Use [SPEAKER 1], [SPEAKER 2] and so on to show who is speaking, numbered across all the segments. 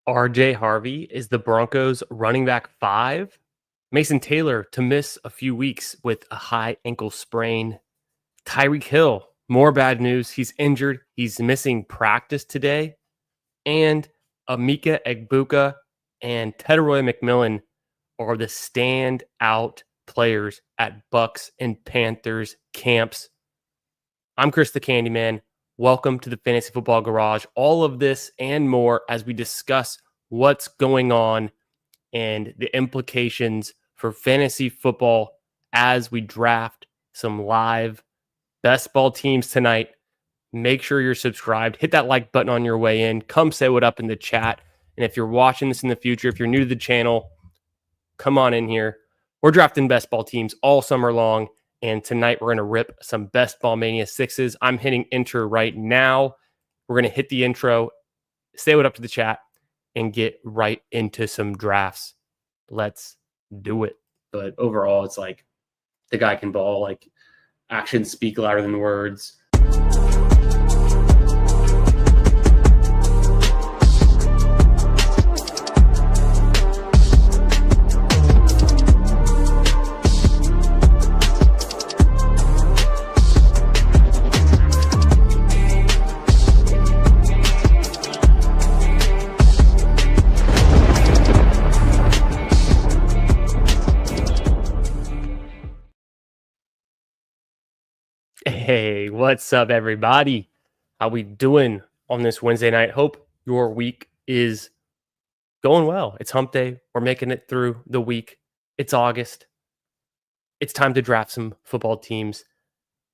[SPEAKER 1] RJ Harvey is the Broncos running back 5. Mason Taylor to miss a few weeks with a high ankle sprain. Tyreek Hill, more bad news. He's injured. He's missing practice today. And Amika Egbuka and Tedroy McMillan are the standout players at Bucks and Panthers camps. I'm Chris the Candyman. Welcome to the Fantasy Football Garage. All of this and more as we discuss what's going on and the implications for fantasy football as we draft some live best ball teams tonight. Make sure you're subscribed. Hit that like button on your way in. Come say what up in the chat. And if you're watching this in the future, if you're new to the channel, come on in here. We're drafting best ball teams all summer long. And tonight we're going to rip some Best Ball Mania 6s. I'm hitting enter right now. We're going to hit the intro, say what up to the chat, and get right into some drafts. Let's do it. But overall, it's like the guy can ball. Like actions speak louder than words. Hey, what's up, everybody? How we doing on this Wednesday night? Hope your week is going well. It's hump day. We're making it through the week. It's August. It's time to draft some football teams.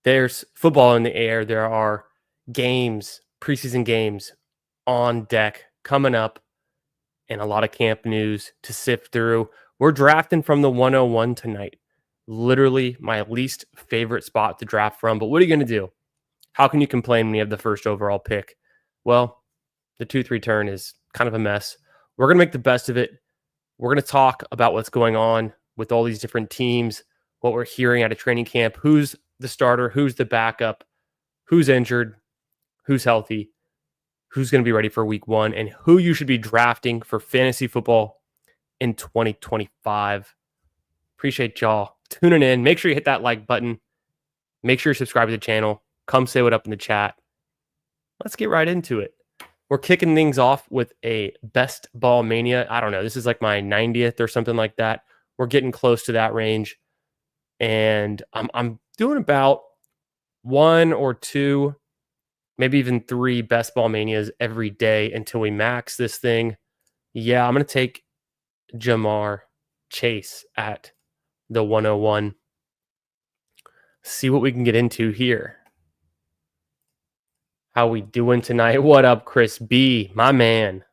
[SPEAKER 1] There's football in the air. There are games, preseason games on deck coming up, and a lot of camp news to sift through. We're drafting from the 101 tonight. Literally my least favorite spot to draft from. But what are you going to do? How can you complain when you have the first overall pick? Well, the 2-3 turn is kind of a mess. We're going to make the best of it. We're going to talk about what's going on with all these different teams, what we're hearing at a training camp, who's the starter, who's the backup, who's injured, who's healthy, who's going to be ready for week 1, and who you should be drafting for fantasy football in 2025. Appreciate y'all tuning in. Make sure you hit that like button. Make sure you subscribe to the channel. Come say what up in the chat. Let's get right into it. We're kicking things off with a Best Ball Mania. I don't know. This is like my 90th or something like that. We're getting close to that range. And I'm doing about 1 or 2, maybe even 3 Best Ball Manias every day until we max this thing. Yeah, I'm going to take Jamar Chase at the 101. See what we can get into here. How we doing tonight? What up, Chris B? My man.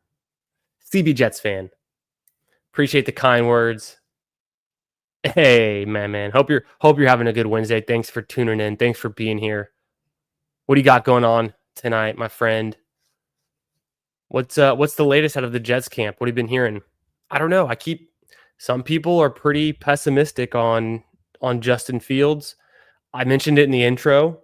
[SPEAKER 1] CB Jets fan. Appreciate the kind words. Hey, man. Hope you're having a good Wednesday. Thanks for tuning in. Thanks for being here. What do you got going on tonight, my friend? What's the latest out of the Jets camp? What have you been hearing? I don't know. Some people are pretty pessimistic on Justin Fields. I mentioned it in the intro.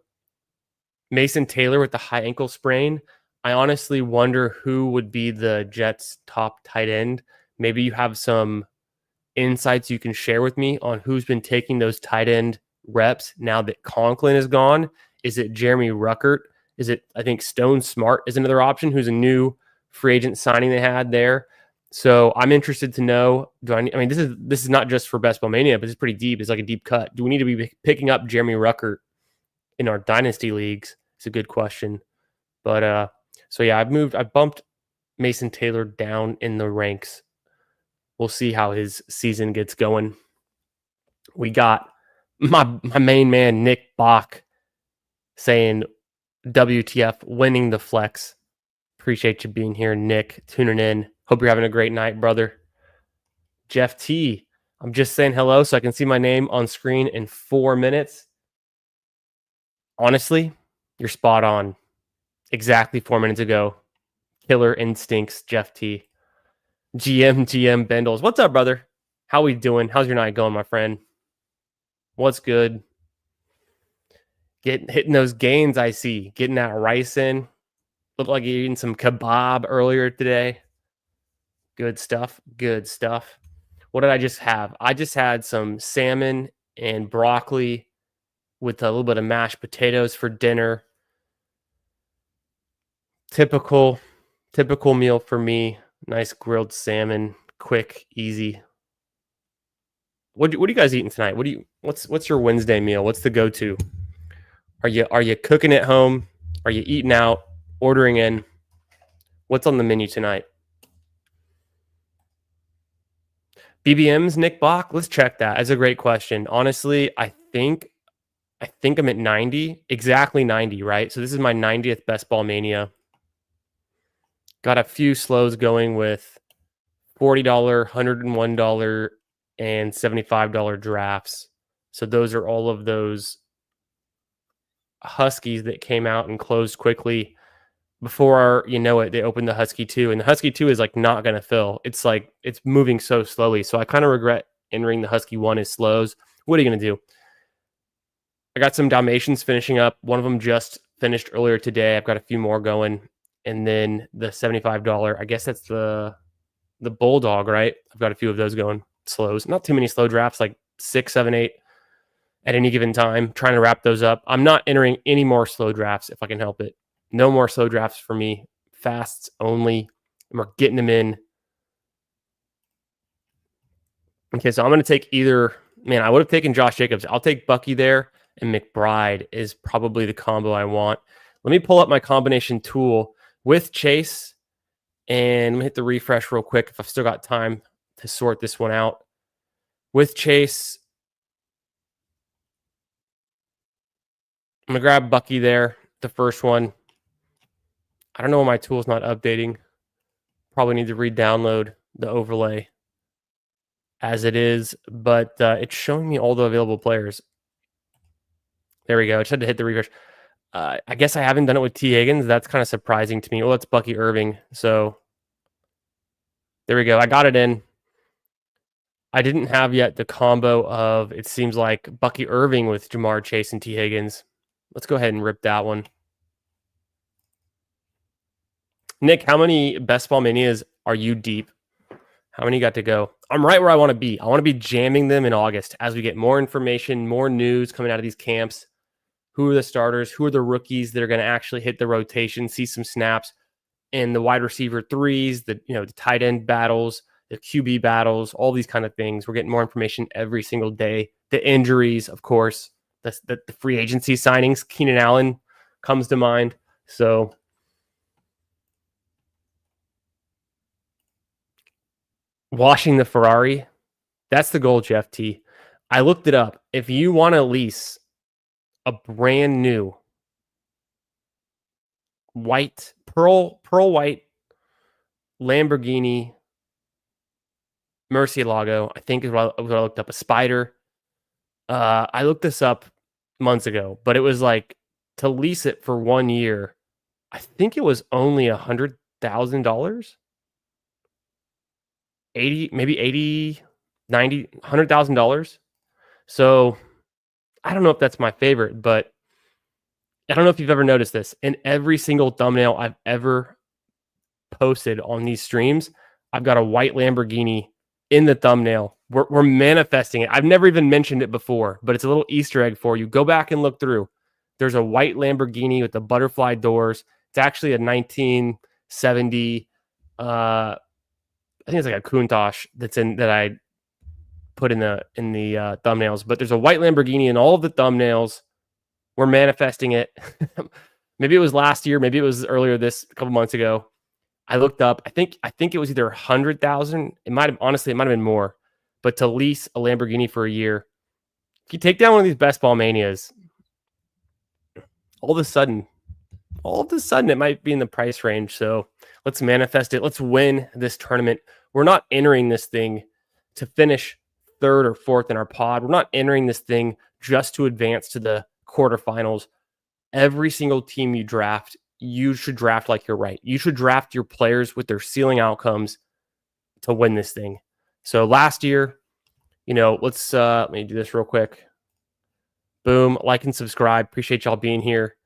[SPEAKER 1] Mason Taylor with the high ankle sprain. I honestly wonder who would be the Jets' top tight end. Maybe you have some insights you can share with me on who's been taking those tight end reps now that Conklin is gone. Is it Jeremy Ruckert? Is it, I think Stone Smart is another option, who's a new free agent signing they had there. So I'm interested to know, this is not just for Best Ball Mania, but it's pretty deep. It's like a deep cut. Do we need to be picking up Jeremy Ruckert in our dynasty leagues? It's a good question. But so yeah, I've bumped Mason Taylor down in the ranks. We'll see how his season gets going. We got my main man, Nick Bach, saying WTF, winning the flex. Appreciate you being here, Nick, tuning in. Hope you're having a great night, brother. Jeff T, I'm just saying hello so I can see my name on screen in 4 minutes. Honestly, you're spot on. Exactly 4 minutes ago. Killer instincts, Jeff T. GM BINDLES. What's up, brother? How we doing? How's your night going, my friend? What's good? Hitting those gains, I see. Getting that rice in. Looked like you're eating some kebab earlier today. Good stuff. Good stuff. What did I just have? I just had some salmon and broccoli with a little bit of mashed potatoes for dinner. Typical meal for me. Nice grilled salmon, quick, easy. What are you guys eating tonight? What's your Wednesday meal? What's the go-to? Are you cooking at home? Are you eating out? Ordering in? What's on the menu tonight? BBMs, Nick Bach? Let's check that. That's a great question. Honestly, I think I'm at 90, exactly 90, right? So this is my 90th Best Ball Mania. Got a few slows going with $40, $101, and $75 drafts. So those are all of those Huskies that came out and closed quickly. Before you know it, they opened the Husky 2, and the Husky 2 is like not going to fill. It's like it's moving so slowly. So I kind of regret entering the Husky 1 as slows. What are you going to do? I got some Dalmatians finishing up. One of them just finished earlier today. I've got a few more going. And then the $75, I guess that's the Bulldog, right? I've got a few of those going slows. Not too many slow drafts, like 6, 7, 8 at any given time. Trying to wrap those up. I'm not entering any more slow drafts if I can help it. No more slow drafts for me. Fasts only. And we're getting them in. Okay, so I'm going to take either. Man, I would have taken Josh Jacobs. I'll take Bucky there, and McBride is probably the combo I want. Let me pull up my combination tool with Chase, and let me hit the refresh real quick if I've still got time to sort this one out. With Chase, I'm going to grab Bucky there, the first one. I don't know why my tool's not updating. Probably need to re-download the overlay as it is, but it's showing me all the available players. There we go. I just had to hit the refresh. I guess I haven't done it with T. Higgins. That's kind of surprising to me. Oh, it's Bucky Irving. So there we go. I got it in. I didn't have yet the combo of, it seems like, Bucky Irving with Jamar Chase and T. Higgins. Let's go ahead and rip that one. Nick, how many Best Ball Manias are you deep? How many got to go? I'm right where I want to be. I want to be jamming them in August as we get more information, more news coming out of these camps. Who are the starters? Who are the rookies that are going to actually hit the rotation, see some snaps, and the wide receiver threes, the tight end battles, the QB battles, all these kind of things. We're getting more information every single day. The injuries, of course, the free agency signings. Keenan Allen comes to mind. So washing the Ferrari, that's the goal, Jeff T. I looked it up. If you want to lease a brand new white, pearl white Lamborghini Murcielago, I think is what I looked up, a Spider. I looked this up months ago, but it was like to lease it for 1 year. I think it was only $100,000. 80, maybe 80, 90, $100,000. So I don't know if that's my favorite, but I don't know if you've ever noticed this. In every single thumbnail I've ever posted on these streams, I've got a white Lamborghini in the thumbnail. We're manifesting it. I've never even mentioned it before, but it's a little Easter egg for you. Go back and look through. There's a white Lamborghini with the butterfly doors. It's actually a 1970. I think it's like a Countach that I put in the thumbnails. But there's a white Lamborghini in all of the thumbnails. We're manifesting it. Maybe it was last year. Maybe it was earlier a couple months ago. I looked up. I think it was either 100,000. It might have been more. But to lease a Lamborghini for a year, if you take down one of these Best Ball Manias, all of a sudden, it might be in the price range. So let's manifest it. Let's win this tournament. We're not entering this thing to finish third or fourth in our pod. We're not entering this thing just to advance to the quarterfinals. Every single team you draft, you should draft like you're right. You should draft your players with their ceiling outcomes to win this thing. So last year, let's let me do this real quick. Boom, like and subscribe. Appreciate y'all being here.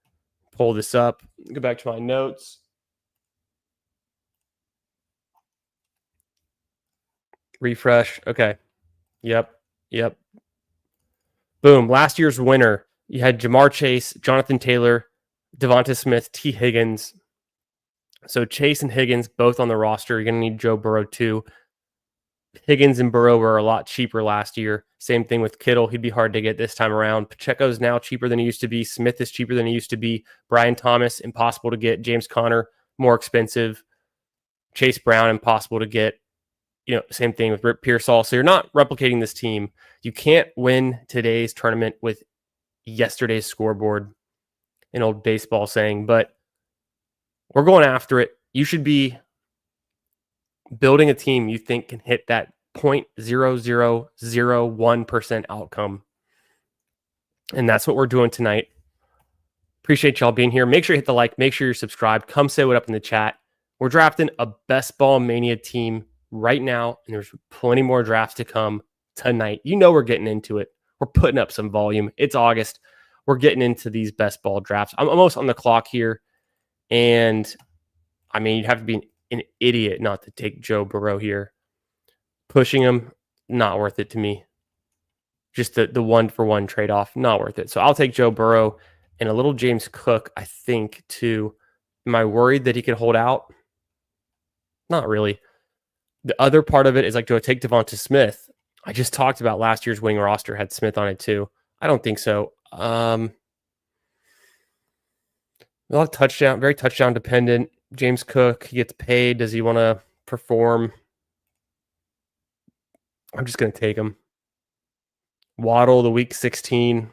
[SPEAKER 1] Pull this up. Go back to my notes. Refresh. Okay. Yep. Boom. Last year's winner. You had Jamar Chase, Jonathan Taylor, Devonta Smith, T. Higgins. So Chase and Higgins both on the roster. You're going to need Joe Burrow too. Higgins and Burrow were a lot cheaper last year. Same thing with Kittle. He'd be hard to get this time around. Pacheco's now cheaper than he used to be. Smith is cheaper than he used to be. Brian Thomas, impossible to get. James Conner, more expensive. Chase Brown, impossible to get. Same thing with Rip Pearsall. So you're not replicating this team. You can't win today's tournament with yesterday's scoreboard, an old baseball saying, but we're going after it. You should be building a team you think can hit that 0.0001% outcome. And that's what we're doing tonight. Appreciate y'all being here. Make sure you hit the like. Make sure you're subscribed. Come say what up in the chat. We're drafting a Best Ball Mania team right now, and there's plenty more drafts to come tonight. We're getting into it. We're putting up some volume. It's August. We're getting into these best ball drafts. I'm almost on the clock here, and I mean, you'd have to be an idiot not to take Joe Burrow here. Pushing him, not worth it to me. Just the 1-for-1 trade-off, not worth it. So I'll take Joe Burrow and a little James Cook, I think, too. Am I worried that he could hold out? Not really. The other part of it is like, do I take Devonta Smith? I just talked about last year's winning roster had Smith on it too. I don't think so. A lot of touchdown, very touchdown dependent. James Cook, he gets paid. Does he want to perform? I'm just going to take him. Waddle, the week 16.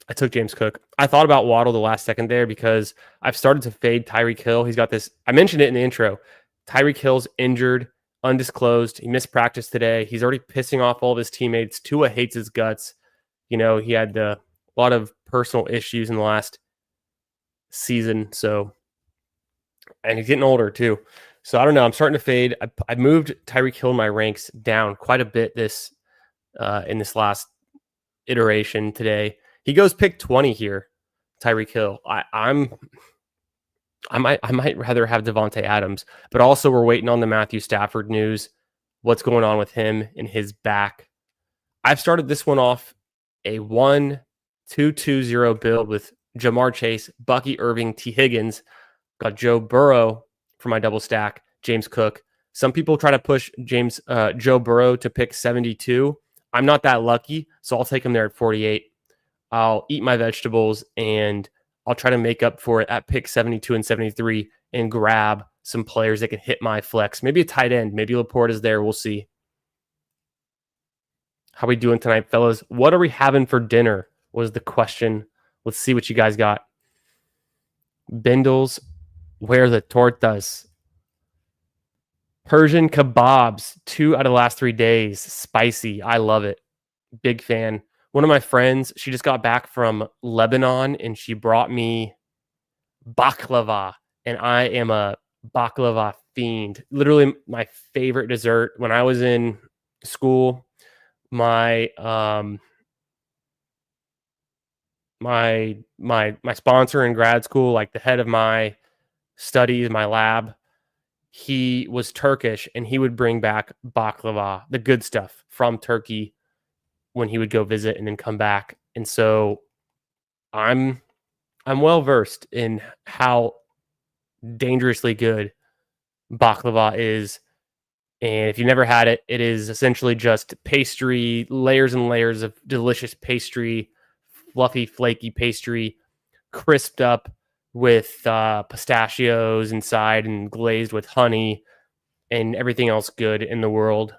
[SPEAKER 1] I took James Cook. I thought about Waddle the last second there because I've started to fade Tyreek Hill. He's got this. I mentioned it in the intro. Tyreek Hill's injured, undisclosed. He missed practice today. He's already pissing off all of his teammates. Tua hates his guts. He had a lot of personal issues in the last season. And he's getting older too. So I don't know. I'm starting to fade. I moved Tyreek Hill in my ranks down quite a bit in this last iteration today. He goes pick 20 here, Tyreek Hill. I might rather have Devontae Adams, but also we're waiting on the Matthew Stafford news. What's going on with him and his back? I've started this one off a 1-2-2-0 build with Jamar Chase, Bucky Irving, T. Higgins. Got Joe Burrow for my double stack, James Cook. Some people try to push Joe Burrow to pick 72. I'm not that lucky, so I'll take him there at 48. I'll eat my vegetables and I'll try to make up for it at pick 72 and 73 and grab some players that can hit my flex. Maybe a tight end. Maybe Laporte is there. We'll see. How we doing tonight, fellas? What are we having for dinner was the question. Let's see what you guys got. Bindles, where the tortas? Persian kebabs, 2 out of the last 3 days. Spicy. I love it. Big fan. One of my friends, she just got back from Lebanon and she brought me baklava. And I am a baklava fiend. Literally my favorite dessert. When I was in school, my sponsor in grad school, like the head of my studies, my lab, he was Turkish and he would bring back baklava, the good stuff from Turkey, when he would go visit and then come back. And so I'm well versed in how dangerously good baklava is. And if you've never had it, it is essentially just pastry, layers and layers of delicious pastry, fluffy, flaky pastry, crisped up with pistachios inside and glazed with honey and everything else good in the world.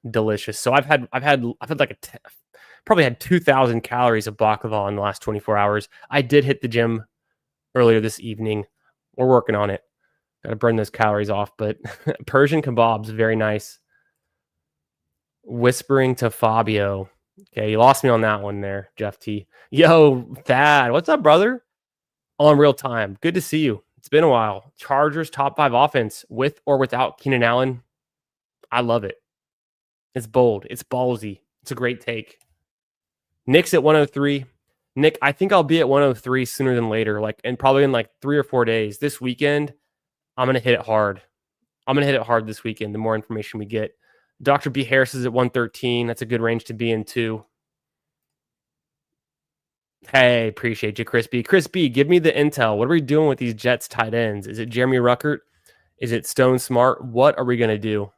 [SPEAKER 1] Delicious. So I've had probably had 2,000 calories of baklava in the last 24 hours. I did hit the gym earlier this evening. We're working on it. Got to burn those calories off, but Persian kebabs, very nice. Whispering to Fabio. Okay, you lost me on that one there, Jeff T. Yo, Thad, what's up, brother? On real time. Good to see you. It's been a while. Chargers top 5 offense with or without Keenan Allen. I love it. It's bold. It's ballsy. It's a great take. Nick's at 103. Nick, I think I'll be at 103 sooner than later, and probably in 3 or 4 days. This weekend, I'm gonna hit it hard. I'm gonna hit it hard this weekend. The more information we get, Dr. B Harris is at 113. That's a good range to be in too. Hey, appreciate you, Chris B. Chris B, give me the intel. What are we doing with these Jets tight ends? Is it Jeremy Ruckert? Is it Stone Smart? What are we gonna do?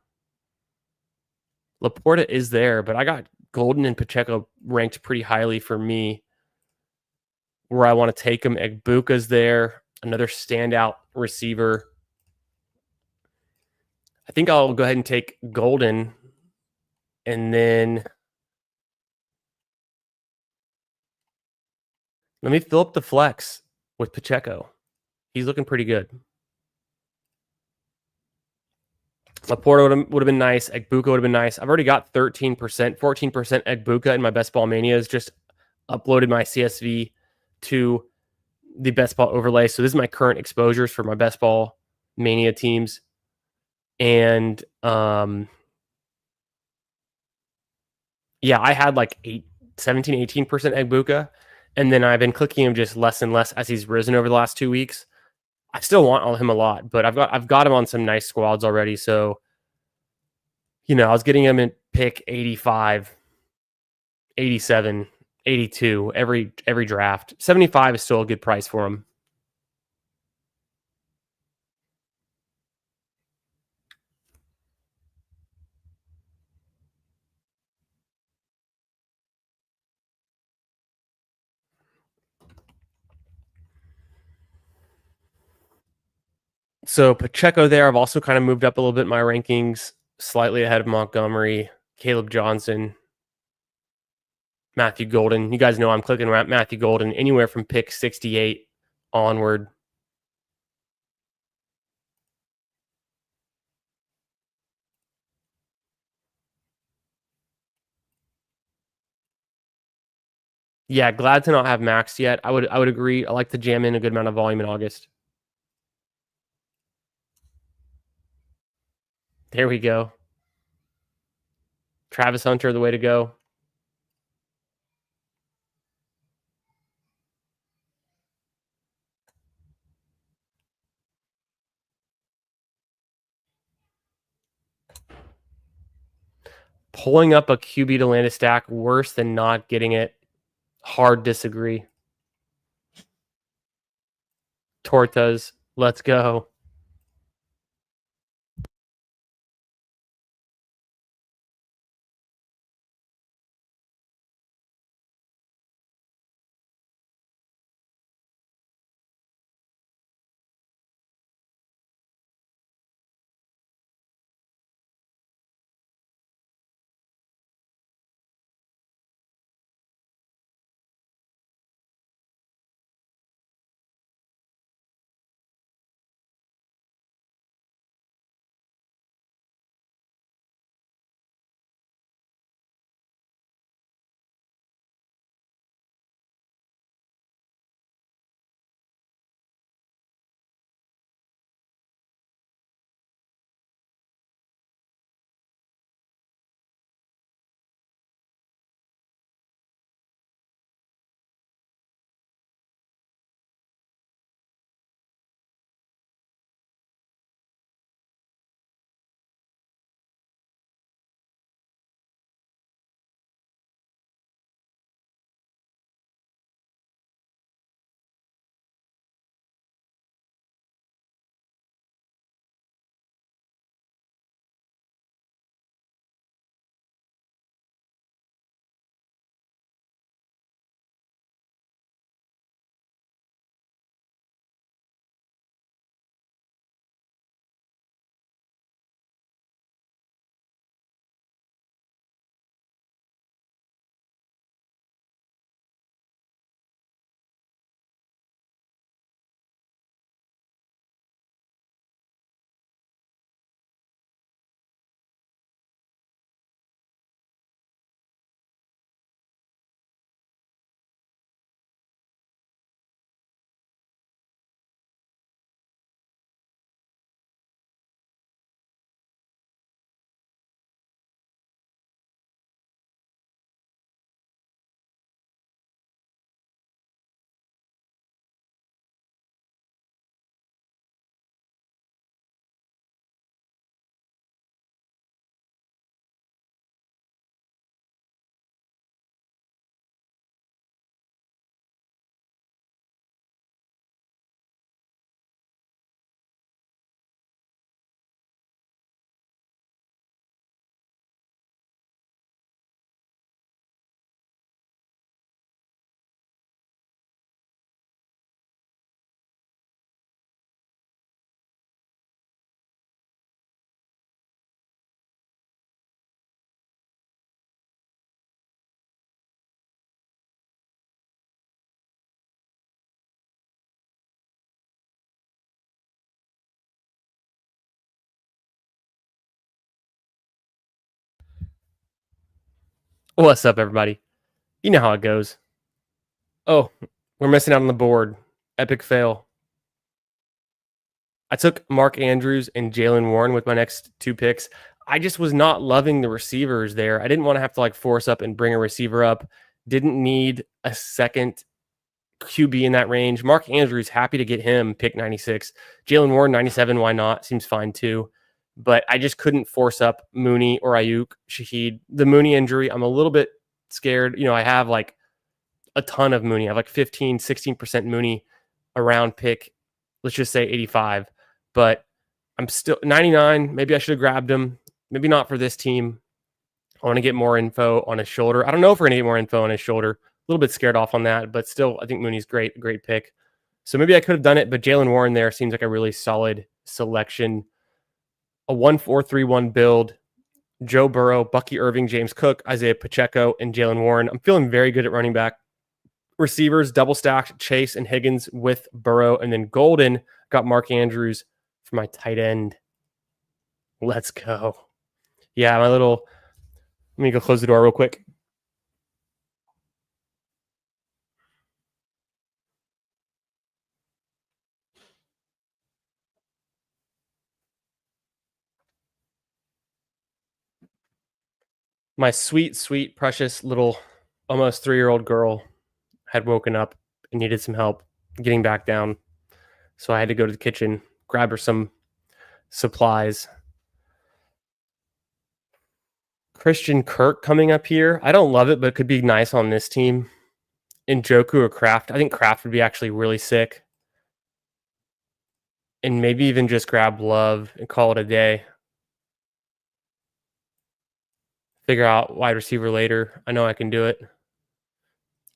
[SPEAKER 1] Laporta is there, but I got Golden and Pacheco ranked pretty highly for me. Where I want to take him, Egbuka's there, another standout receiver. I think I'll go ahead and take Golden, and then let me fill up the flex with Pacheco. He's looking pretty good. Laporta would have been nice. Egbuka would have been nice. I've already got 13%, 14% Egbuka in my best ball manias. Just uploaded my CSV to the best ball overlay. So this is my current exposures for my best ball mania teams. And yeah, I had like 17, 18% Egbuka. And then I've been clicking him just less and less as he's risen over the last 2 weeks. I still want him a lot, but I've got him on some nice squads already. So, I was getting him in pick 85, 87, 82 every draft. 75 is still a good price for him. So Pacheco there, I've also kind of moved up a little bit in my rankings, slightly ahead of Montgomery, Caleb Johnson, Matthew Golden. You guys know I'm clicking around Matthew Golden anywhere from pick 68 onward. Yeah, glad to not have maxed yet. I would agree. I like to jam in a good amount of volume in August. There we go. Travis Hunter, the way to go. Pulling up a QB to land a stack, worse than not getting it. Hard disagree. Tortas, let's go. What's up, everybody? You know how it goes. Oh, we're missing out on the board. Epic fail. I took Mark Andrews and Jalen Warren with my next two picks. I just was not loving the receivers there. I didn't want to have to like force up and bring a receiver up. Didn't need a second QB in that range. Mark Andrews, happy to get him, pick 96. Jalen Warren, 97. Why not? Seems fine too. But I just couldn't force up Mooney or Ayuk, Shaheed. The Mooney injury, I'm a little bit scared. I have like a ton of Mooney. I have like 15, 16% Mooney around pick. Let's just say 85. But I'm still 99. Maybe I should have grabbed him. Maybe not for this team. I want to get more info on his shoulder. I don't know if we're going to get more info on his shoulder. A little bit scared off on that, but still, I think Mooney's great pick. So maybe I could have done it, but Jalen Warren there seems like a really solid selection. A 1-4-3-1 build. Joe Burrow, Bucky Irving, James Cook, Isaiah Pacheco, and Jalen Warren. I'm feeling very good at running back. Receivers, double stacked Chase and Higgins with Burrow. And then Golden, got Mark Andrews for my tight end. Let's go. Yeah, let me go close the door real quick. My sweet, sweet, precious little almost 3-year-old girl had woken up and needed some help getting back down. So I had to go to the kitchen, grab her some supplies. Christian Kirk coming up here. I don't love it, but it could be nice on this team. Njoku or Kraft. I think Kraft would be actually really sick. And maybe even just grab Love and call it a day. Figure out wide receiver later. I know I can do it.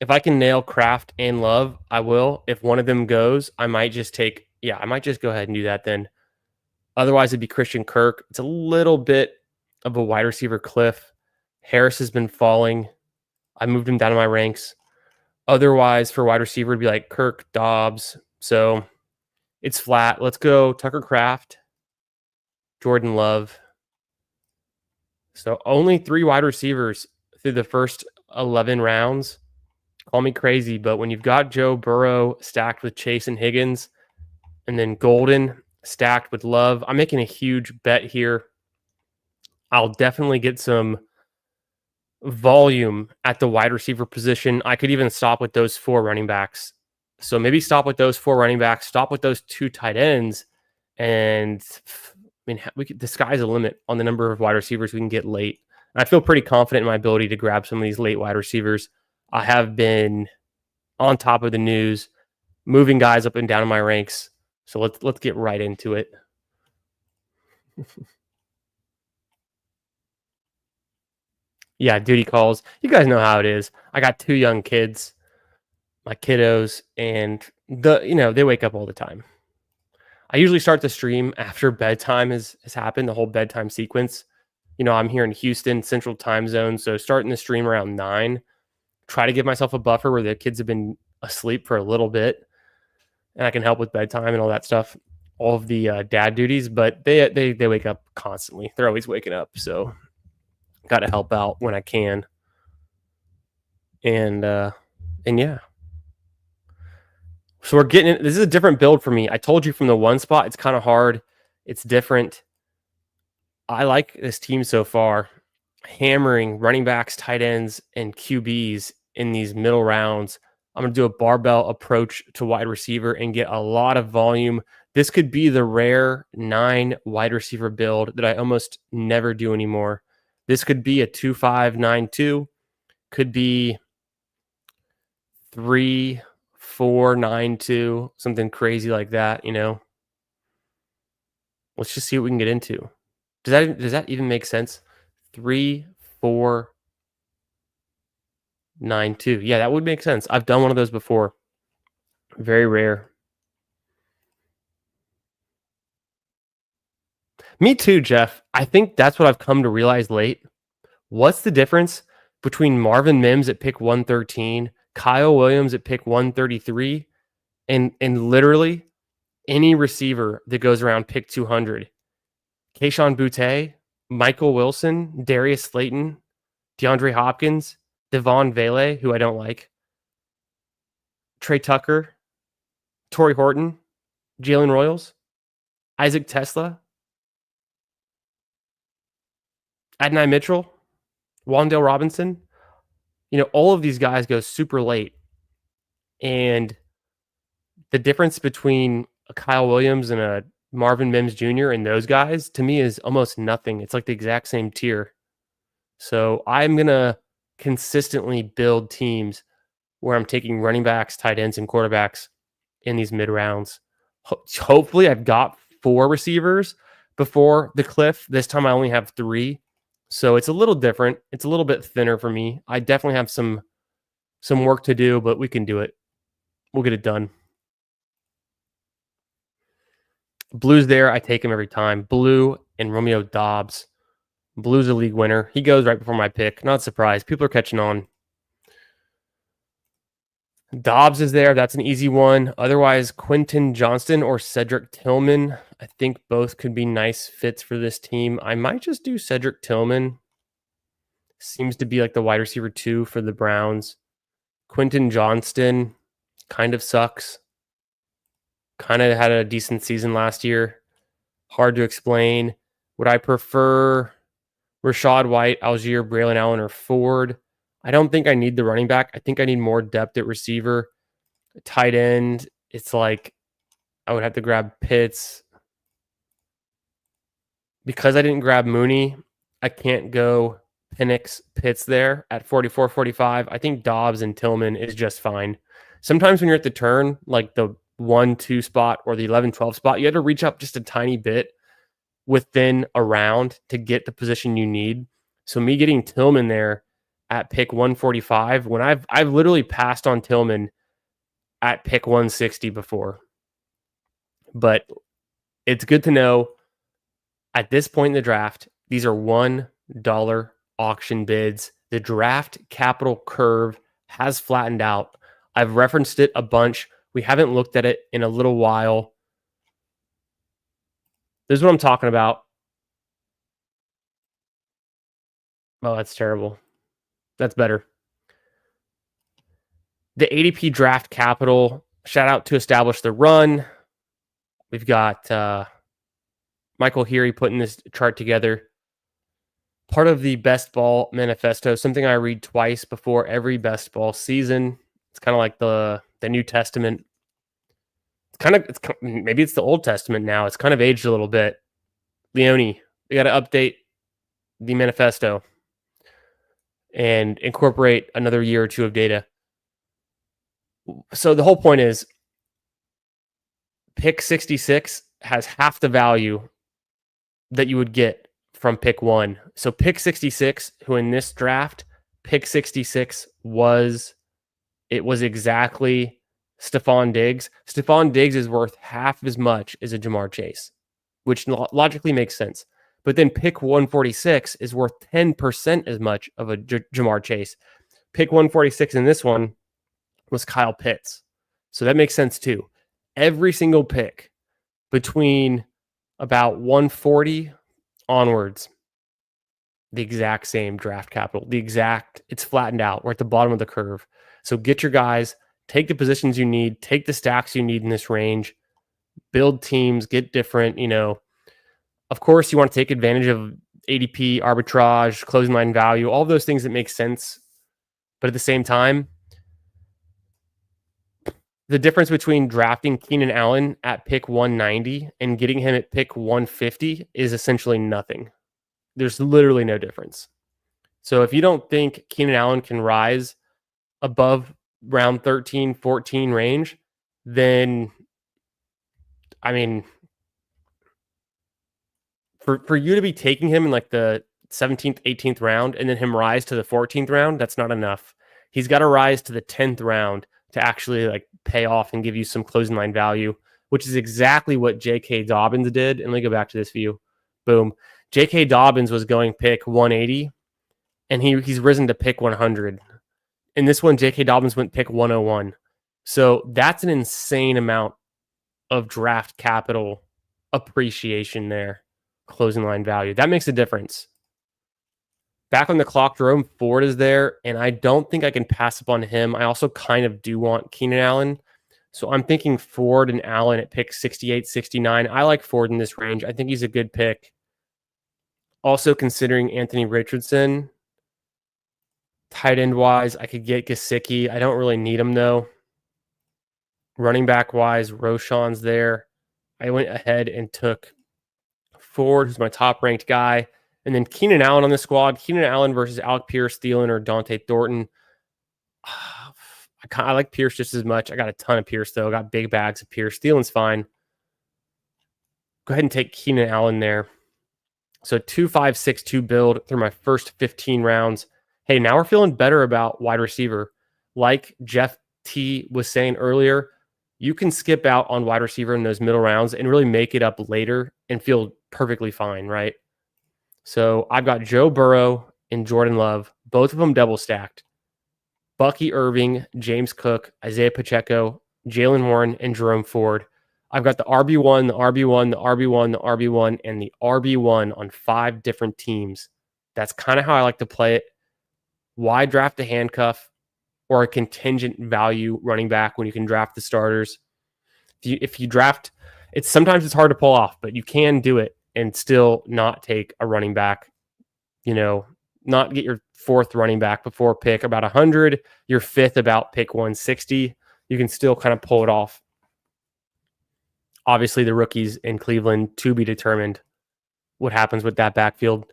[SPEAKER 1] If I can nail Kraft and Love, I will. If one of them goes, I might just go ahead and do that then. Otherwise, it'd be Christian Kirk. It's a little bit of a wide receiver cliff. Harris has been falling. I moved him down in my ranks. Otherwise, for wide receiver, it'd be like Kirk, Dobbs. So it's flat. Let's go Tucker Kraft, Jordan Love. So only 3 wide receivers through the first 11 rounds. Call me crazy, but when you've got Joe Burrow stacked with Chase and Higgins, and then Golden stacked with Love, I'm making a huge bet here. I'll definitely get some volume at the wide receiver position. I could even stop with those 4 running backs. So maybe stop with those 4 running backs, stop with those 2 tight ends, and the sky's the limit on the number of wide receivers we can get late. And I feel pretty confident in my ability to grab some of these late wide receivers. I have been on top of the news, moving guys up and down in my ranks. So let's get right into it. Yeah, duty calls. You guys know how it is. I got 2 young kids, my kiddos, and they wake up all the time. I usually start the stream after bedtime has happened, the whole bedtime sequence. I'm here in Houston, Central Time Zone, so starting the stream around 9. Try to give myself a buffer where the kids have been asleep for a little bit, and I can help with bedtime and all that stuff, all of the dad duties. But they wake up constantly. They're always waking up, so got to help out when I can. And yeah. So we're getting this is a different build for me. I told you from the 1 spot, it's kind of hard. It's different. I like this team so far. Hammering running backs, tight ends, and QBs in these middle rounds. I'm going to do a barbell approach to wide receiver and get a lot of volume. This could be the rare 9 wide receiver build that I almost never do anymore. This could be a 2-5-9-2. Could be 3-4-9-2, something crazy like that, Let's just see what we can get into. Does that even make sense? 3-4-9-2. Yeah, that would make sense. I've done one of those before. Very rare. Me too, Jeff. I think that's what I've come to realize late. What's the difference between Marvin Mims at pick 113, Kyle Williams at pick 133, and literally any receiver that goes around pick 200? Kayshon Boutte, Michael Wilson, Darius Slayton, DeAndre Hopkins, Devon Vele, who I don't like, Trey Tucker, Torrey Horton, Jalen Royals, Isaac Tesla, Adonai Mitchell, Wan'Dale Robinson. All of these guys go super late. And the difference between a Kyle Williams and a Marvin Mims Jr. and those guys, to me, is almost nothing. It's like the exact same tier. So I'm going to consistently build teams where I'm taking running backs, tight ends, and quarterbacks in these mid rounds. Hopefully I've got 4 receivers before the cliff. This time I only have 3. So it's a little different. It's a little bit thinner for me. I definitely have some work to do, but we can do it. We'll get it done. Blue's there. I take him every time. Blue and Romeo Doubs. Blue's a league winner. He goes right before my pick. Not surprised. People are catching on. Dobbs is there. That's an easy one. Otherwise, Quentin Johnston or Cedric Tillman. I think both could be nice fits for this team. I might just do Cedric Tillman. Seems to be like the wide receiver 2 for the Browns. Quentin Johnston kind of sucks. Kind of had a decent season last year. Hard to explain. Would I prefer Rashad White, Algier, Braylon Allen, or Ford? I don't think I need the running back. I think I need more depth at receiver. Tight end, it's like I would have to grab Pitts. Because I didn't grab Mooney, I can't go Penix Pitts there at 44, 45. I think Dobbs and Tillman is just fine. Sometimes when you're at the turn, like the 1-2 spot or the 11-12 spot, you have to reach up just a tiny bit within a round to get the position you need. So me getting Tillman there at pick 145, when I've literally passed on Tillman at pick 160 before. But it's good to know at this point in the draft, these are $1 auction bids. The draft capital curve has flattened out. I've referenced it a bunch. We haven't looked at it in a little while. This is what I'm talking about. Oh, that's terrible. That's better. The ADP draft capital, shout out to Establish the Run. We've got Michael Heary putting this chart together. Part of the Best Ball Manifesto, something I read twice before every best ball season. It's kind of like the New Testament. Maybe it's the Old Testament now. It's kind of aged a little bit. Leone, we got to update the manifesto and incorporate another year or 2 of data. So the whole point is pick 66 has half the value that you would get from pick 1. So pick 66, who in this draft, pick 66 was exactly Stephon Diggs. Stephon Diggs is worth half as much as a Jamar Chase, which logically makes sense. But then pick 146 is worth 10% as much of a Jamar Chase. Pick 146 in this one was Kyle Pitts. So that makes sense too. Every single pick between about 140 onwards, the exact same draft capital. It's flattened out. We're at the bottom of the curve. So get your guys, take the positions you need, take the stacks you need in this range, build teams, get different, Of course, you want to take advantage of ADP, arbitrage, closing line value, all those things that make sense. But at the same time, the difference between drafting Keenan Allen at pick 190 and getting him at pick 150 is essentially nothing. There's literally no difference. So if you don't think Keenan Allen can rise above round 13, 14 range, then, for you to be taking him in like the 17th, 18th round and then him rise to the 14th round, that's not enough. He's got to rise to the 10th round to actually like pay off and give you some closing line value, which is exactly what J.K. Dobbins did. And let me go back to this view. Boom. J.K. Dobbins was going pick 180 and he's risen to pick 100. In this one, J.K. Dobbins went pick 101. So that's an insane amount of draft capital appreciation there. Closing line value. That makes a difference. Back on the clock, Jerome Ford is there, and I don't think I can pass up on him. I also kind of do want Keenan Allen. So I'm thinking Ford and Allen at pick 68, 69. I like Ford in this range. I think he's a good pick. Also considering Anthony Richardson. Tight end wise, I could get Gesicki. I don't really need him though. Running back wise, Roschon's there. I went ahead and took Ford, who's my top ranked guy. And then Keenan Allen on the squad. Keenan Allen versus Alec Pierce, Thielen, or Dante Thornton. I like Pierce just as much. I got a ton of Pierce, though. I got big bags of Pierce. Thielen's fine. Go ahead and take Keenan Allen there. So 2-5-6-2 build through my first 15 rounds. Hey, now we're feeling better about wide receiver. Like Jeff T was saying earlier, you can skip out on wide receiver in those middle rounds and really make it up later and feel perfectly fine, right? So I've got Joe Burrow and Jordan Love, both of them double stacked. Bucky Irving, James Cook, Isaiah Pacheco, Jalen Warren, and Jerome Ford. I've got the RB1, the RB1, the RB1, the RB1, and the RB1 on 5 different teams. That's kind of how I like to play it. Why draft a handcuff or a contingent value running back when you can draft the starters? If you draft, sometimes it's hard to pull off, but you can do it and still not take a running back, not get your 4th running back before pick about 100, your 5th about pick 160. You can still kind of pull it off. Obviously, the rookies in Cleveland to be determined what happens with that backfield.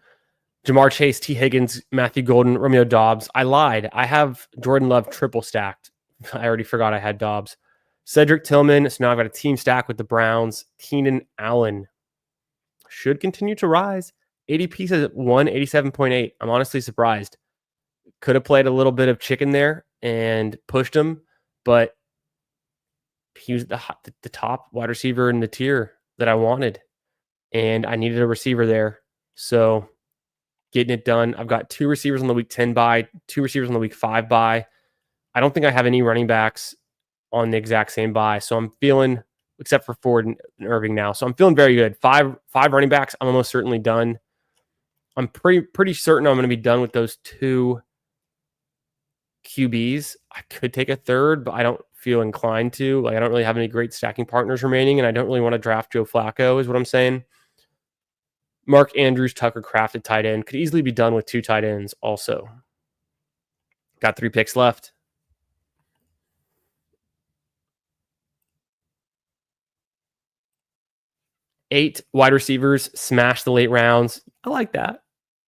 [SPEAKER 1] Jamar Chase, T. Higgins, Matthew Golden, Romeo Doubs. I lied. I have Jordan Love triple stacked. I already forgot I had Doubs. Cedric Tillman. So now I've got a team stack with the Browns. Keenan Allen should continue to rise. ADP says 187.8. I'm honestly surprised. Could have played a little bit of chicken there and pushed him, but he was the top wide receiver in the tier that I wanted, and I needed a receiver there. So getting it done. I've got 2 receivers on the week 10 bye, 2 receivers on the week 5 bye. I don't think I have any running backs on the exact same bye, so I'm feeling, except for Ford and Irving now, so I'm feeling very good. Five running backs, I'm almost certainly done. I'm pretty certain I'm going to be done with those 2 QBs. I could take a 3rd, but I don't feel inclined to. I don't really have any great stacking partners remaining, and I don't really want to draft Joe Flacco, is what I'm saying. Mark Andrews, Tucker Kraft at tight end. Could easily be done with 2 tight ends also. Got 3 picks left. Eight wide receivers, smash the late rounds. I like that.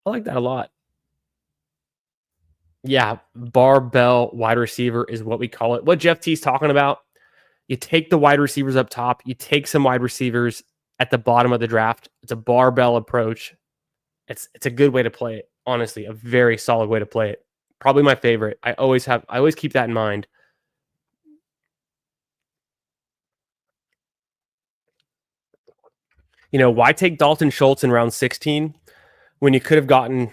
[SPEAKER 1] I like that a lot. Yeah, barbell wide receiver is what we call it. What Jeff T's talking about, you take the wide receivers up top, you take some wide receivers at the bottom of the draft. It's a barbell approach. It's a good way to play it. Honestly, a very solid way to play it. Probably my favorite. I always keep that in mind. Why take Dalton Schultz in round 16 when you could have gotten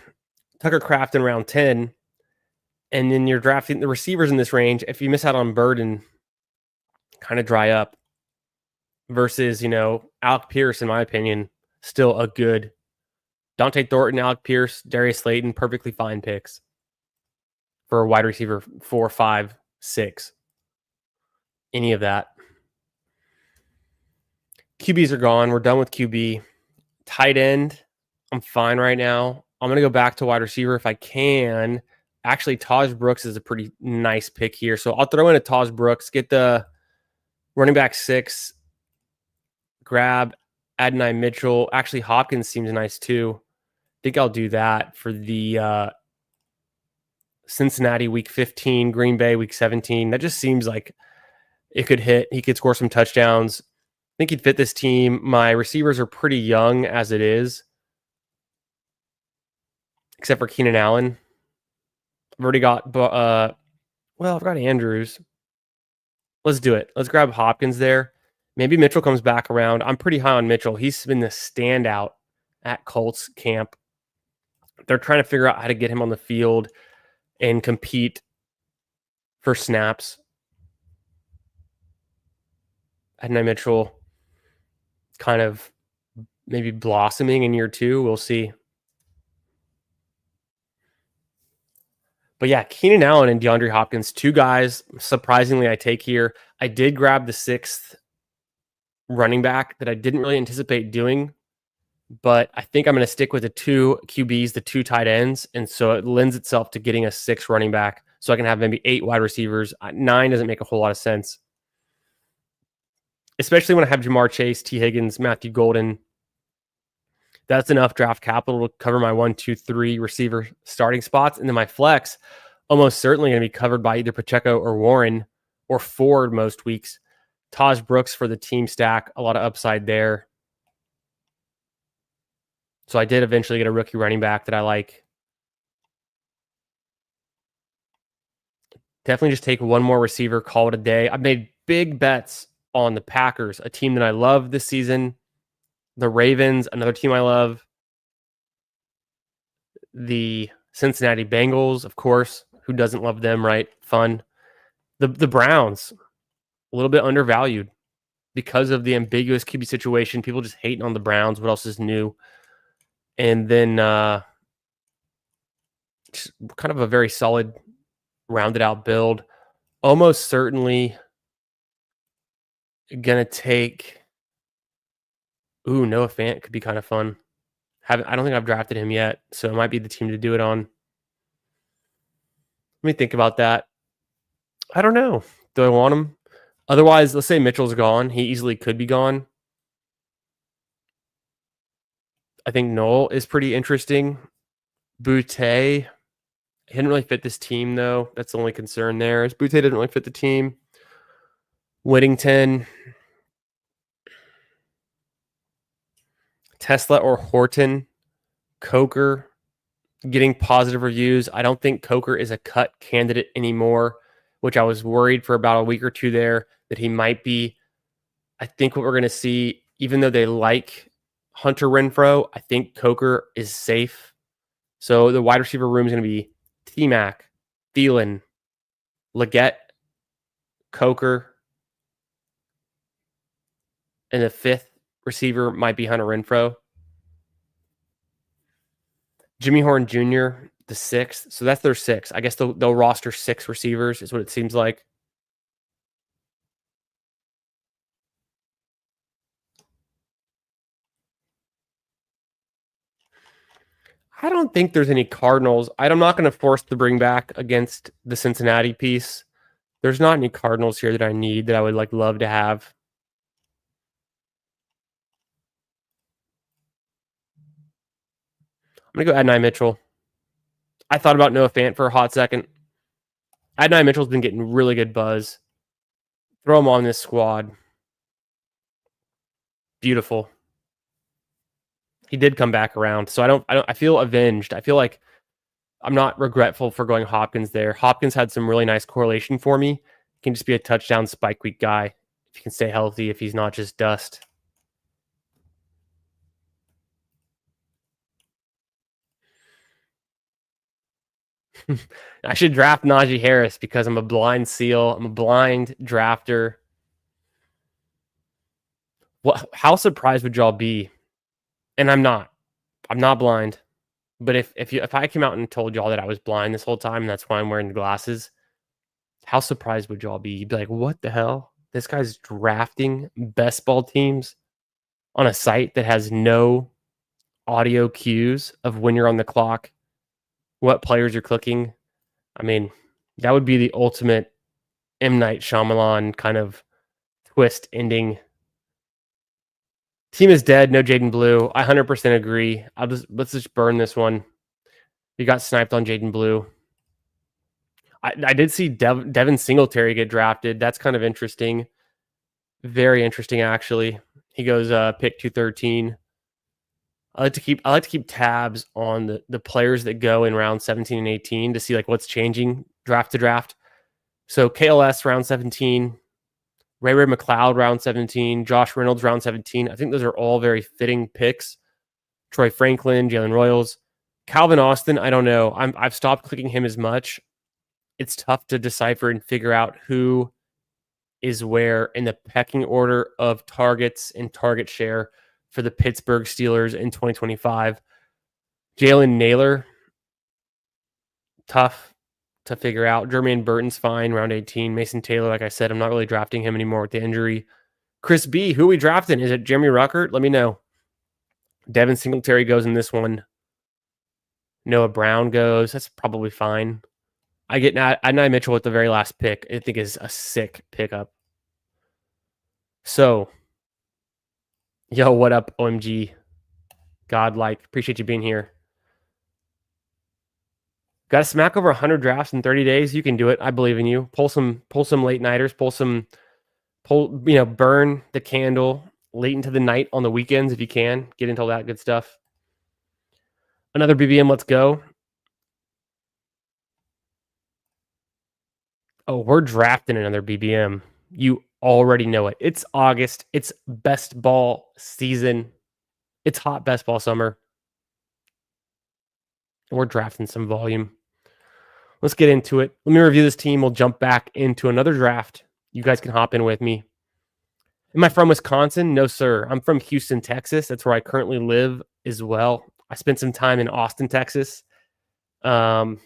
[SPEAKER 1] Tucker Kraft in round 10, and then you're drafting the receivers in this range? If you miss out on Burden, kind of dry up. Versus, Alec Pierce, in my opinion, still a good Dante Thornton, Alec Pierce, Darius Slayton, perfectly fine picks for a wide receiver 4, 5, 6. Any of that. QBs are gone. We're done with QB. Tight end, I'm fine right now. I'm going to go back to wide receiver if I can. Actually, Taj Brooks is a pretty nice pick here. So I'll throw in a Taj Brooks, get the running back 6, grab Adonai Mitchell. Actually, Hopkins seems nice too. I think I'll do that for the Cincinnati week 15, Green Bay week 17. That just seems like it could hit. He could score some touchdowns. I think he'd fit this team. My receivers are pretty young as it is, except for Keenan Allen. I've already got, I've got Andrews. Let's do it. Let's grab Hopkins there. Maybe Mitchell comes back around. I'm pretty high on Mitchell. He's been the standout at Colts camp. They're trying to figure out how to get him on the field and compete for snaps. Adonai Mitchell kind of maybe blossoming in year 2. We'll see. But yeah, Keenan Allen and DeAndre Hopkins, two guys, surprisingly, I take here. I did grab the 6th running back that I didn't really anticipate doing, but I think I'm going to stick with the 2 QBs, the 2 tight ends. And so it lends itself to getting a 6 running back so I can have maybe 8 wide receivers. 9 doesn't make a whole lot of sense, especially when I have Jamar Chase, T. Higgins, Matthew Golden. That's enough draft capital to cover my 1, 2, 3 receiver starting spots. And then my flex, almost certainly going to be covered by either Pacheco or Warren or Ford most weeks. Taj Brooks for the team stack, a lot of upside there. So I did eventually get a rookie running back that I like. Definitely just take one more receiver, call it a day. I've made big bets on the Packers, a team that I love this season. The Ravens, another team I love. The Cincinnati Bengals, of course. Who doesn't love them, right? Fun. The Browns, a little bit undervalued because of the ambiguous QB situation. People just hating on the Browns. What else is new? And then just kind of a very solid, rounded out build. Almost certainly going to take... Ooh, Noah Fant could be kind of fun. I don't think I've drafted him yet, so it might be the team to do it on. Let me think about that. I don't know. Do I want him? Otherwise, let's say Mitchell's gone. He easily could be gone. I think Noel is pretty interesting. Boutte, he didn't really fit this team, though. That's the only concern there. Is Boutte didn't really fit the team. Whittington, Tesla or Horton, Coker, getting positive reviews. I don't think Coker is a cut candidate anymore, which I was worried for about a week or two there that he might be. I think what we're going to see, even though they like Hunter Renfrow, I think Coker is safe. So the wide receiver room is going to be T-Mac, Thielen, Leggett, Coker, and the 5th receiver might be Hunter Renfrow. Jimmy Horn Jr., the 6th. So that's their 6. I guess they'll roster 6 receivers is what it seems like. I don't think there's any Cardinals. I'm not going to force the bring back against the Cincinnati piece. There's not any Cardinals here that I need that I would love to have. I'm going to go Adonai Mitchell. I thought about Noah Fant for a hot second. Adonai Mitchell's been getting really good buzz. Throw him on this squad. Beautiful. He did come back around. So I feel avenged. I feel like I'm not regretful for going Hopkins there. Hopkins had some really nice correlation for me. He can just be a touchdown spike week guy if he can stay healthy, if he's not just dust. I should draft Najee Harris because I'm a blind seal. I'm a blind drafter. How surprised would y'all be? And I'm not blind. But if I came out and told y'all that I was blind this whole time, and that's why I'm wearing the glasses, how surprised would y'all be? You'd be like, what the hell? This guy's drafting best ball teams on a site that has no audio cues of when you're on the clock, what players you're clicking. I mean, that would be the ultimate M. Night Shyamalan kind of twist ending. Team is dead. No Jaden Blue. I 100% agree. Let's just burn this one. You got sniped on Jaden Blue. I did see Devin Singletary get drafted. That's kind of interesting. Very interesting, actually. He goes pick 213. I like to keep tabs on the players that go in round 17 and 18 to see what's changing draft to draft. So KLS round 17, Ray McLeod round 17, Josh Reynolds round 17. I think those are all very fitting picks. Troy Franklin, Jalen Royals, Calvin Austin. I don't know. I've stopped clicking him as much. It's tough to decipher and figure out who is where in the pecking order of targets and target share for the Pittsburgh Steelers in 2025. Jalen Naylor, tough. to figure out. Jermaine Burton's fine, round 18. Mason Taylor, like I said, I'm not really drafting him anymore with the injury. Chris B, who are we drafting? Is it Jeremy Ruckert? Let me know. Devin Singletary goes in this one. Noah Brown goes. That's probably fine. I get Nye Mitchell with the very last pick. I think is a sick pickup. So, yo, what up, OMG? Godlike. Appreciate you being here. Got to smack over 100 drafts in 30 days. You can do it. I believe in you. Pull some late nighters. Burn the candle late into the night on the weekends if you can. Get into all that good stuff. Another BBM. Let's go. Oh, we're drafting another BBM. You already know it. It's August. It's best ball season. It's hot best ball summer. We're drafting some volume. Let's get into it. Let me review this team. We'll jump back into another draft. You guys can hop in with me. Am I from Wisconsin? No, sir. I'm from Houston, Texas. That's where I currently live as well. I spent some time in Austin, Texas. Pull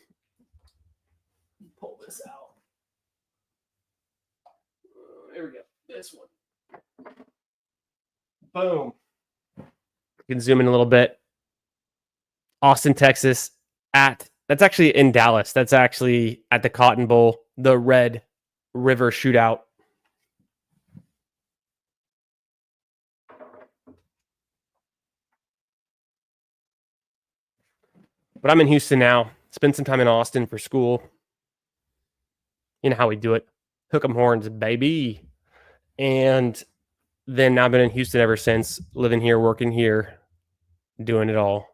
[SPEAKER 1] this out. There we go. This one. Boom. You can zoom in a little bit. Austin, Texas. That's actually in Dallas. That's actually at the Cotton Bowl, the Red River Shootout. But I'm in Houston now. Spend some time in Austin for school. You know how we do it. Hook 'em horns, baby. And then I've been in Houston ever since, living here, working here, doing it all.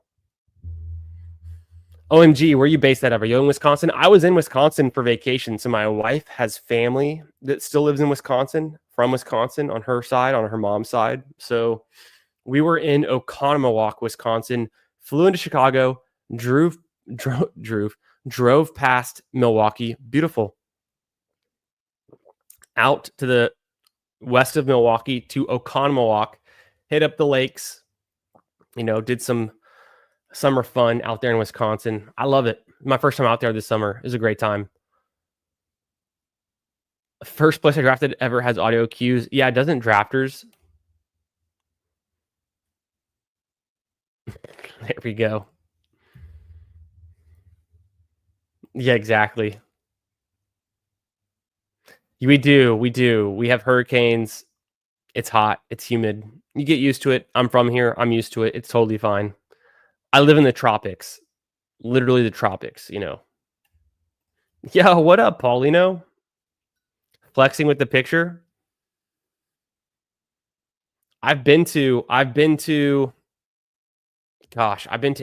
[SPEAKER 1] OMG, where are you based out of? Are you in Wisconsin? I was in Wisconsin for vacation. So my wife has family that still lives in Wisconsin, from Wisconsin on her side, on her mom's side. So we were in Oconomowoc, Wisconsin, flew into Chicago, drove past Milwaukee. Beautiful. Out to the west of Milwaukee to Oconomowoc, hit up the lakes, did some summer fun out there in Wisconsin. I love it. My first time out there this summer. It was a great time. First place I drafted ever has audio cues. Yeah, doesn't Drafters? There we go. Yeah, exactly. We do. We have hurricanes. It's hot. It's humid. You get used to it. I'm from here. I'm used to it. It's totally fine. I live in the tropics. Literally the tropics, Yo, what up, Paulino? Flexing with the picture. I've been to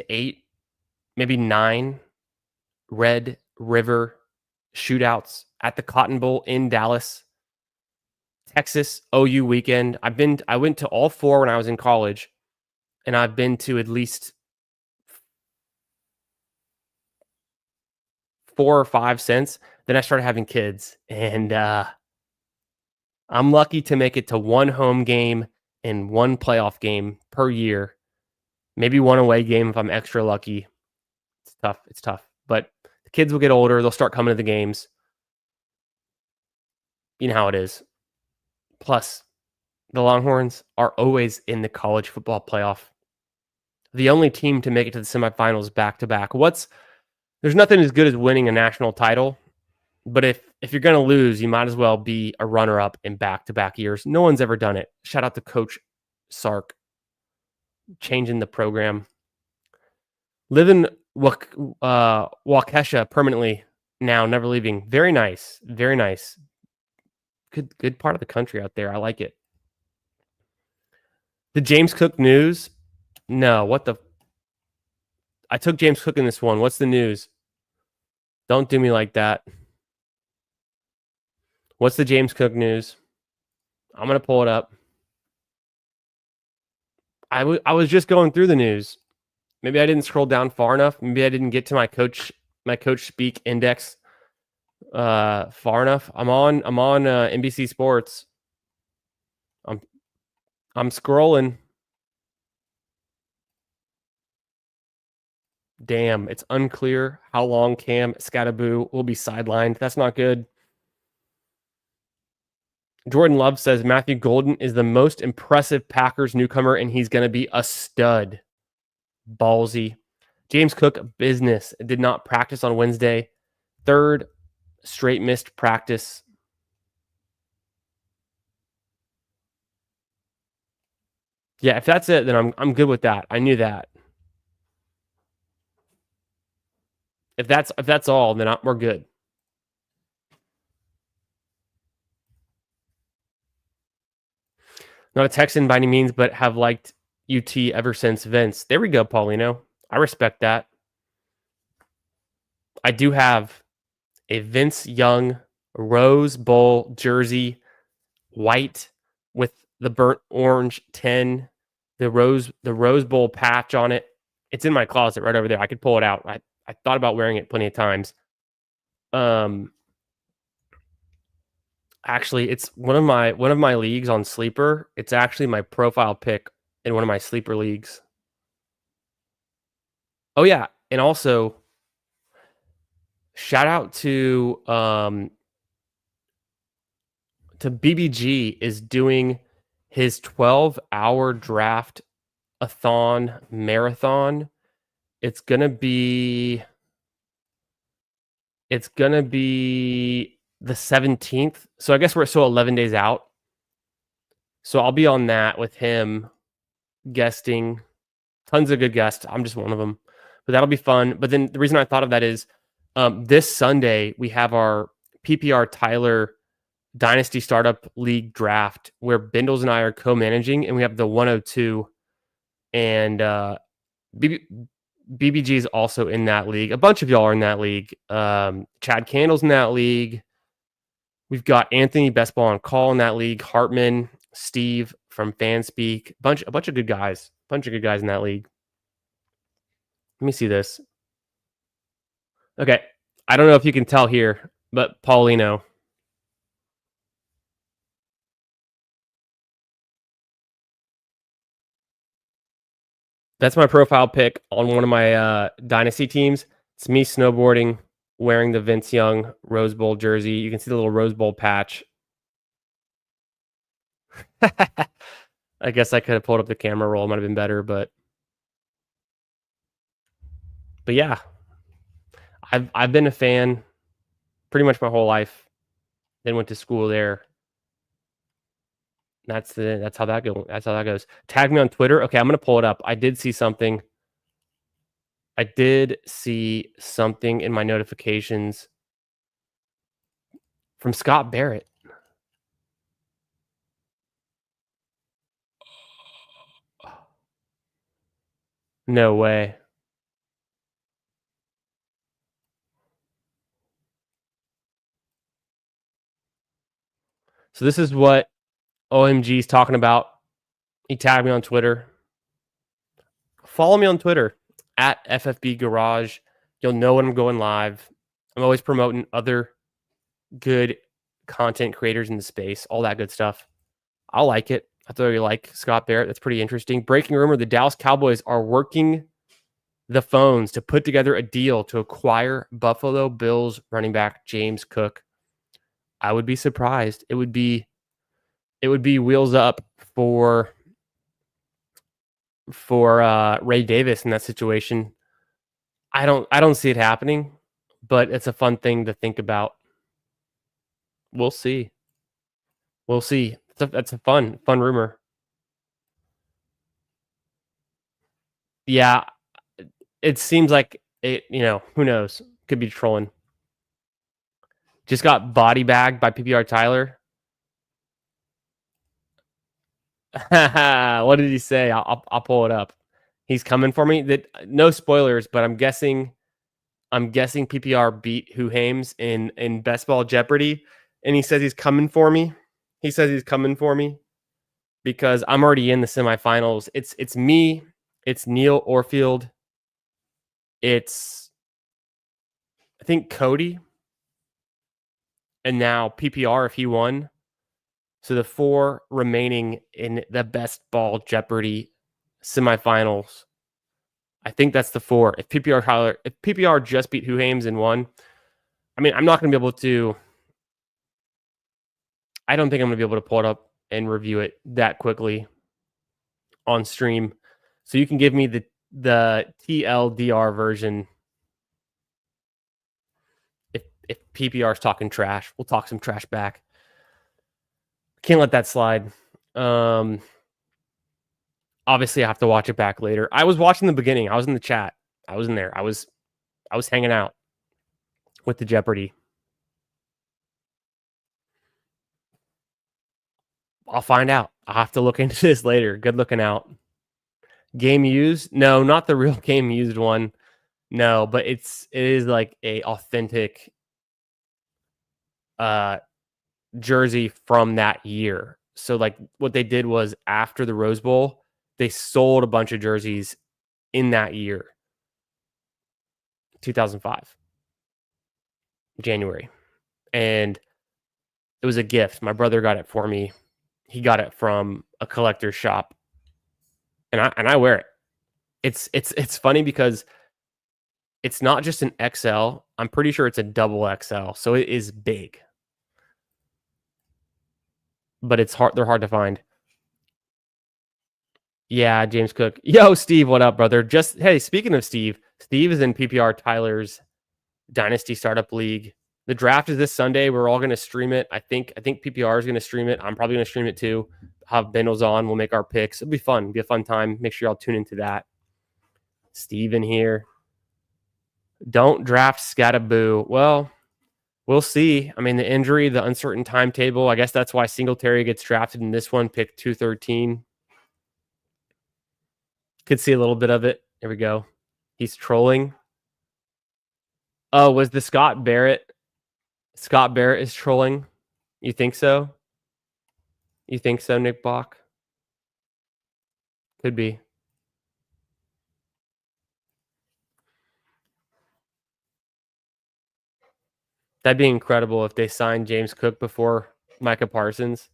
[SPEAKER 1] 8, maybe 9 Red River shootouts at the Cotton Bowl in Dallas, Texas, OU weekend. I went to all 4 when I was in college, and I've been to at least 4 or 5 since. Then I started having kids, and I'm lucky to make it to 1 home game and 1 playoff game per year. Maybe 1 away game if I'm extra lucky. It's tough. But the kids will get older. They'll start coming to the games. You know how it is. Plus, the Longhorns are always in the college football playoff. The only team to make it to the semifinals back-to-back. There's nothing as good as winning a national title. But if you're going to lose, you might as well be a runner-up in back-to-back years. No one's ever done it. Shout out to Coach Sark. Changing the program. Live in Waukesha permanently now, never leaving. Very nice. Very nice. Good part of the country out there. I like it. The James Cook news? No, I took James Cook in this one. What's the news? Don't do me like that. What's the James Cook news? I'm going to pull it up. I was just going through the news. Maybe I didn't scroll down far enough. Maybe I didn't get to my coach speak index far enough. I'm on NBC Sports. I'm scrolling. Damn, it's unclear how long Cam Skattebo will be sidelined. That's not good. Jordan Love says Matthew Golden is the most impressive Packers newcomer, and he's going to be a stud. Ballsy. James Cook, business. Did not practice on Wednesday. Third straight missed practice. Yeah, if that's it, then I'm good with that. I knew that. If that's all, then we're good. Not a Texan by any means, but have liked UT ever since Vince. There we go, Paulino. I respect that. I do have a Vince Young Rose Bowl jersey, white with the burnt orange 10, the Rose Bowl patch on it. It's in my closet right over there. I could pull it out. I thought about wearing it plenty of times. Actually, it's one of my leagues on Sleeper. It's actually my profile pick in one of my Sleeper leagues. Oh yeah, and also shout out to BBG is doing his 12-hour draft-a-thon marathon. It's gonna be the 17th. So I guess we're still 11 days out. So I'll be on that with him guesting. Tons of good guests. I'm just one of them. But that'll be fun. But then the reason I thought of that is this Sunday we have our PPR Tyler Dynasty Startup League draft where Bindles and I are co-managing, and we have the 102. And BBG is also in that league. A bunch of y'all are in that league. Chad Candle's in that league. We've got Anthony Best Ball on Call in that league. Hartman, Steve from Fanspeak. A bunch of good guys. A bunch of good guys in that league. Let me see this. Okay. I don't know if you can tell here, but Paulino. That's my profile pic on one of my Dynasty teams. It's me snowboarding, wearing the Vince Young Rose Bowl jersey. You can see the little Rose Bowl patch. I guess I could have pulled up the camera roll. It might have been better, but yeah, I've been a fan pretty much my whole life. Then went to school there. That's how that goes. That's how that goes. Tag me on Twitter. Okay, I'm gonna pull it up. I did see something in my notifications from Scott Barrett. No way. So this is what OMG is talking about. He tagged me on Twitter. Follow me on Twitter at FFB Garage. You'll know when I'm going live. I'm always promoting other good content creators in the space, all that good stuff. I'll like it. I thought you like Scott Barrett. That's pretty interesting. Breaking rumor, the Dallas Cowboys are working the phones to put together a deal to acquire Buffalo Bills running back James Cook. I would be surprised. It would be wheels up for Ray Davis in that situation. I don't see it happening, but it's a fun thing to think about. We'll see. That's a fun rumor. Yeah, it seems like it. Who knows? Could be trolling. Just got body bagged by PPR Tyler. What did he say? I'll pull it up. He's coming for me. No spoilers, but I'm guessing PPR beat Who Hames in Best Ball Jeopardy, and he says he's coming for me. Because I'm already in the semifinals. It's me. It's Neil Orfield. It's I think Cody, and now PPR if he won. So the 4 remaining in the Best Ball Jeopardy semifinals. I think that's the 4. If PPR just beat Huhames and won, I mean, I'm not going to be able to. I don't think I'm going to be able to pull it up and review it that quickly on stream. So you can give me the TLDR version. If PPR is talking trash, we'll talk some trash back. Can't let that slide. Obviously, I have to watch it back later. I was watching the beginning. I was in the chat. I was in there. I was hanging out with the Jeopardy. I'll find out. I'll have to look into this later. Good looking out. Game used? No, not the real game used one. No, but it is like a authentic jersey from that year. So like what they did was after the Rose Bowl, they sold a bunch of jerseys in that year. 2005. January. And it was a gift. My brother got it for me. He got it from a collector's shop. And I wear it. It's funny because it's not just an XL. I'm pretty sure it's a double XL. So it is big. But it's hard. They're hard to find. Yeah, James Cook. Yo, Steve, what up, brother? Hey, speaking of Steve is in PPR Tyler's Dynasty Startup League. The draft is this Sunday. We're all going to stream it. I think PPR is going to stream it. I'm probably going to stream it too. Have Bindles on. We'll make our picks. It'll be fun. It'll be a fun time. Make sure y'all tune into that. Steve in here. Don't draft Scattaboo. Well, we'll see. I mean, the injury, the uncertain timetable. I guess that's why Singletary gets drafted in this one, pick 213. Could see a little bit of it. There we go. He's trolling. Oh, was the Scott Barrett? Scott Barrett is trolling. You think so? You think so, Nick Bach? Could be. That'd be incredible if they signed James Cook before Micah Parsons.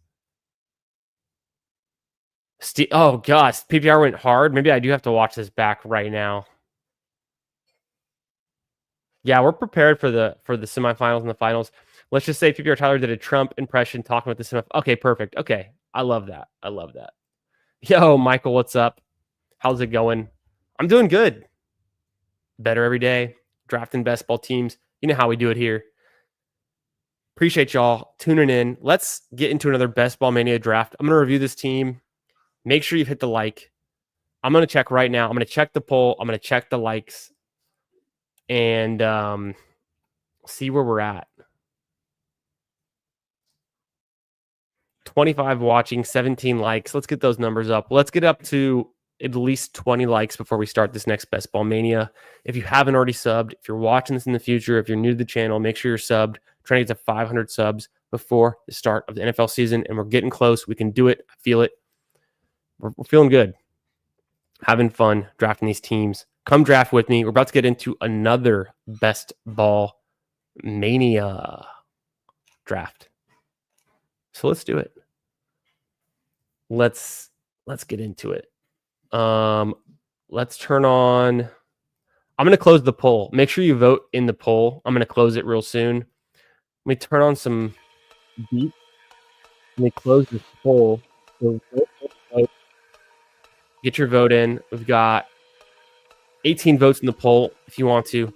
[SPEAKER 1] Oh, gosh. PPR went hard. Maybe I do have to watch this back right now. Yeah, we're prepared for the semifinals and the finals. Let's just say PPR Tyler did a Trump impression talking about the semifinals. Okay, perfect. Okay, I love that. I love that. Yo, Michael, what's up? How's it going? I'm doing good. Better every day. Drafting best ball teams. You know how we do it here. Appreciate y'all tuning in. Let's get into another Best Ball Mania draft. I'm going to review this team. Make sure you've hit the like. I'm going to check right now. I'm going to check the poll. I'm going to check the likes. And see where we're at. 25 watching, 17 likes. Let's get those numbers up. Let's get up to at least 20 likes before we start this next Best Ball Mania. If you haven't already subbed, if you're watching this in the future, if you're new to the channel, make sure you're subbed. Trying to get to 500 subs before the start of the NFL season, and we're getting close. We can do it. I feel it. We're feeling good. Having fun drafting these teams. Come draft with me. We're about to get into another Best Ball Mania draft. So let's do it. Let's get into it. Let's turn on. I'm going to close the poll. Make sure you vote in the poll. I'm going to close it real soon. Let me turn on some beats. Let me close this poll. So vote. Get your vote in. We've got 18 votes in the poll if you want to.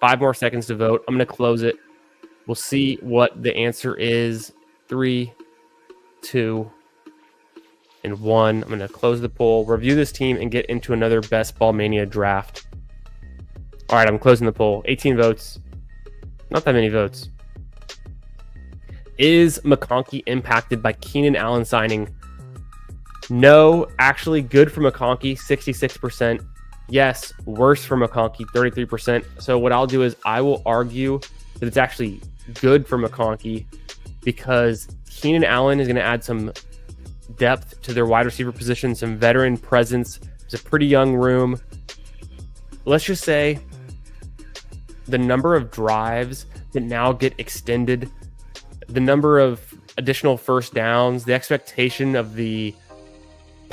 [SPEAKER 1] 5 more seconds to vote. I'm going to close it. We'll see what the answer is. 3, 2, and 1. I'm going to close the poll, review this team, and get into another Best Ball Mania draft. All right, I'm closing the poll. 18 votes. Not that many votes. Is McConkey impacted by Keenan Allen signing? No, actually good for McConkey, 66%. Yes, worse for McConkey, 33%. So what I'll do is I will argue that it's actually good for McConkey because Keenan Allen is going to add some depth to their wide receiver position, some veteran presence. It's a pretty young room. Let's just say the number of drives that now get extended, the number of additional first downs, the expectation of the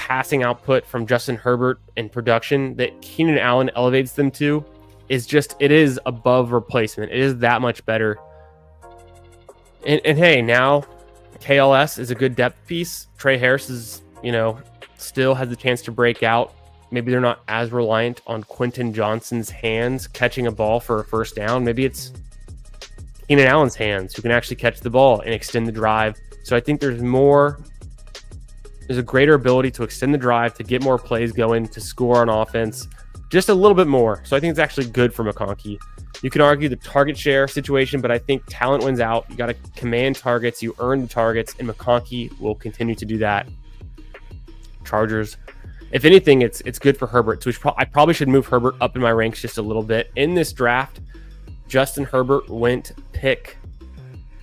[SPEAKER 1] passing output from Justin Herbert and production that Keenan Allen elevates them to is just, it is above replacement. It is that much better. And hey, now KLS is a good depth piece. Trey Harris is, still has the chance to break out. Maybe they're not as reliant on Quentin Johnson's hands catching a ball for a first down. Maybe it's Keenan Allen's hands who can actually catch the ball and extend the drive. So I think there's a greater ability to extend the drive, to get more plays going, to score on offense, just a little bit more. So I think it's actually good for McConkey. You can argue the target share situation, but I think talent wins out. You got to command targets, you earn the targets, and McConkey will continue to do that. Chargers. If anything, it's good for Herbert. So I probably should move Herbert up in my ranks just a little bit. In this draft, Justin Herbert went pick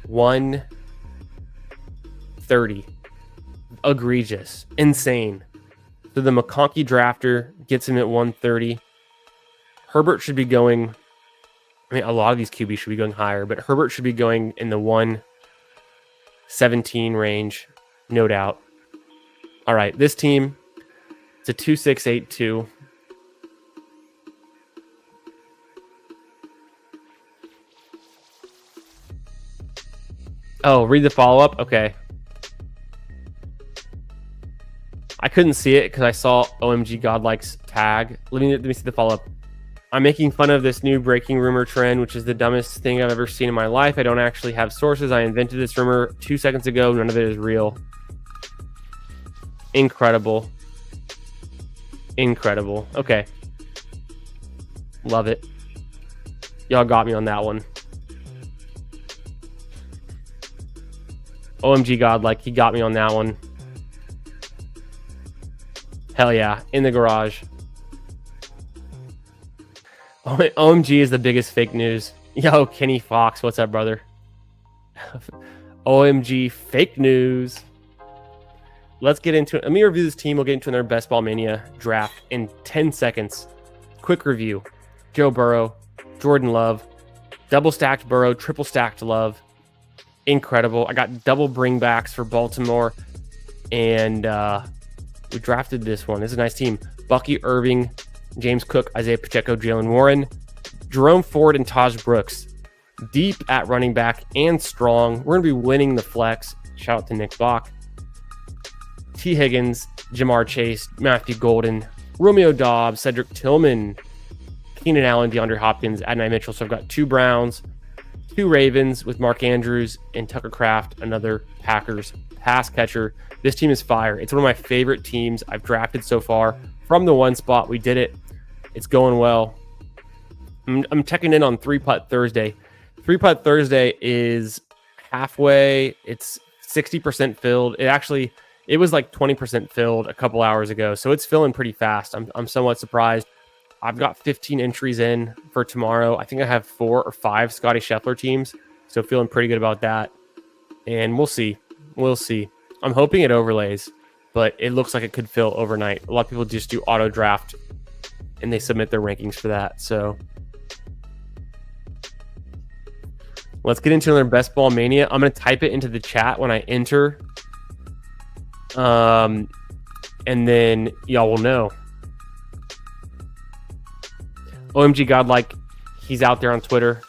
[SPEAKER 1] 130. Egregious. Insane. So the McConkey drafter gets him at 130. Herbert should be going, a lot of these QBs should be going higher, but Herbert should be going in the 117 range, no doubt. All right, this team, it's a 2-6-8-2. Oh, read the follow-up? Okay. I couldn't see it because I saw OMG Godlike's tag. Let me see the follow-up. I'm making fun of this new breaking rumor trend, which is the dumbest thing I've ever seen in my life. I don't actually have sources. I invented this rumor 2 seconds ago. None of it is real. Incredible. Incredible. Okay. Love it. Y'all got me on that one. OMG Godlike, he got me on that one. Hell yeah. In the garage. OMG is the biggest fake news. Yo, Kenny Fox, what's up, brother? OMG fake news. Let's get into it. Let me review this team. We'll get into their Best Ball Mania draft in 10 seconds. Quick review. Joe Burrow, Jordan Love, double stacked Burrow, triple stacked Love. Incredible. I got double bringbacks for Baltimore. And we drafted this one. This is a nice team. Bucky Irving, James Cook, Isaiah Pacheco, Jalen Warren, Jerome Ford, and Taj Brooks. Deep at running back and strong. We're going to be winning the flex. Shout out to Nick Bach. T. Higgins, Jamar Chase, Matthew Golden, Romeo Dobbs, Cedric Tillman, Keenan Allen, DeAndre Hopkins, Adonai Mitchell. So I've got 2 Browns, 2 Ravens with Mark Andrews and Tucker Kraft, another Packers pass catcher. This team is fire. It's one of my favorite teams I've drafted so far. From the 1 spot, we did it. It's going well. I'm checking in on 3-Putt Thursday. 3-Putt Thursday is halfway. It's 60% filled. It was like 20% filled a couple hours ago, so it's filling pretty fast. I'm somewhat surprised. I've got 15 entries in for tomorrow. I think I have 4 or 5 Scotty Scheffler teams, so feeling pretty good about that. And we'll see. We'll see. I'm hoping it overlays, but it looks like it could fill overnight. A lot of people just do auto draft, and they submit their rankings for that. So let's get into their Best Ball Mania. I'm going to type it into the chat when I enter. And then y'all will know. OMG Godlike, he's out there on Twitter.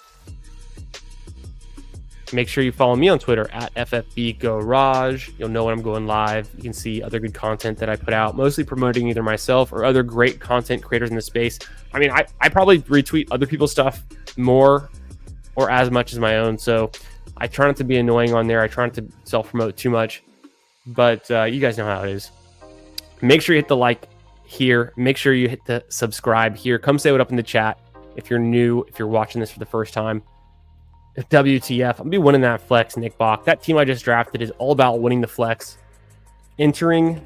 [SPEAKER 1] Make sure you follow me on Twitter at FFB Garage. You'll know when I'm going live. You can see other good content that I put out, mostly promoting either myself or other great content creators in the space. I probably retweet other people's stuff more or as much as my own. So I try not to be annoying on there. I try not to self-promote too much. But you guys know how it is. Make sure you hit the like here. Make sure you hit the subscribe here. Come say what up in the chat if you're new, if you're watching this for the first time. WTF. I'm going to be winning that flex, Nick Bach. That team I just drafted is all about winning the flex. Entering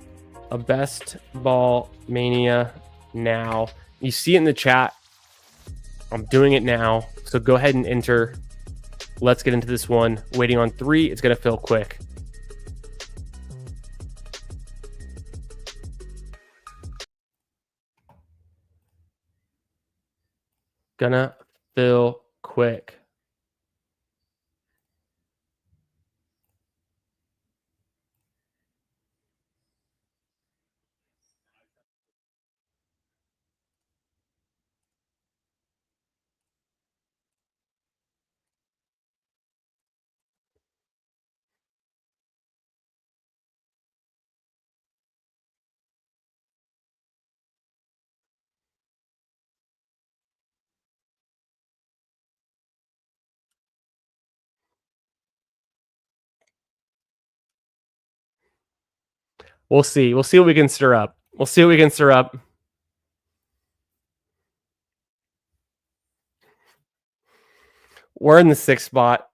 [SPEAKER 1] a Best Ball Mania now. You see it in the chat. I'm doing it now. So go ahead and enter. Let's get into this one. Waiting on 3. It's going to fill quick. Gonna fill quick. We'll see. We'll see what we can stir up. We'll see what we can stir up. We're in the 6th spot.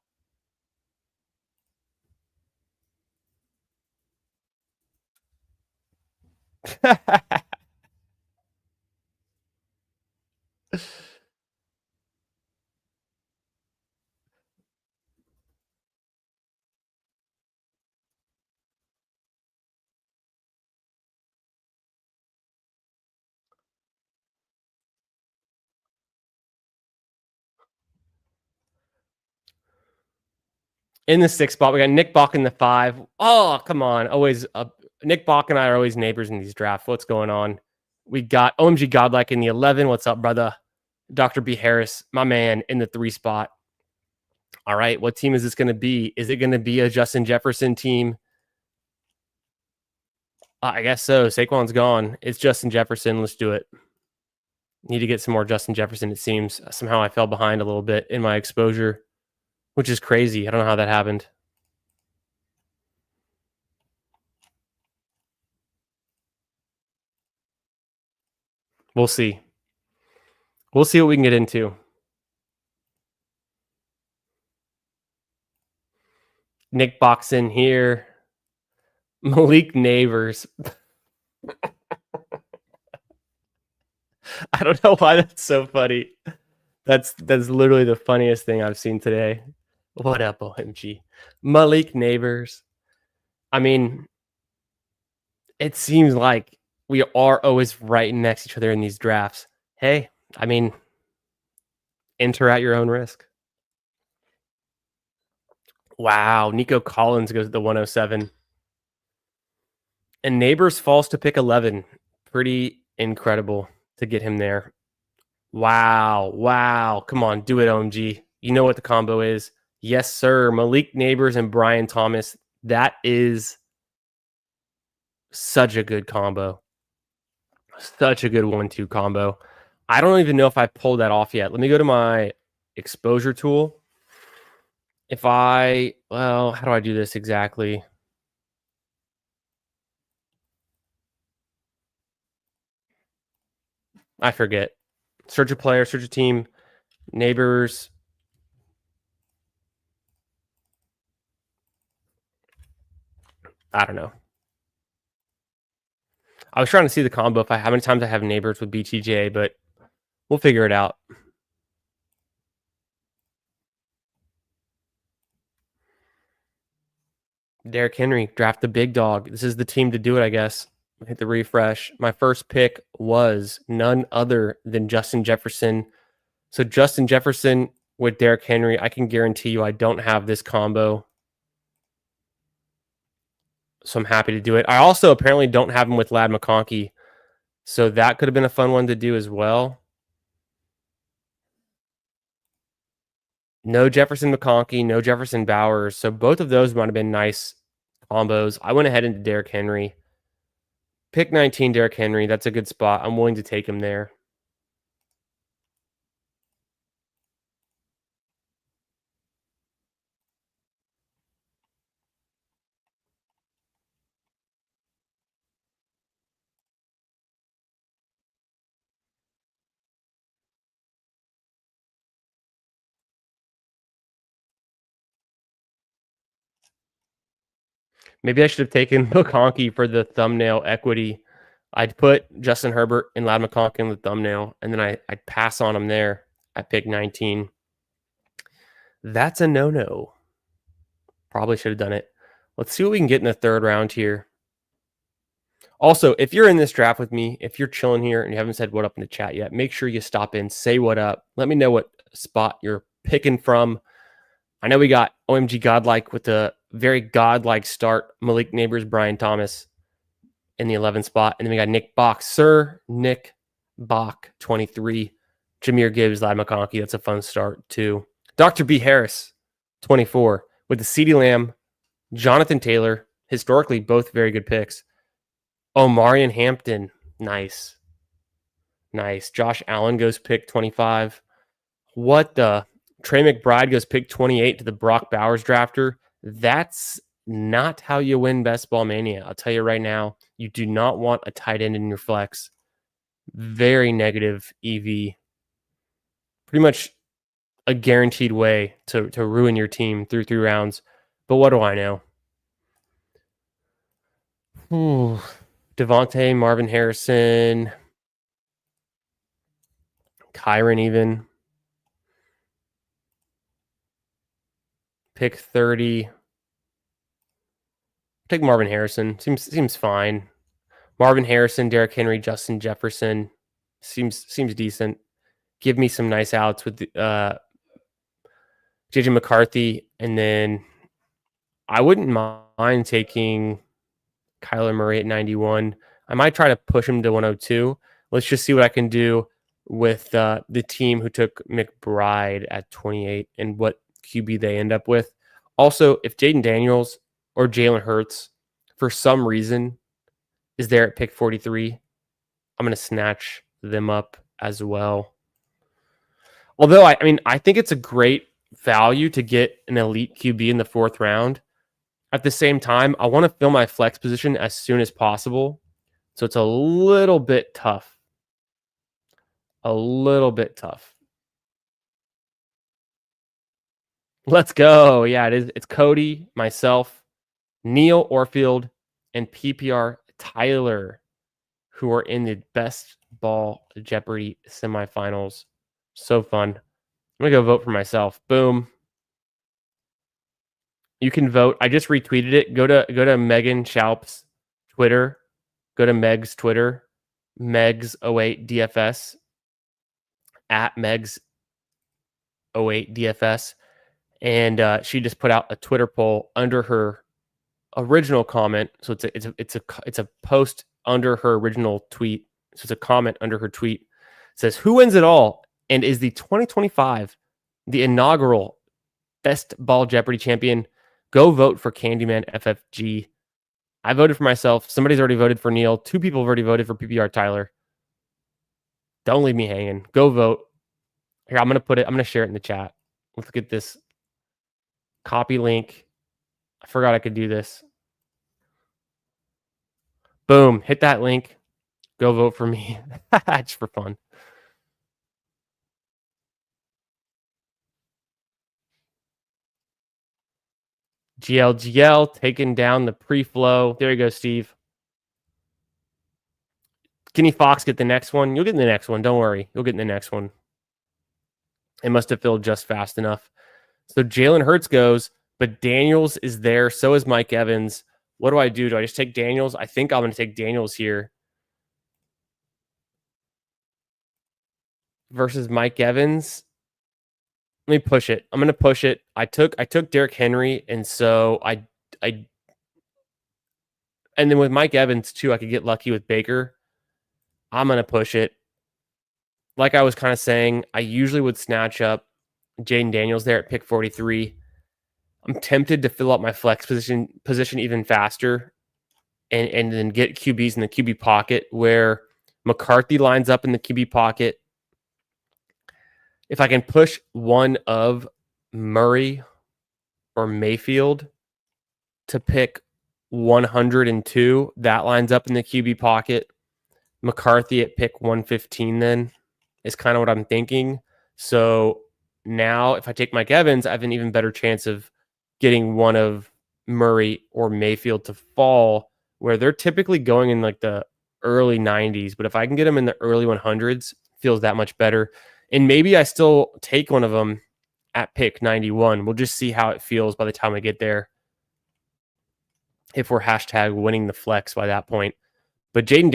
[SPEAKER 1] In the 6th spot, we got Nick Bach in the 5. Oh, come on. Always Nick Bach and I are always neighbors in these drafts. What's going on? We got OMG Godlike in the 11. What's up, brother? Dr. B. Harris, my man, in the 3 spot. All right, what team is this going to be? Is it going to be a Justin Jefferson team? I guess so. Saquon's gone. It's Justin Jefferson. Let's do it. Need to get some more Justin Jefferson, it seems. Somehow I fell behind a little bit in my exposure, which is crazy. I don't know how that happened. We'll see. We'll see what we can get into. Nick Box in here. Malik Neighbors. I don't know why that's so funny. That's literally the funniest thing I've seen today. What up, OMG? Malik Neighbors. I mean, it seems like we are always right next to each other in these drafts. Hey, I mean, enter at your own risk. Wow, Nico Collins goes to the 107. And Neighbors falls to pick 11. Pretty incredible to get him there. Wow, wow. Come on, do it, OMG. You know what the combo is. Yes, sir. Malik Neighbors and Brian Thomas. That is such a good combo. Such a good 1-2 combo. I don't even know if I pulled that off yet. Let me go to my exposure tool. Well, how do I do this exactly? I forget. Search a player, search a team, Neighbors. I don't know. I was trying to see the combo how many times I have Neighbors with BTJ, but we'll figure it out. Derrick Henry, draft the big dog. This is the team to do it, I guess. Hit the refresh. My first pick was none other than Justin Jefferson. So Justin Jefferson with Derrick Henry, I can guarantee you I don't have this combo. So I'm happy to do it. I also apparently don't have him with Lad McConkey. So that could have been a fun one to do as well. No Jefferson McConkey, no Jefferson Bowers. So both of those might have been nice combos. I went ahead into Derrick Henry. Pick 19, Derrick Henry. That's a good spot. I'm willing to take him there. Maybe I should have taken McConkey for the thumbnail equity. I'd put Justin Herbert and Lad McConkey in the thumbnail, and then I'd pass on him there at pick 19. That's a no-no. Probably should have done it. Let's see what we can get in the 3rd round here. Also, if you're in this draft with me, if you're chilling here and you haven't said what up in the chat yet, make sure you stop in, say what up. Let me know what spot you're picking from. I know we got OMG Godlike with the very godlike start. Malik Neighbors, Brian Thomas in the 11th spot. And then we got Nick Bach. Sir Nick Bach, 23. Jahmyr Gibbs, Lad McConkey. That's a fun start, too. Dr. B. Harris, 24. With the CeeDee Lamb, Jonathan Taylor. Historically, both very good picks. Omarion Hampton. Nice. Nice. Josh Allen goes pick 25. What the? Trey McBride goes pick 28 to the Brock Bowers drafter. That's not how you win Best Ball Mania. I'll tell you right now, you do not want a tight end in your flex. Very negative EV. Pretty much a guaranteed way to ruin your team through 3 rounds. But what do I know? Devontae, Marvin Harrison, Kyron even. Pick 30. Take Marvin Harrison. Seems fine. Marvin Harrison, Derrick Henry, Justin Jefferson. Seems decent. Give me some nice outs with JJ McCarthy. And then I wouldn't mind taking Kyler Murray at 91. I might try to push him to 102. Let's just see what I can do with the team who took McBride at 28 and what QB they end up with. Also, if Jaden Daniels or Jalen Hurts, for some reason, is there at pick 43, I'm going to snatch them up as well. Although, I think it's a great value to get an elite QB in the 4th round. At the same time, I want to fill my flex position as soon as possible. So it's a little bit tough. Let's go. Yeah, it is. It's Cody, myself, Neil Orfield, and PPR Tyler, who are in the Best Ball Jeopardy semifinals. So fun. I'm going to go vote for myself. Boom. You can vote. I just retweeted it. Go to Megan Schaup's Twitter. Go to Meg's Twitter. Megs08DFS. At Megs08DFS. And she just put out a Twitter poll under her original comment. So it's a post under her original tweet. So it's a comment under her tweet. It says, "Who wins it all? And is the 2025 the inaugural Best Ball Jeopardy champion? Go vote for Candyman FFG." I voted for myself. Somebody's already voted for Neil. 2 people have already voted for PPR Tyler. Don't leave me hanging. Go vote. Here, I'm gonna share it in the chat. Let's get this. Copy link. I forgot I could do this. Boom. Hit that link. Go vote for me. Just for fun. GL taking down the pre-flow. There you go, Steve. Kenny Fox get the next one. You'll get in the next one. Don't worry. You'll get in the next one. It must have filled just fast enough. So Jalen Hurts goes, but Daniels is there. So is Mike Evans. What do? I do I just take Daniels? I think I'm going to take Daniels here versus Mike Evans. Let me push it. I'm going to push it. I took Derrick Henry, and so I and then with Mike Evans too, I could get lucky with Baker. I'm going to push it. Like I was kind of saying, I usually would snatch up Jaden Daniels there at pick 43. I'm tempted to fill up my flex position even faster and then get QBs in the QB pocket where McCarthy lines up in the QB pocket. If I can push one of Murray or Mayfield to pick 102, that lines up in the QB pocket. McCarthy at pick 115 then is kind of what I'm thinking. So now if I take Mike Evans, I have an even better chance of getting one of Murray or Mayfield to fall, where they're typically going in like the early 90s. But if I can get them in the early 100s, feels that much better. And maybe I still take one of them at pick 91. We'll just see how it feels by the time we get there, if we're hashtag winning the flex by that point. But Jaden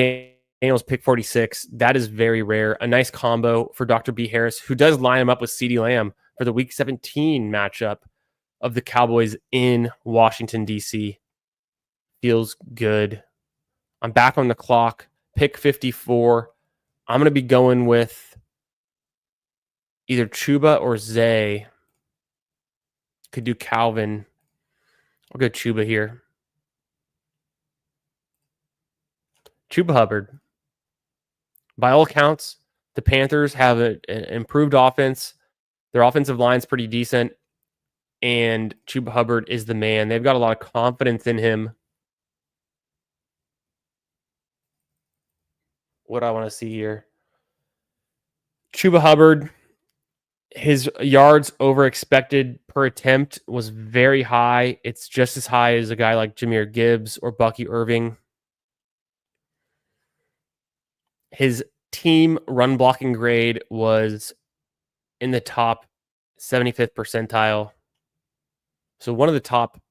[SPEAKER 1] Daniels pick 46. That is very rare. A nice combo for Dr. B. Harris, who does line him up with CeeDee Lamb for the Week 17 matchup of the Cowboys in Washington, D.C. Feels good. I'm back on the clock. Pick 54. I'm going to be going with either Chuba or Zay. Could do Calvin. I'll go Chuba here. Chuba Hubbard. By all accounts, the Panthers have an improved offense. Their offensive line's pretty decent. and Chuba Hubbard is the man. They've got a lot of confidence in him. What do I want to see here? Chuba Hubbard, his yards over expected per attempt was very high. It's just as high as a guy like Jahmyr Gibbs or Bucky Irving. His team run blocking grade was in the top 75th percentile. So one of the top,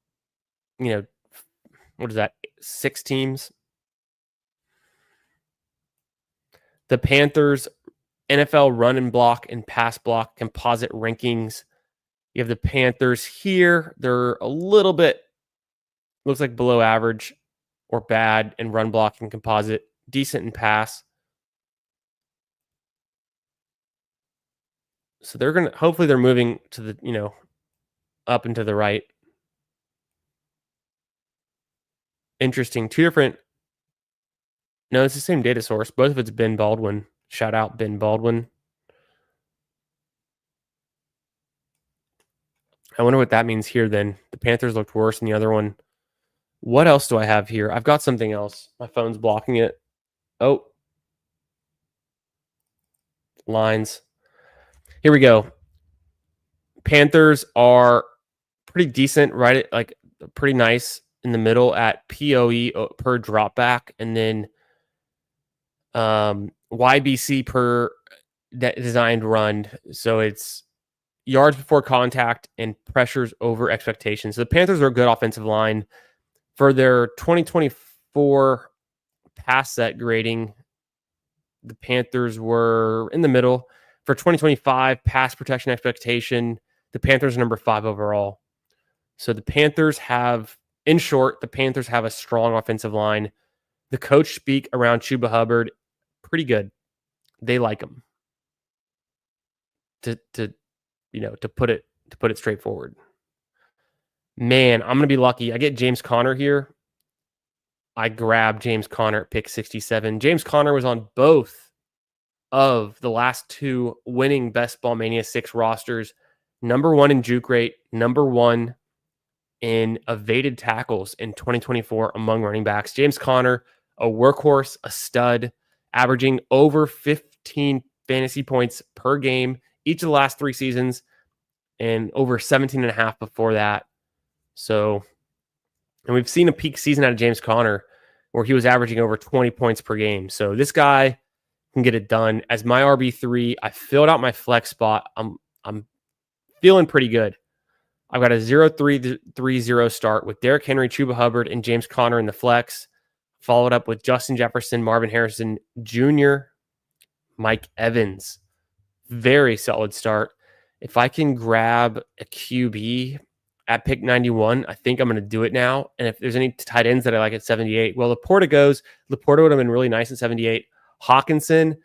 [SPEAKER 1] what is that? 6 teams. The Panthers NFL run and block and pass block composite rankings. You have the Panthers here. They're a little bit, looks like below average or bad in run blocking composite, decent in pass. So they're going to, hopefully they're moving to the, up and to the right. Interesting. Two different, no, it's the same data source. Both of it's Ben Baldwin. Shout out Ben Baldwin. I wonder what that means here then. The Panthers looked worse than the other one. What else do I have here? I've got something else. My phone's blocking it. Oh. Lines. Here we go. Panthers are pretty decent, right? Like pretty nice in the middle at POE per drop back, and then YBC per designed run. So it's yards before contact and pressures over expectations. So the Panthers are a good offensive line. For their 2024 pass set grading, the Panthers were in the middle. For 2025 pass protection expectation, the Panthers are number 5 overall. So the Panthers have, in short, the Panthers have a strong offensive line. The coach speak around Chuba Hubbard, pretty good. They like him. To put it straightforward. Man, I'm gonna be lucky. I get James Conner here. I grabbed James Conner at pick 67. James Conner was on both of the last 2 winning Best Ball Mania 6 rosters. Number 1 in juke rate, number 1 in evaded tackles in 2024 among running backs. James Conner, a workhorse, a stud, averaging over 15 fantasy points per game each of the last 3 seasons and over 17 and a half before that. So, and we've seen a peak season out of James Conner where he was averaging over 20 points per game. So this guy can get it done. As my RB3, I filled out my flex spot. I'm feeling pretty good. I've got a 0-3-3-0 start with Derrick Henry, Chuba Hubbard, and James Conner in the flex, followed up with Justin Jefferson, Marvin Harrison Jr., Mike Evans. Very solid start. If I can grab a QB at pick 91, I think I'm going to do it now. And if there's any tight ends that I like at 78, well, Laporta goes. Laporta would have been really nice at 78. Hawkinson,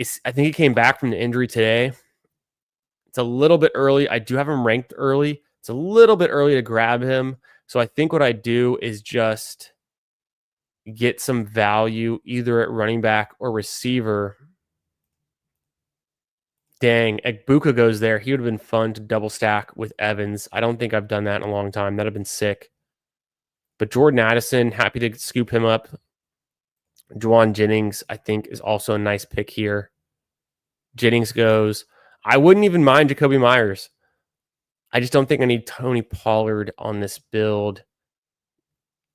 [SPEAKER 1] I think he came back from the injury today. It's a little bit early. I do have him ranked early. It's a little bit early to grab him. So I think what I do is just get some value either at running back or receiver. Dang, Egbuka goes there. He would have been fun to double stack with Evans. I don't think I've done that in a long time. That'd have been sick. But Jordan Addison, happy to scoop him up. Juwan Jennings, I think, is also a nice pick here. Jennings goes. I wouldn't even mind Jacoby Myers. I just don't think I need Tony Pollard on this build.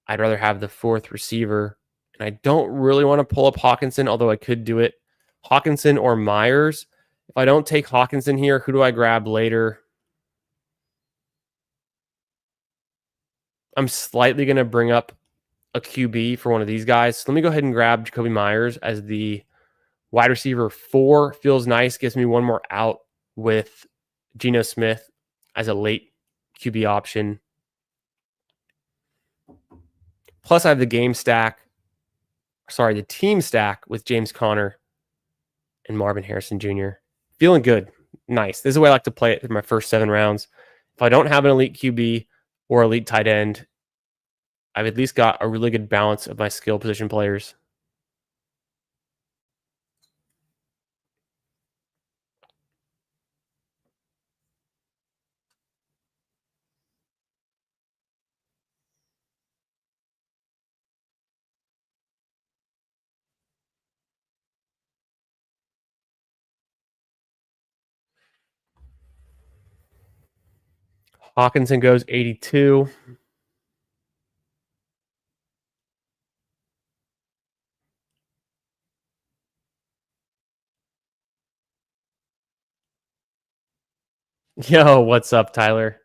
[SPEAKER 1] I'd rather have the 4th receiver. And I don't really want to pull up Hawkinson, although I could do it. Hawkinson or Myers. If I don't take Hawkinson here, who do I grab later? I'm slightly going to bring up a QB for one of these guys. So let me go ahead and grab Jacoby Myers as the wide receiver 4. Feels nice. Gives me one more out with Geno Smith as a late QB option. Plus, I have the team stack with James Conner and Marvin Harrison Jr. Feeling good. Nice. This is the way I like to play it in my first 7 rounds. If I don't have an elite QB or elite tight end, I've at least got a really good balance of my skill position players. Hawkinson goes 82. Yo, what's up, Tyler?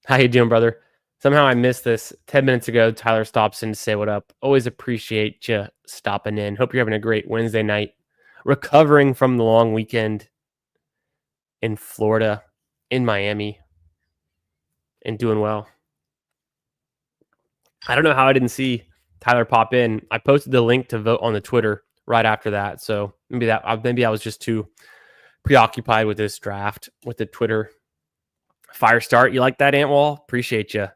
[SPEAKER 1] How you doing, brother? Somehow I missed this 10 minutes ago. Tyler stops in to say what up. Always appreciate you stopping in. Hope you're having a great Wednesday night. Recovering from the long weekend in Florida, in Miami, and doing well. I don't know how I didn't see Tyler pop in. I posted the link to vote on the Twitter right after that. So maybe I was just too preoccupied with this draft with the Twitter fire start. You like that, Antwall? Appreciate you.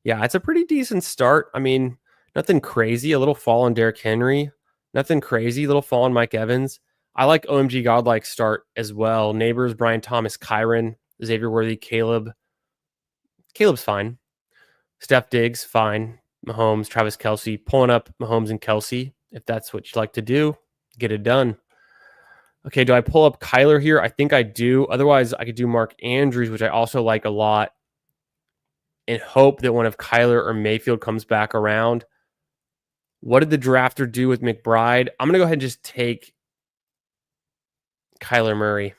[SPEAKER 1] Yeah, it's a pretty decent start. I mean, nothing crazy. A little fall on Derrick Henry. Nothing crazy. A little fall on Mike Evans. I like OMG Godlike start as well. Neighbors, Brian Thomas, Kyron, Xavier Worthy, Caleb. Caleb's fine. Steph Diggs, fine. Mahomes, Travis Kelce, pulling up Mahomes and Kelce. If that's what you like to do, get it done. Okay, do I pull up Kyler here? I think I do. Otherwise, I could do Mark Andrews, which I also like a lot, and hope that one of Kyler or Mayfield comes back around. What did the drafter do with McBride? I'm going to go ahead and just take Kyler Murray.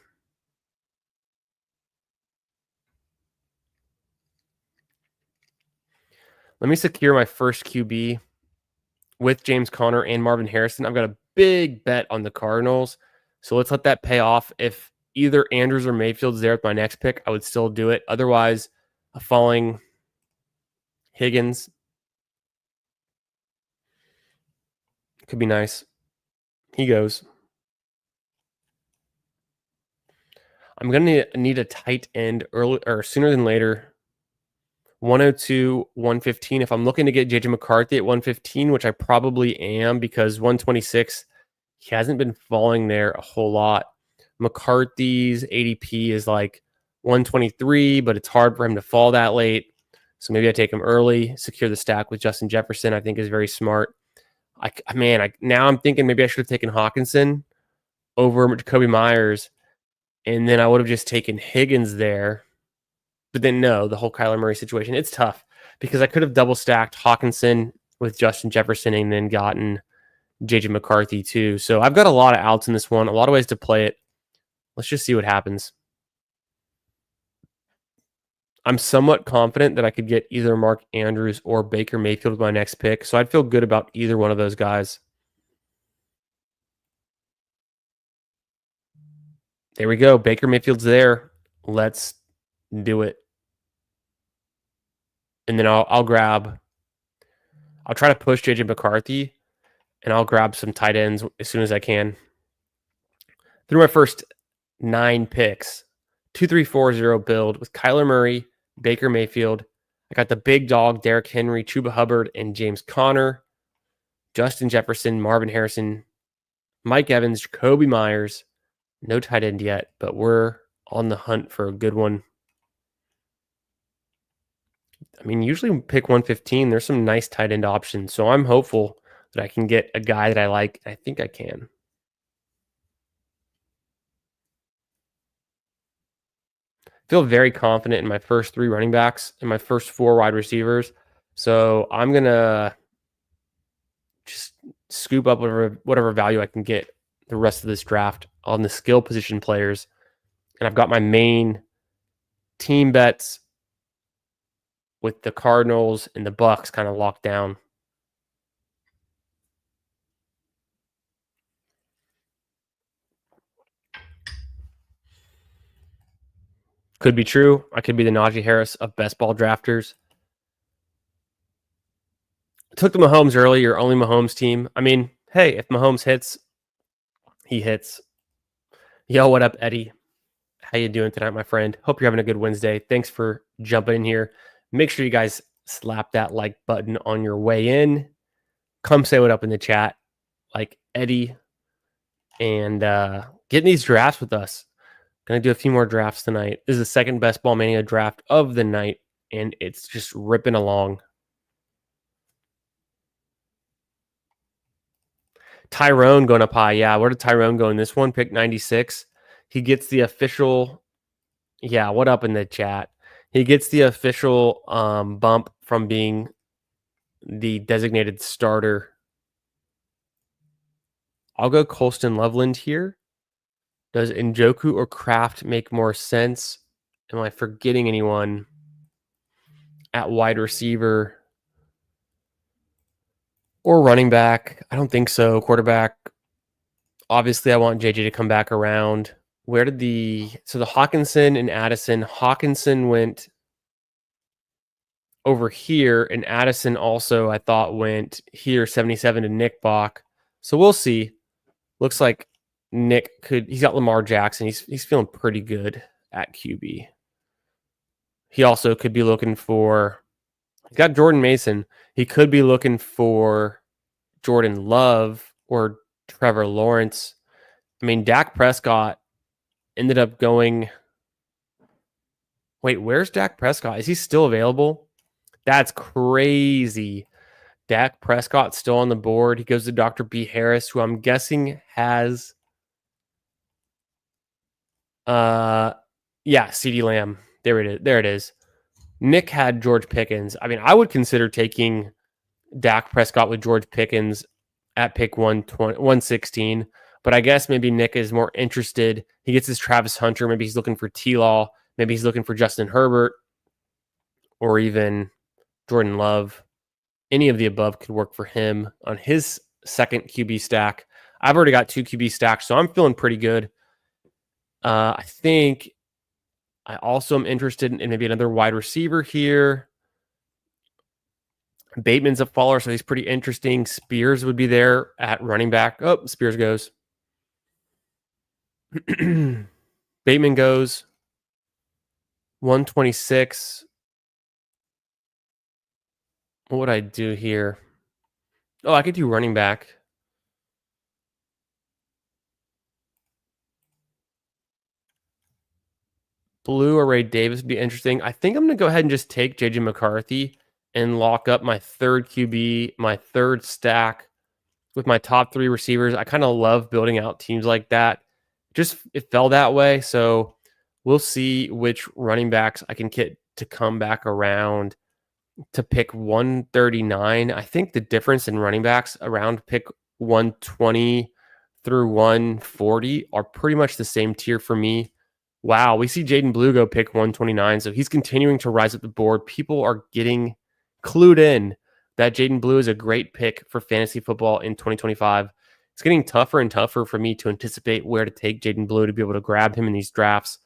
[SPEAKER 1] Let me secure my first QB with James Conner and Marvin Harrison. I've got a big bet on the Cardinals, so let's let that pay off. If either Andrews or Mayfield's there with my next pick, I would still do it. Otherwise, a falling Higgins could be nice. He goes. I'm going to need a tight end early or sooner than later. 102, 115. If I'm looking to get JJ McCarthy at 115, which I probably am because 126, he hasn't been falling there a whole lot. McCarthy's ADP is like 123, but it's hard for him to fall that late. So maybe I take him early, secure the stack with Justin Jefferson. I think is very smart. Now I'm thinking maybe I should have taken Hawkinson over Jacoby Myers, and then I would have just taken Higgins there. But then no, the whole Kyler Murray situation, it's tough because I could have double stacked Hawkinson with Justin Jefferson and then gotten JJ McCarthy too. So I've got a lot of outs in this one, a lot of ways to play it. Let's just see what happens. I'm somewhat confident that I could get either Mark Andrews or Baker Mayfield with my next pick. So I'd feel good about either one of those guys. There we go. Baker Mayfield's there. Let's do it. And then I'll try to push JJ McCarthy, and I'll grab some tight ends as soon as I can. Through my first 9 picks, 2-3-4-0 build with Kyler Murray, Baker Mayfield. I got the big dog, Derrick Henry, Chuba Hubbard, and James Conner, Justin Jefferson, Marvin Harrison, Mike Evans, Jacoby Myers. No tight end yet, but we're on the hunt for a good one. I mean, usually we pick 115. There's some nice tight end options. So I'm hopeful that I can get a guy that I like. I think I can. Feel very confident in my first 3 running backs and my first 4 wide receivers. So I'm going to just scoop up whatever value I can get the rest of this draft on the skill position players. And I've got my main team bets with the Cardinals and the Bucks kind of locked down. Could be true. I could be the Najee Harris of best ball drafters. Took the Mahomes early, your only Mahomes team. I mean, hey, if Mahomes hits, he hits. Yo, what up, Eddie? How you doing tonight, my friend? Hope you're having a good Wednesday. Thanks for jumping in here. Make sure you guys slap that like button on your way in. Come say what up in the chat, like Eddie, and getting these drafts with us. Gonna do a few more drafts tonight. This is the second Best Ball Mania draft of the night, and it's just ripping along. Tyrone going up high. Yeah, where did Tyrone go in this one? Pick 96. He gets the official. Yeah, what up in the chat? He gets the official bump from being the designated starter. I'll go Colston Loveland here. Does Njoku or Kraft make more sense? Am I forgetting anyone at wide receiver or running back? I don't think so. Quarterback. Obviously, I want JJ to come back around. Where did the Hawkinson and Addison? Hawkinson went over here, and Addison also, I thought, went here, 77 to Nick Bach. So we'll see. Looks like Nick he's got Lamar Jackson. He's feeling pretty good at QB. He also could be looking for, he's got Jordan Mason. He could be looking for Jordan Love or Trevor Lawrence. I mean, Dak Prescott ended up going. Wait, where's Dak Prescott? Is he still available? That's crazy. Dak Prescott still on the board. He goes to Dr. B. Harris, who I'm guessing has CeeDee Lamb. There it is. Nick had George Pickens. I mean, I would consider taking Dak Prescott with George Pickens at pick 116, but I guess maybe Nick is more interested. He gets his Travis Hunter. Maybe he's looking for T-Law. Maybe he's looking for Justin Herbert or even Jordan Love. Any of the above could work for him on his second QB stack. I've already got 2 QB stacks, so I'm feeling pretty good. I think I also am interested in maybe another wide receiver here. Bateman's a faller, so he's pretty interesting. Spears would be there at running back. Oh, Spears goes. Bateman goes. 126. What would I do here? Oh, I could do running back. Blue or Ray Davis would be interesting. I think I'm going to go ahead and just take JJ McCarthy and lock up my third QB, my third stack with my top 3 receivers. I kind of love building out teams like that. Just it fell that way. So we'll see which running backs I can get to come back around to pick 139. I think the difference in running backs around pick 120 through 140 are pretty much the same tier for me. Wow, we see Jaden Blue go pick 129, so he's continuing to rise up the board. People are getting clued in that Jaden Blue is a great pick for fantasy football in 2025. It's getting tougher and tougher for me to anticipate where to take Jaden Blue to be able to grab him in these drafts.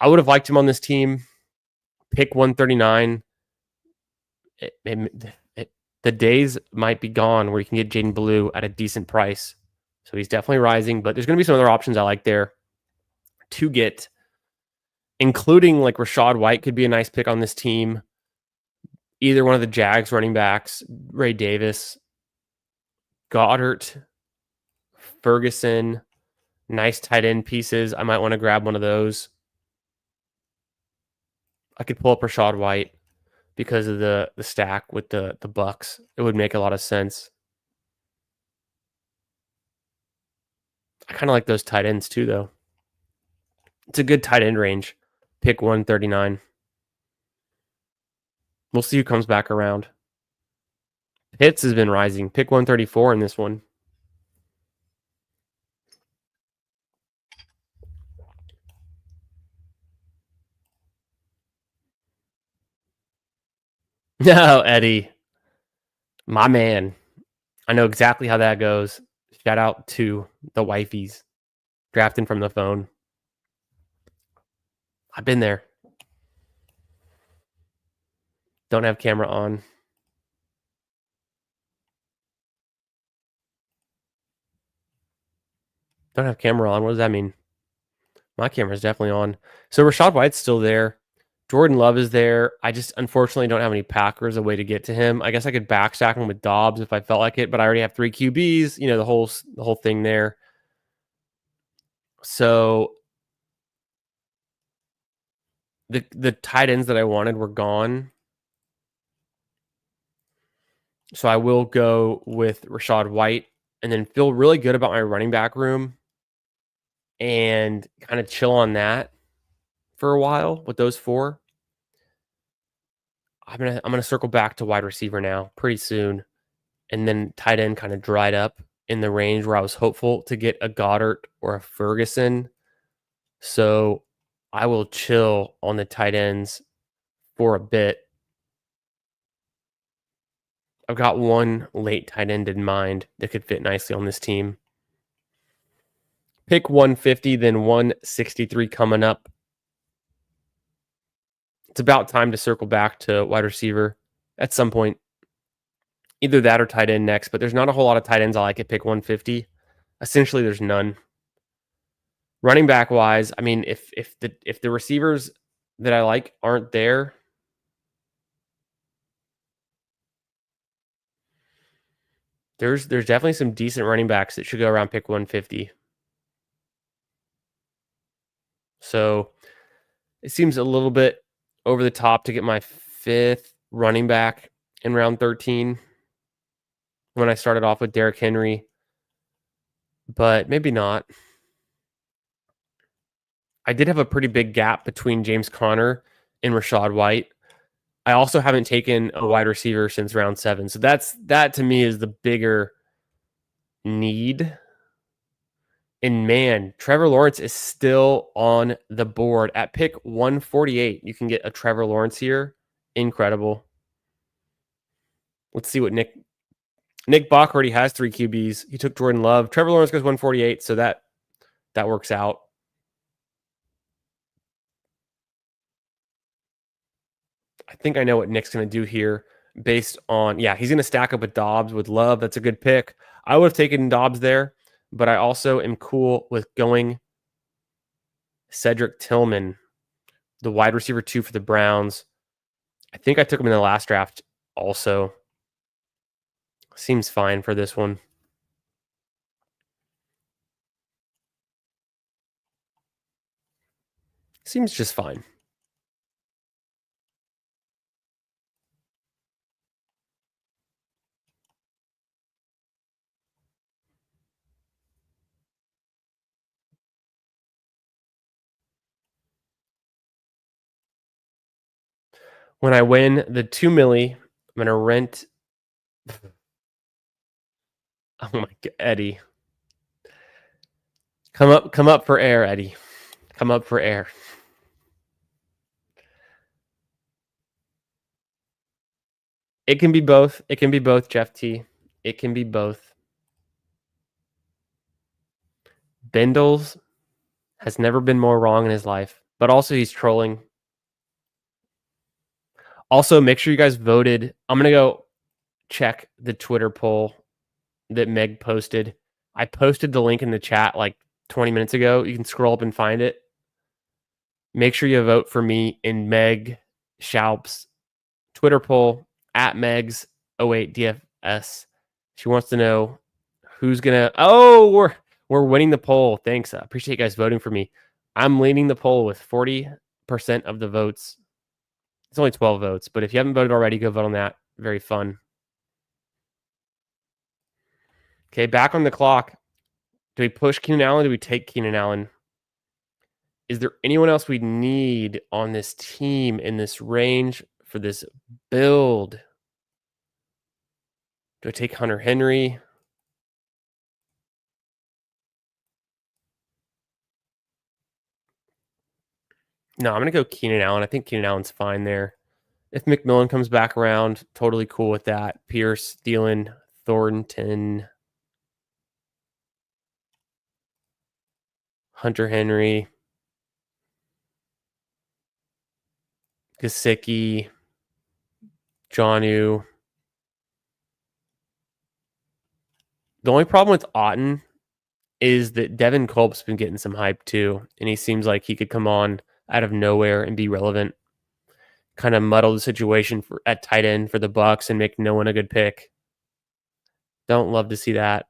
[SPEAKER 1] I would have liked him on this team. Pick 139. The days might be gone where you can get Jaden Blue at a decent price. So he's definitely rising, but there's going to be some other options I like there to get, including like Rachaad White could be a nice pick on this team. Either one of the Jags running backs, Ray Davis, Goddard, Ferguson, nice tight end pieces. I might want to grab one of those. I could pull up Rachaad White because of the stack with the Bucks. It would make a lot of sense. I kind of like those tight ends too, though. It's a good tight end range. Pick 139. We'll see who comes back around. Pitts has been rising. Pick 134 in this one. No, Eddie. My man. I know exactly how that goes. Shout out to the wifeys drafting from the phone. I've been there. Don't have camera on. Don't have camera on. What does that mean? My camera's definitely on. So Rachaad White's still there. Jordan Love is there. I just unfortunately don't have any Packers a way to get to him. I guess I could backstack him with Dobbs if I felt like it, but I already have 3 QBs. You know, the whole thing there. So the tight ends that I wanted were gone. So I will go with Rachaad White and then feel really good about my running back room and kind of chill on that for a while with those 4. I'm gonna circle back to wide receiver now pretty soon, and then tight end kind of dried up in the range where I was hopeful to get a Goddard or a Ferguson. So I will chill on the tight ends for a bit. I've got one late tight end in mind that could fit nicely on this team. Pick 150, then 163 coming up. It's about time to circle back to wide receiver at some point. Either that or tight end next, but there's not a whole lot of tight ends I like at pick 150. Essentially, there's none. Running back wise, I mean, if the receivers that I like aren't there, there's definitely some decent running backs that should go around pick 150. So it seems a little bit over the top to get my 5th running back in round 13 when I started off with Derrick Henry, but maybe not. I did have a pretty big gap between James Conner and Rachaad White. I also haven't taken a wide receiver since round 7. So that to me is the bigger need. And man, Trevor Lawrence is still on the board at pick 148. You can get a Trevor Lawrence here. Incredible. Let's see what Nick Bach already has 3 QBs. He took Jordan Love. Trevor Lawrence goes 148, so that works out. I think I know what Nick's going to do here based on, he's going to stack up with Dobbs with Love. That's a good pick. I would have taken Dobbs there, but I also am cool with going Cedric Tillman, the wide receiver 2 for the Browns. I think I took him in the last draft also. Seems fine for this one. Seems just fine. When I win the 2 milli, I'm going to rent. Oh my God, Eddie. Come up for air, Eddie. Come up for air. It can be both. It can be both, Jeff T. It can be both. Bindles has never been more wrong in his life, but also he's trolling. Also, make sure you guys voted. I'm going to go check the Twitter poll that Meg posted. I posted the link in the chat like 20 minutes ago. You can scroll up and find it. Make sure you vote for me in Meg Schaup's Twitter poll at Megs08DFS. She wants to know who's gonna. Oh, we're winning the poll. Thanks. I appreciate you guys voting for me. I'm leading the poll with 40% of the votes. It's only 12 votes, but if you haven't voted already, go vote on that. Very fun. Okay, back on the clock. Do we push Keenan Allen? Do we take Keenan Allen? Is there anyone else we need on this team in this range for this build? Do I take Hunter Henry? No, I'm going to go Keenan Allen. I think Keenan Allen's fine there. If McMillan comes back around, totally cool with that. Pierce, Thielen, Thornton, Hunter Henry, Gesicki, Jonnu. The only problem with Otten is that Devin Culp's been getting some hype too, and he seems like he could come on out of nowhere and be relevant. Kind of muddle the situation at tight end for the Bucs and make no one a good pick. Don't love to see that.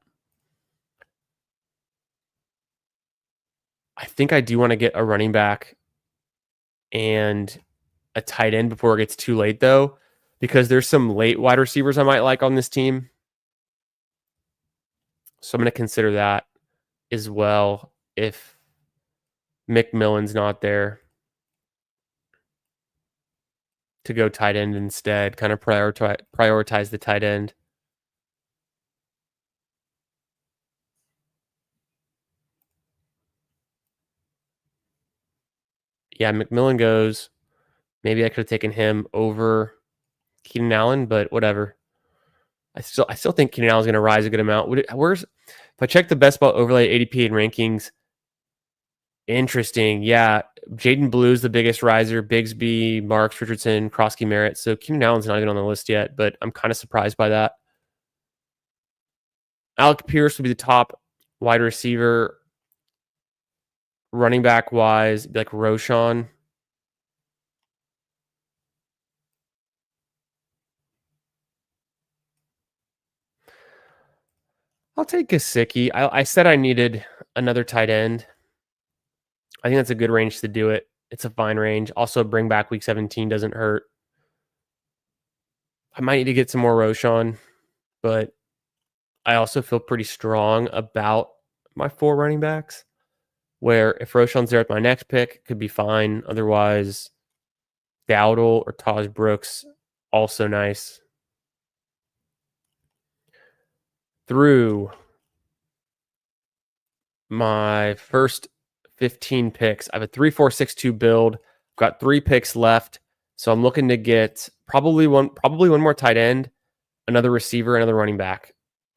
[SPEAKER 1] I think I do want to get a running back and a tight end before it gets too late, though, because there's some late wide receivers I might like on this team. So I'm going to consider that as well if McMillan's not there. to go tight end instead, kind of prioritize the tight end. Yeah, McMillan goes. Maybe I could have taken him over Keenan Allen, but whatever. I still think Keenan Allen's going to rise a good amount. If I check the best ball overlay ADP and rankings? Interesting. Yeah, Jaden Blue's the biggest riser. Bigsby, Marks, Richardson, Krosky, Merritt. So Keenan Allen's not even on the list yet, but I'm kind of surprised by that. Alec Pierce would be the top wide receiver. Running back wise, like Roshan. I'll take Gesicki. I said I needed another tight end. I think that's a good range to do it. It's a fine range. Also, bring back week 17 doesn't hurt. I might need to get some more Roshan, but I also feel pretty strong about my 4 running backs, where if Roshan's there at my next pick, it could be fine. Otherwise, Dowdle or Taj Brooks, also nice. Through my first 15 picks, I have a 3-4-6-2 build. Got 3 picks left, so I'm looking to get probably one more tight end, another receiver, another running back,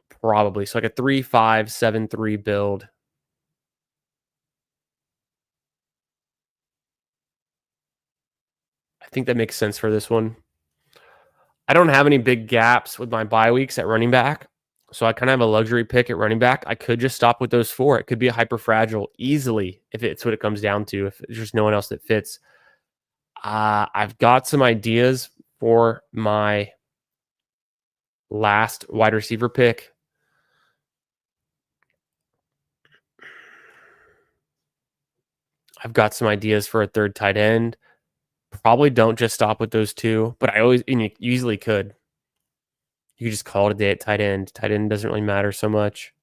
[SPEAKER 1] probably. So like a 3-5-7-3 build. I think that makes sense for this one. I don't have any big gaps with my bye weeks at running back, so I kind of have a luxury pick at running back. I could just stop with those 4. It could be a hyper fragile easily if it's what it comes down to, if there's just no one else that fits. I've got some ideas for my last wide receiver pick. I've got some ideas for a third tight end. Probably don't just stop with those 2, but you easily could. You could just call it a day at tight end. Tight end doesn't really matter so much.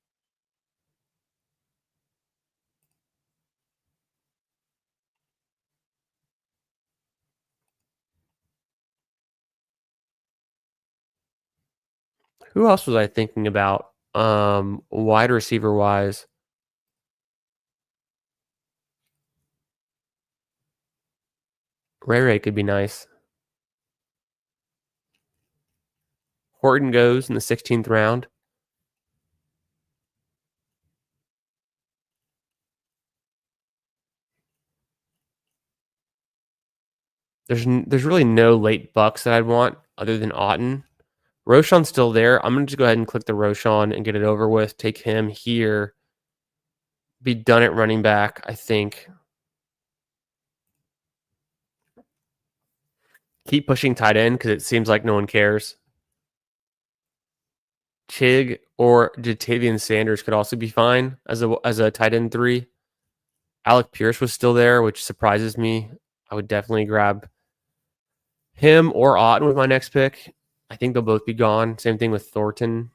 [SPEAKER 1] Who else was I thinking about? Wide receiver wise. Ray could be nice. Horton goes in the 16th round. There's really no late bucks that I'd want other than Otten. Roshan's still there. I'm going to just go ahead and click the Roshan and get it over with. Take him here. Be done at running back, I think. Keep pushing tight end because it seems like no one cares. Chig or Jatavian Sanders could also be fine as a tight end 3. Alec Pierce was still there, which surprises me. I would definitely grab him or Otten with my next pick. I think they'll both be gone. Same thing with Thornton.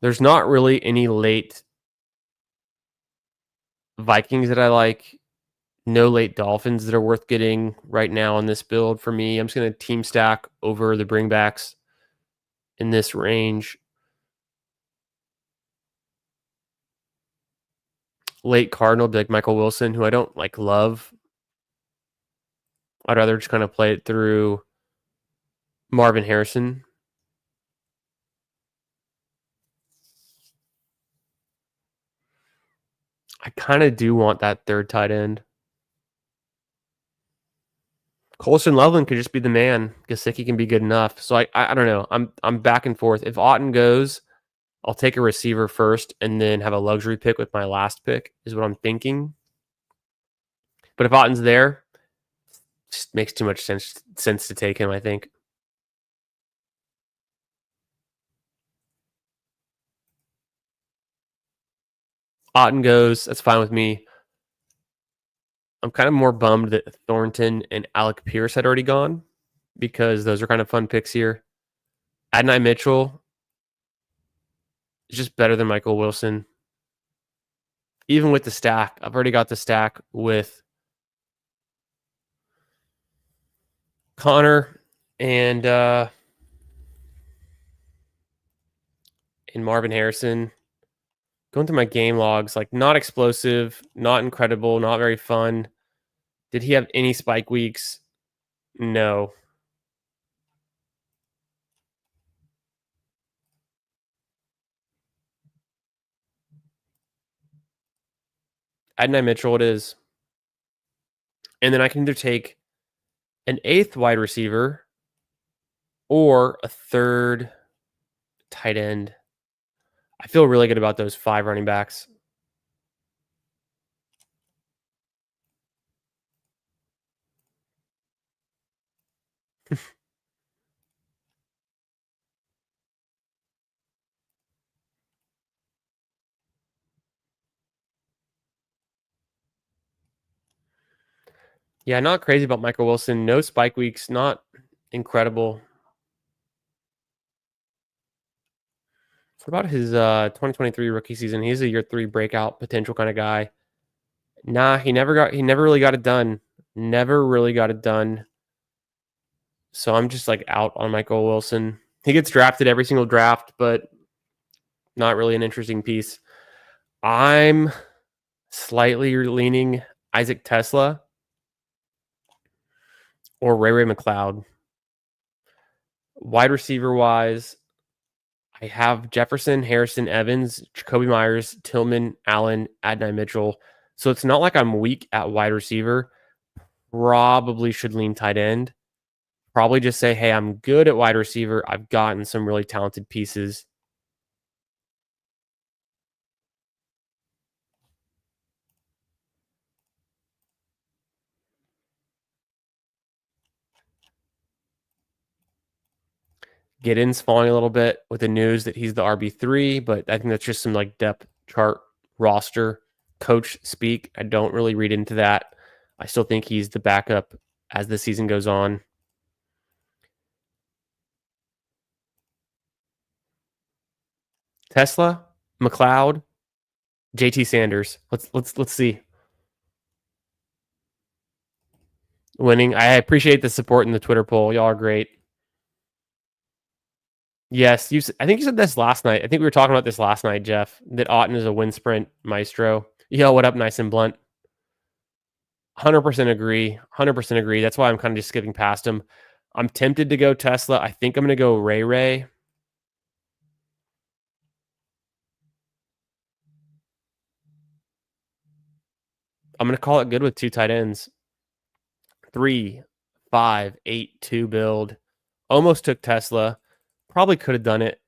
[SPEAKER 1] There's not really any late Vikings that I like. No late Dolphins that are worth getting right now on this build for me. I'm just going to team stack over the bringbacks in this range. Late Cardinal, be like Michael Wilson, who I don't love. I'd rather just kind of play it through Marvin Harrison. I kind of do want that third tight end. Colson Loveland could just be the man. Gesicki can be good enough. So I don't know. I'm back and forth. If Otten goes, I'll take a receiver first and then have a luxury pick with my last pick is what I'm thinking. But if Otten's there, it just makes too much sense to take him, I think. Otten goes. That's fine with me. I'm kind of more bummed that Thornton and Alec Pierce had already gone because those are kind of fun picks here. Adonai Mitchell is just better than Michael Wilson. Even with the stack, I've already got the stack with Connor and Marvin Harrison. Going through my game logs, like not explosive, not incredible, not very fun. Did he have any spike weeks? No. Adonai Mitchell it is. And then I can either take an 8th wide receiver or a 3rd tight end. I feel really good about those 5 running backs. Yeah, not crazy about Michael Wilson. No spike weeks, not incredible. What about his 2023 rookie season? He's a year 3 breakout potential kind of guy. Nah, he never really got it done. Never really got it done. So I'm just like out on Michael Wilson. He gets drafted every single draft, but not really an interesting piece. I'm slightly leaning Isaac Tesla or Ray McLeod. Wide receiver wise, I have Jefferson, Harrison, Evans, Jacoby Myers, Tillman, Allen, Adonai Mitchell. So it's not like I'm weak at wide receiver. Probably should lean tight end. Probably just say, hey, I'm good at wide receiver. I've gotten some really talented pieces. Giddens falling a little bit with the news that he's the RB3, but I think that's just some like depth chart roster coach speak. I don't really read into that. I still think he's the backup as the season goes on. Tesla, McLeod, JT Sanders. Let's see. Winning. I appreciate the support in the Twitter poll. Y'all are great. Yes, I think you said this last night. I think we were talking about this last night, Jeff, that Otten is a wind sprint maestro. Yo, what up, nice and blunt? 100% agree. 100% agree. That's why I'm kind of just skipping past him. I'm tempted to go Tesla. I think I'm going to go Ray. I'm going to call it good with 2 tight ends. 3, 5, 8, 2 build. Almost took Tesla. Probably could have done it.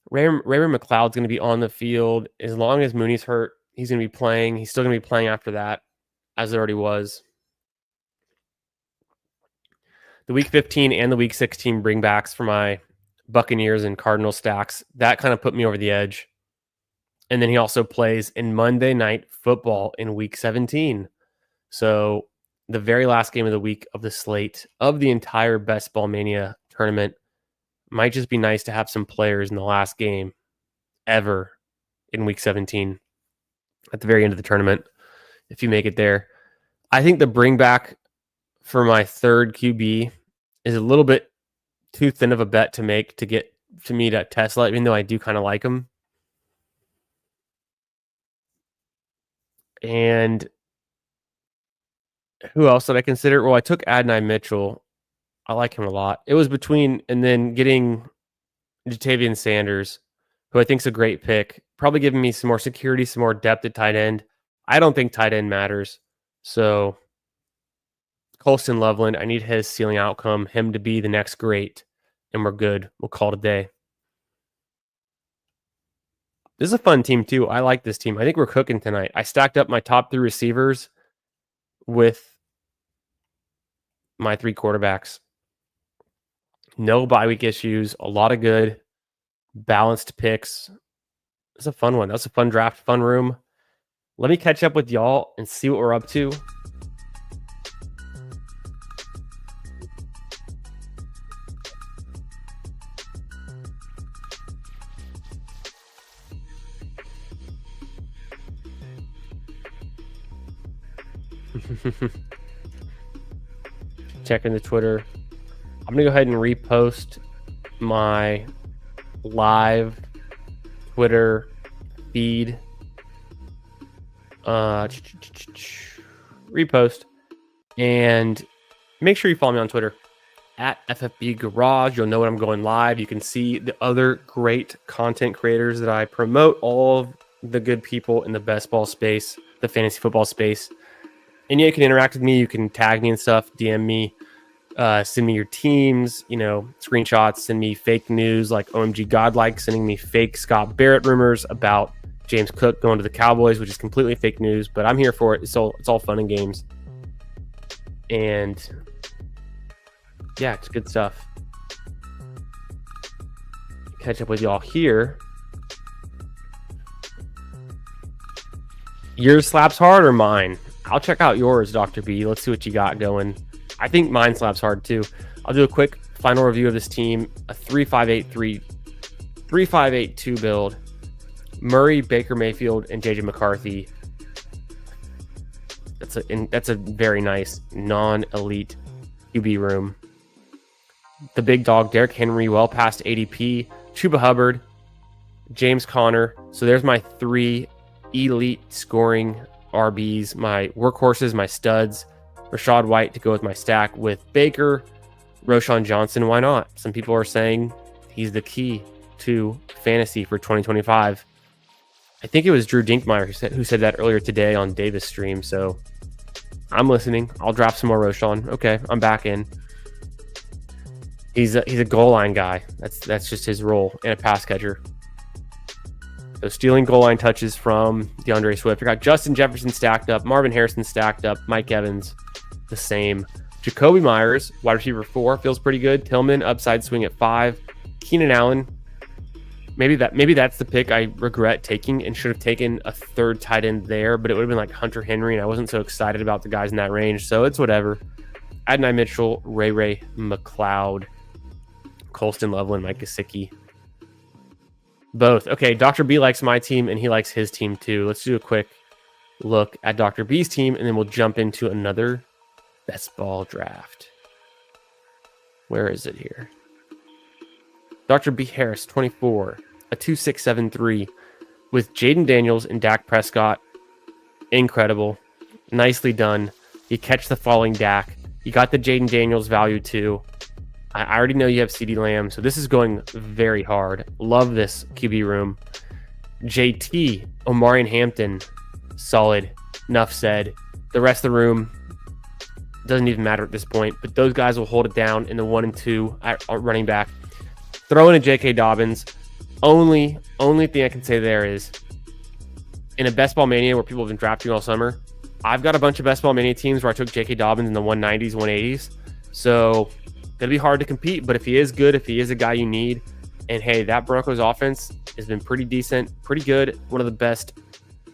[SPEAKER 1] Ray McLeod's going to be on the field. As long as Mooney's hurt, he's going to be playing. He's still going to be playing after that, as it already was. The Week 15 and the Week 16 bringbacks for my Buccaneers and Cardinal stacks, that kind of put me over the edge. And then he also plays in Monday Night Football in Week 17. So the very last game of the week of the slate of the entire Best Ball Mania tournament might just be nice to have some players in the last game ever in Week 17 at the very end of the tournament, if you make it there. I think the bring back for my 3rd QB is a little bit too thin of a bet to make to get to me to Tesla, even though I do kind of like him. And who else did I consider? Well, I took Adonai Mitchell. I like him a lot. It was between and then getting Jatavian Sanders, who I think is a great pick. Probably giving me some more security, some more depth at tight end. I don't think tight end matters. So Colston Loveland, I need his ceiling outcome, him to be the next great, and we're good. We'll call it a day. This is a fun team, too. I like this team. I think we're cooking tonight. I stacked up my top 3 receivers with my 3 quarterbacks. No bye week issues. A lot of good, balanced picks. It's a fun one. That's a fun draft, fun room. Let me catch up with y'all and see what we're up to. checking the Twitter. I'm gonna go ahead and repost my live Twitter feed. Repost, and make sure you follow me on Twitter at FFB Garage. You'll know when I'm going live. You can see the other great content creators that I promote, all of the good people in the best ball space, the fantasy football space. And yeah, you can interact with me. You can tag me and stuff, DM me, send me your teams, screenshots, send me fake news like OMG Godlike, sending me fake Scott Barrett rumors about James Cook going to the Cowboys, which is completely fake news, but I'm here for it. It's all fun and games. And yeah, it's good stuff. Catch up with y'all here. Yours slaps hard or mine? I'll check out yours, Dr. B. Let's see what you got going. I think mine slaps hard too. I'll do a quick final review of this team. A 3-5-8-2 build. Murray, Baker Mayfield, and JJ McCarthy. That's a very nice non-elite QB room. The big dog, Derrick Henry, well past ADP. Chuba Hubbard, James Conner. So there's my 3 elite scoring RBs, my workhorses, my studs. Rachaad White to go with my stack with Baker, Roschon Johnson. Why not? Some people are saying he's the key to fantasy for 2025. I think it was Drew Dinkmeyer who said that earlier today on Davis' stream. So I'm listening. I'll draft some more Roschon. Okay, I'm back in. He's a goal line guy. That's just his role, and a pass catcher. So stealing goal line touches from DeAndre Swift. We got Justin Jefferson stacked up, Marvin Harrison stacked up, Mike Evans the same. Jacoby Myers, wide receiver 4, feels pretty good. Tillman, upside swing at 5. Keenan Allen. Maybe that's the pick I regret taking and should have taken a 3rd tight end there, but it would have been like Hunter Henry, and I wasn't so excited about the guys in that range, so it's whatever. Adonai Mitchell, Ray McLeod, Colston Loveland, Mike Gesicki. Both. Okay, Dr. B likes my team, and he likes his team too. Let's do a quick look at Dr. B's team, and then we'll jump into another best ball draft. Where is it here? Dr. B Harris, 24, a 2.673 with Jaden Daniels and Dak Prescott. Incredible. Nicely done. You catch the falling Dak. You got the Jaden Daniels value too. I already know you have CeeDee Lamb, so this is going very hard. Love this QB room. JT, Omarion Hampton, solid. Enough said. The rest of the room doesn't even matter at this point, but those guys will hold it down in the 1 and 2 at running back. Throw in a J.K. Dobbins. Only thing I can say there is, in a Best Ball Mania where people have been drafting all summer, I've got a bunch of Best Ball Mania teams where I took J.K. Dobbins in the 190s, 180s. So it'll be hard to compete, but if he is good, if he is a guy you need, and hey, that Broncos offense has been pretty decent, pretty good, one of the best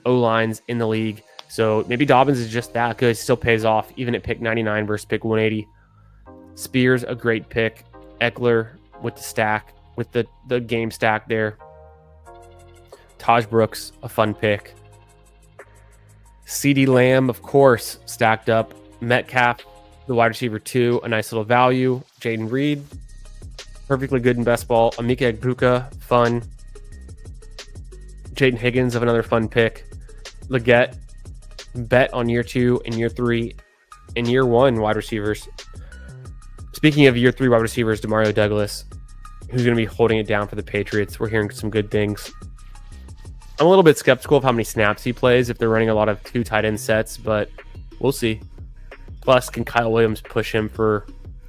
[SPEAKER 1] O-lines in the league. So maybe Dobbins is just that good, still pays off, even at pick 99 versus pick 180. Spears, a great pick. Eckler with the stack, with the game stack there. Taj Brooks, a fun pick. CeeDee Lamb, of course, stacked up. Metcalf, the wide receiver 2, a nice little value. Jaden Reed, perfectly good in best ball. Emeka Egbuka, fun. Jaden Higgins of another fun pick. Leggett, bet on year 2 and year 3 and year 1 wide receivers. Speaking of year 3 wide receivers, Demario Douglas, who's going to be holding it down for the Patriots. We're hearing some good things. I'm a little bit skeptical of how many snaps he plays if they're running a lot of 2 tight end sets, but we'll see. Plus, can Kyle Williams push him for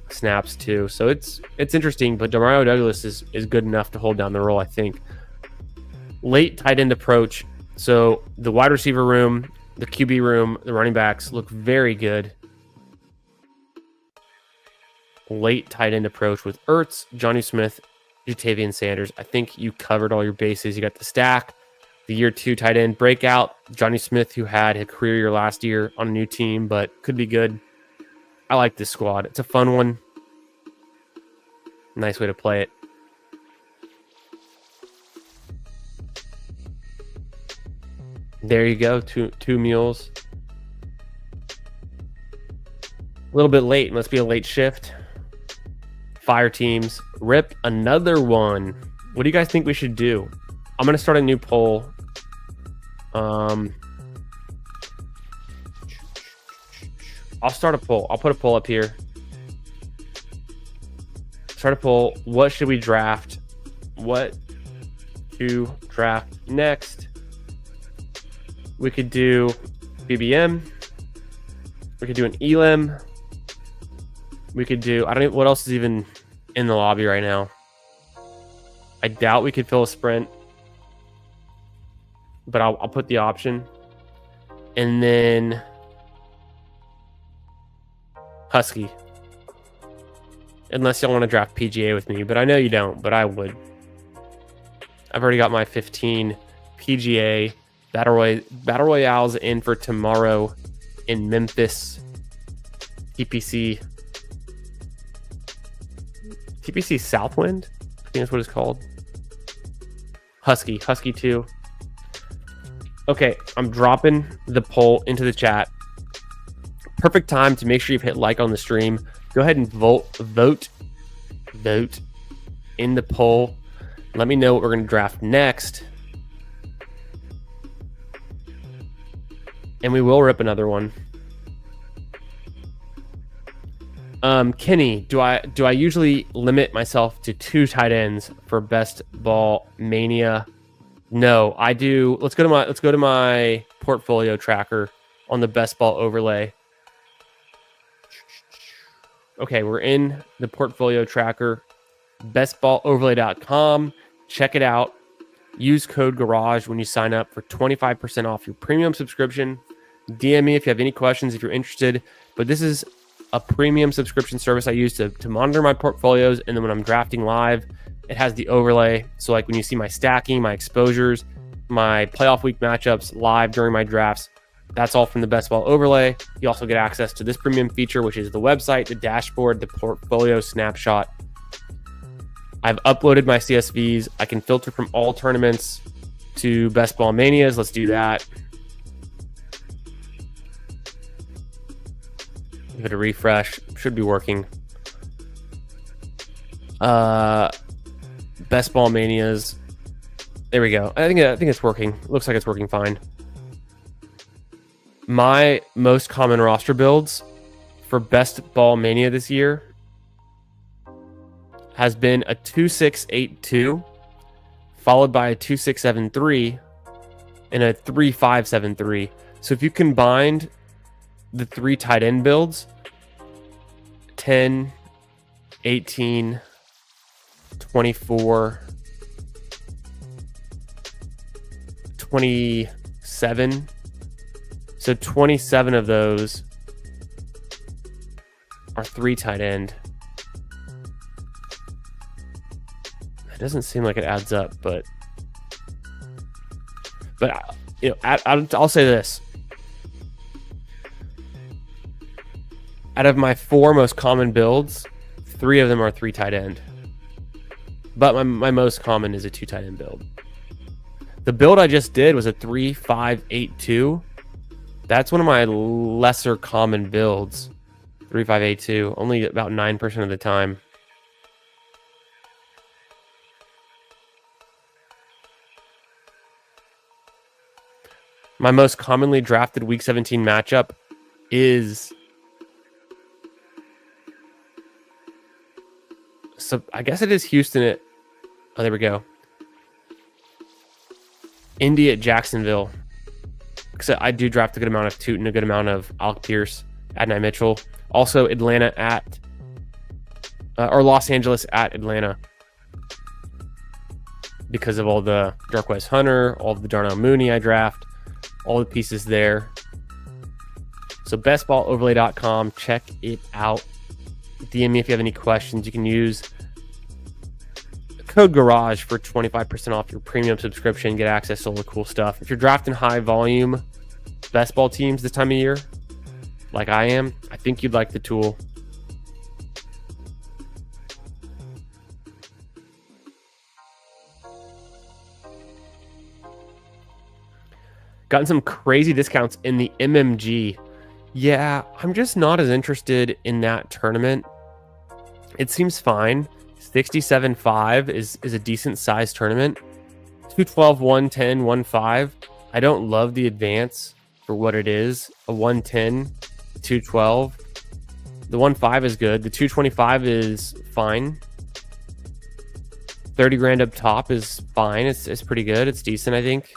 [SPEAKER 1] snaps too? So it's interesting, but Demario Douglas is good enough to hold down the role, I think. Late tight end approach. So the wide receiver room, the QB room, the running backs look very good. Late tight end approach with Ertz, Jonnu Smith, Jatavian Sanders. I think you covered all your bases. You got the stack, the year 2 tight end breakout, Jonnu Smith, who had a career year last year on a new team, but could be good. I like this squad. It's a fun one. Nice way to play it. There you go. Two mules. little bit late. Must be a late shift. Fire teams. Rip another one. What do you guys think we should do? I'm going to start a new poll. I'll start a poll. I'll put a poll up here. Start a poll. What should we draft? What to draft next? We could do BBM. We could do an Elim. We could do, I don't know what else is even in the lobby right now. I doubt we could fill a sprint, but I'll put the option. And then Husky. Unless y'all want to draft PGA with me, but I know you don't, but I would. I've already got my 15 PGA Battle Royales in for tomorrow in Memphis. TPC Southwind? I think that's what it's called. Husky 2. Okay, I'm dropping the poll into the chat. Perfect time to make sure you've hit like on the stream. Go ahead and vote in the poll. Let me know what we're going to draft next. And we will rip another one. Kenny, do I usually limit myself to 2 tight ends for best ball mania? No, I do. Let's go to my portfolio tracker on the best ball overlay. Okay, we're in the portfolio tracker, bestballoverlay.com. Check it out. Use code GARAGE when you sign up for 25% off your premium subscription. DM me if you have any questions, if you're interested. But this is a premium subscription service I use to monitor my portfolios. And then when I'm drafting live, it has the overlay. So like when you see my stacking, my exposures, my playoff week matchups live during my drafts, that's all from the best ball overlay. You also get access to this premium feature, which is the website, the dashboard, the portfolio snapshot. I've uploaded my CSVs. I can filter from all tournaments to best ball manias. Let's do that. Give it a refresh. Should be working. Best ball manias. There we go. I think it's working. Looks like it's working fine. My most common roster builds for best ball mania this year has been a 2-6-8-2, followed by a 2-6-7-3, and a 3-5-7-3. So if you combined the 3 tight end builds, 10, 18, 24, 27. So 27 of those are 3 tight end. It doesn't seem like it adds up, but you know, I'll say this: out of my 4 most common builds, 3 of them are 3 tight end. But my most common is a 2 tight end build. The build I just did was a 3-5-8-2. That's one of my lesser common builds. 3-5-8-2, only about 9% of the time. My most commonly drafted Week 17 matchup is... So I guess it is Houston at... Oh, there we go. Indy at Jacksonville. Because I do draft a good amount of Tootin, a good amount of Alec Pierce, Adonai Mitchell. Also Atlanta at... or Los Angeles at Atlanta. Because of all the Darqueze Hunter, all of the Darnell Mooney I draft. All the pieces there. So bestballoverlay.com. Check it out. DM me if you have any questions. You can use code GARAGE for 25% off your premium subscription. Get access to all the cool stuff. If you're drafting high volume best ball teams this time of year, like I am, I think you'd like the tool. Gotten some crazy discounts in the MMG. Yeah, I'm just not as interested in that tournament. It seems fine. 67.5 is a decent sized tournament. 212, 110, 1.5. I don't love the advance for what it is. A 110, 212. The 1.5 is good. The 225 is fine. 30 grand up top is fine. It's pretty good. It's decent, I think.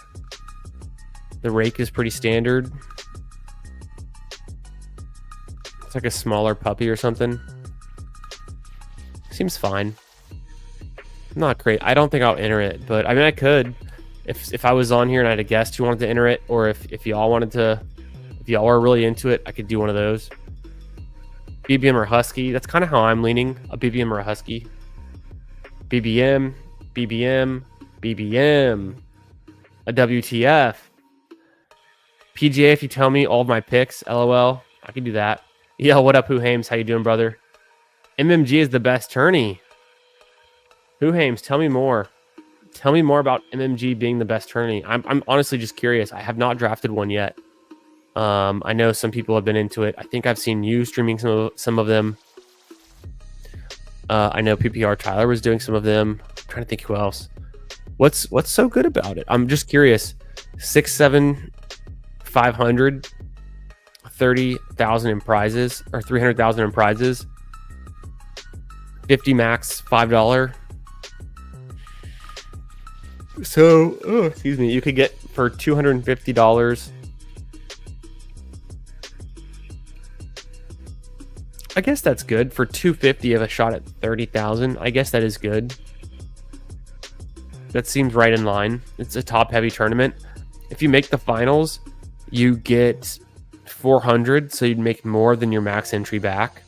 [SPEAKER 1] The rake is pretty standard. It's like a smaller puppy or something. Seems fine. Not great. I don't think I'll enter it, but I mean, I could. If I was on here and I had a guest who wanted to enter it, or if y'all wanted to, if y'all are really into it, I could do one of those. BBM or Husky. That's kind of how I'm leaning. A BBM or a Husky. BBM, BBM, BBM. A WTF. PGA, if you tell me all of my picks, LOL, I can do that. Yeah, what up, Who Hames? How you doing, brother? MMG is the best tourney. Who Hames? Tell me more. Tell me more about MMG being the best tourney. I'm honestly just curious. I have not drafted one yet. I know some people have been into it. I think I've seen you streaming some of them. I know PPR Tyler was doing some of them. I'm trying to think who else. What's so good about it? I'm just curious. 6, 7, 500, 30,000 in prizes, or 300,000 in prizes. 50 max, $5. So, excuse me, you could get for $250. I guess that's good. For $250 of a shot at 30,000, I guess that is good. That seems right in line. It's a top-heavy tournament. If you make the finals, you get 400, so you'd make more than your max entry back.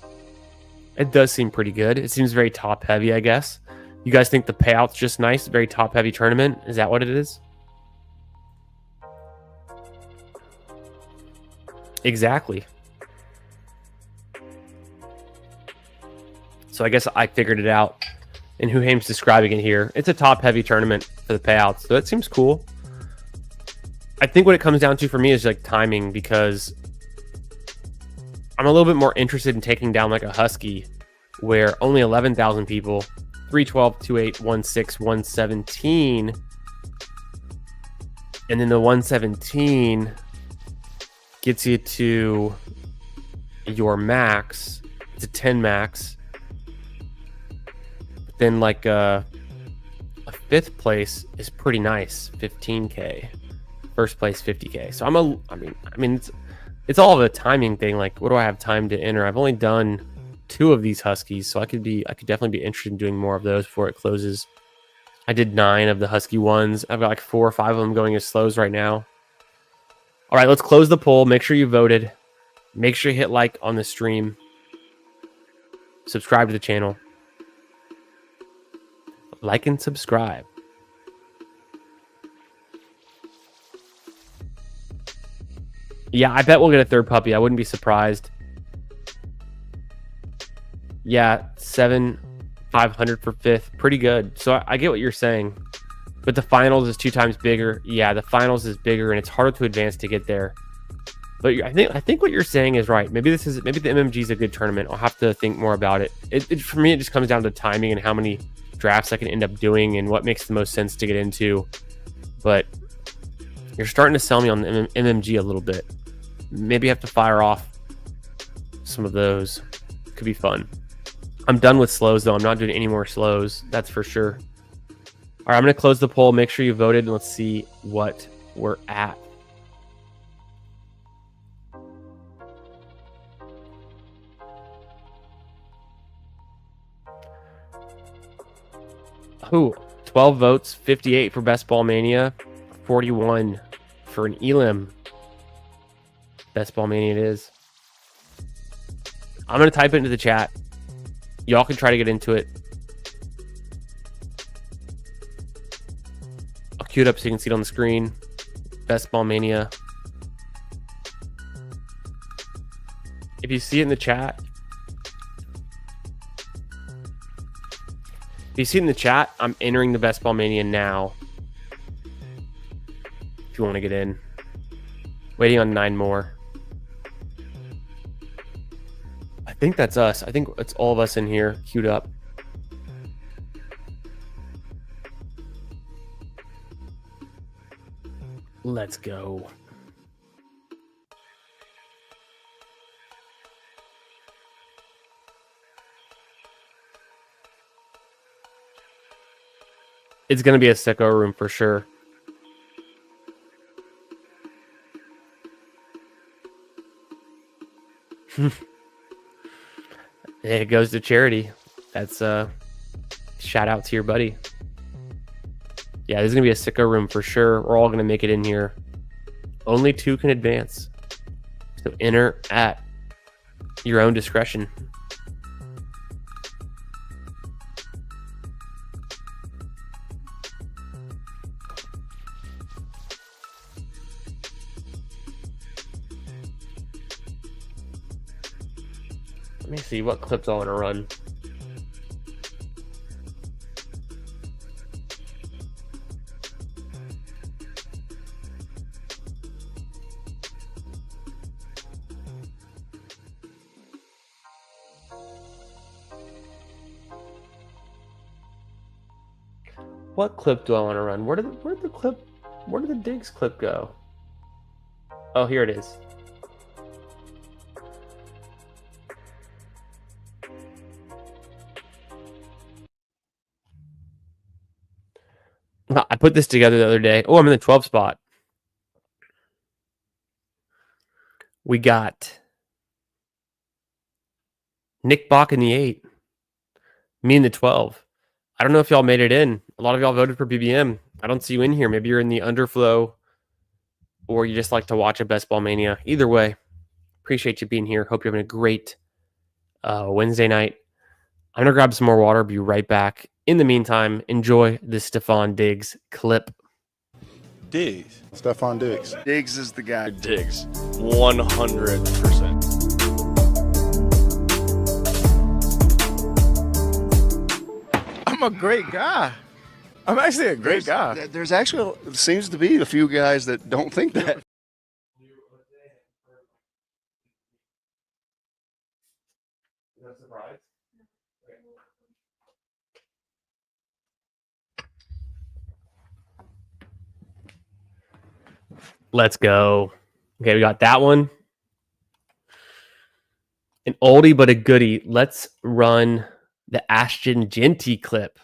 [SPEAKER 1] It does seem pretty good. It seems very top-heavy, I guess. You guys think the payout's just nice? Very top-heavy tournament? Is that what it is? Exactly. So I guess I figured it out. And Who Hames describing it here. It's a top-heavy tournament for the payouts, so it seems cool. I think what it comes down to for me is like timing, because I'm a little bit more interested in taking down like a Husky where only 11,000 people, 312, 28, 16, 117, and then the 117 gets you to your max. It's a 10 max. Then like a fifth place is pretty nice, 15k. First place 50k. So I mean it's all of a timing thing. Like, what do I have time to enter? I've only done 2 of these Huskies, so I could definitely be interested in doing more of those before it closes. I did 9 of the Husky ones. I've got like 4 or 5 of them going as slows right now. All right, let's close the poll. Make sure you voted. Make sure you hit like on the stream. Subscribe to the channel. Like and subscribe. Yeah, I bet we'll get a third puppy. I wouldn't be surprised. Yeah, 7,500 for 5th. Pretty good. So I get what you're saying. But the finals is 2 times bigger. Yeah, the finals is bigger, and it's harder to advance to get there. But I think what you're saying is right. Maybe the MMG is a good tournament. I'll have to think more about it. For me, it just comes down to timing and how many drafts I can end up doing and what makes the most sense to get into. But you're starting to sell me on the MMG a little bit. Maybe have to fire off some of those. Could be fun. I'm done with slows, though. I'm not doing any more slows. That's for sure. All right, I'm going to close the poll. Make sure you voted, and let's see what we're at. Ooh, 12 votes, 58 for Best Ball Mania, 41 for an Elim. Best Ball Mania it is. I'm going to type it into the chat. Y'all can try to get into it. I'll cue it up so you can see it on the screen. Best Ball Mania. If you see it in the chat, I'm entering the Best Ball Mania now. If you want to get in. Waiting on 9 more. think that's us. I think it's all of us in here queued up. Let's go. It's going to be a sicko room for sure. It goes to charity. That's a shout out to your buddy. Yeah, there's going to be a sicko room for sure. We're all going to make it in here. Only 2 can advance. So enter at your own discretion. Let me see what clips I want to run. What clip do I want to run? Where did the digs clip go? Oh, here it is. I put this together the other day. Oh, I'm in the 12 spot. We got Nick Bach in the 8. Me in the 12. I don't know if y'all made it in. A lot of y'all voted for BBM. I don't see you in here. Maybe you're in the underflow or you just like to watch a Best Ball Mania. Either way, appreciate you being here. Hope you're having a great Wednesday night. I'm going to grab some more water. Be right back. In the meantime, enjoy the Stephon Diggs clip.
[SPEAKER 2] Diggs.
[SPEAKER 3] Stephon Diggs.
[SPEAKER 2] Diggs is the guy.
[SPEAKER 4] Diggs. 100%.
[SPEAKER 2] I'm a great guy. I'm actually a great guy. There's actually seems to be a few guys that don't think that.
[SPEAKER 1] Let's go. Okay, we got that one. An oldie but a goodie. Let's run the Ashton Jeanty clip.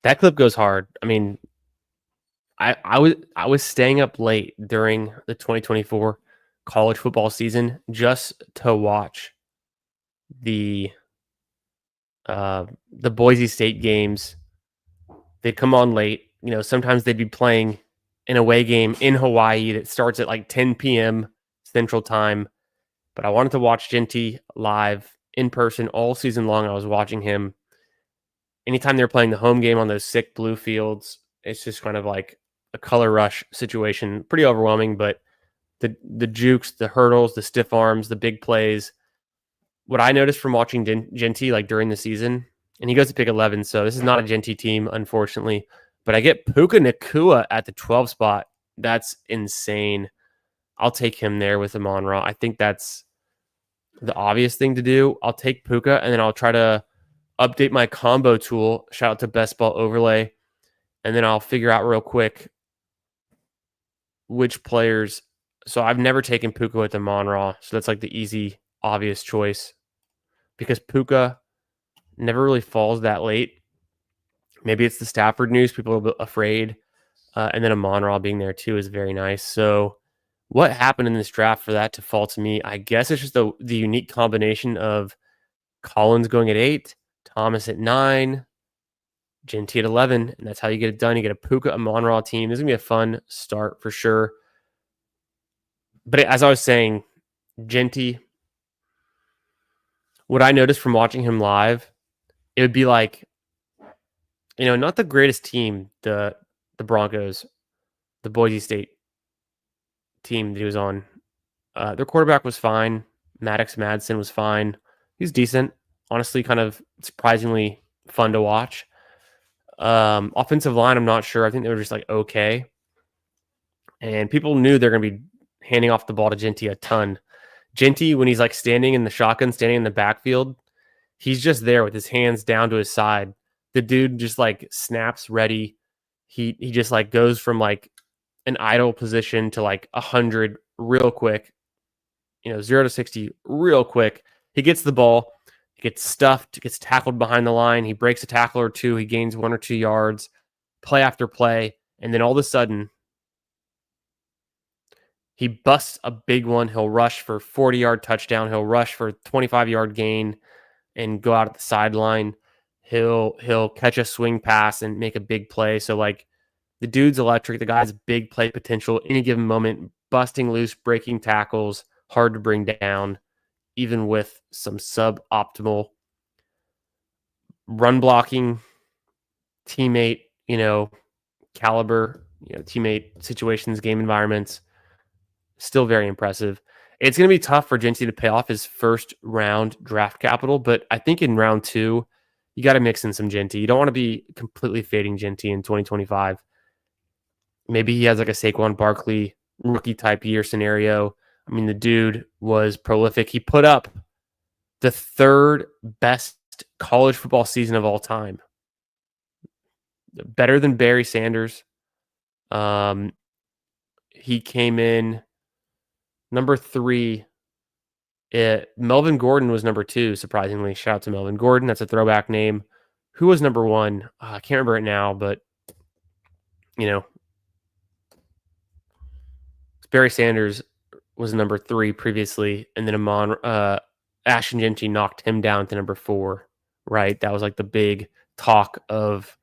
[SPEAKER 1] That clip goes hard. I mean, I was staying up late during the 2024 college football season just to watch the Boise State games. They'd come on late. You know, sometimes they'd be playing an away game in Hawaii that starts at like 10 p.m. Central Time. But I wanted to watch Jeanty live in person all season long. I was watching him. Anytime they're playing the home game on those sick blue fields, it's just kind of like a color rush situation. Pretty overwhelming, but the jukes, the hurdles, the stiff arms, the big plays. What I noticed from watching Jeanty like during the season, and he goes to pick 11, so this is not a Jeanty team, unfortunately, but I get Puka Nacua at the 12 spot. That's insane. I'll take him there with Amon-Ra. I think that's the obvious thing to do. I'll take Puka, and then I'll try to update my combo tool. Shout out to Best Ball Overlay. And then I'll figure out real quick which players. So I've never taken Puka with Amon-Ra. So that's like the easy, obvious choice. Because Puka never really falls that late. Maybe it's the Stafford news. People are a bit afraid. And then Amon-Ra being there too is very nice. So what happened in this draft for that to fall to me? I guess it's just the unique combination of Collins going at 8, Thomas at 9, Jeanty at 11, and that's how you get it done. You get a Puka Amon-Ra team. This is going to be a fun start for sure. But as I was saying, Jeanty, what I noticed from watching him live, it would be like, not the greatest team, the Broncos, the Boise State team that he was on. Their quarterback was fine. Maddox Madsen was fine. He's decent. Honestly, kind of surprisingly fun to watch. Offensive line, I'm not sure. I think they were just like okay. And people knew they're going to be handing off the ball to Genty a ton. Genty, when he's like standing in the shotgun, standing in the backfield, he's just there with his hands down to his side. The dude just like snaps ready. He just like goes from like an idle position to like 100 real quick. 0 to 60 real quick. He gets the ball, he gets stuffed, gets tackled behind the line. He breaks a tackle or two. He gains 1 or 2 yards, play after play. And then all of a sudden, he busts a big one. He'll rush for 40-yard touchdown. He'll rush for 25-yard gain and go out at the sideline. He'll catch a swing pass and make a big play. So like the dude's electric. The guy's big play potential. Any given moment, busting loose, breaking tackles, hard to bring down, even with some suboptimal run blocking, teammate, caliber, teammate situations, game environments. Still very impressive. It's going to be tough for Genty to pay off his first round draft capital, but I think in round 2, you got to mix in some Genty. You don't want to be completely fading Genty in 2025. Maybe he has like a Saquon Barkley rookie type year scenario. I mean, the dude was prolific. He put up the 3rd best college football season of all time. Better than Barry Sanders. He came in number 3. Melvin Gordon was number 2, surprisingly. Shout out to Melvin Gordon. That's a throwback name. Who was number 1? I can't remember it now, but, Barry Sanders was number 3 previously, and then Ashton Genty knocked him down to number 4, right? That was like the big talk of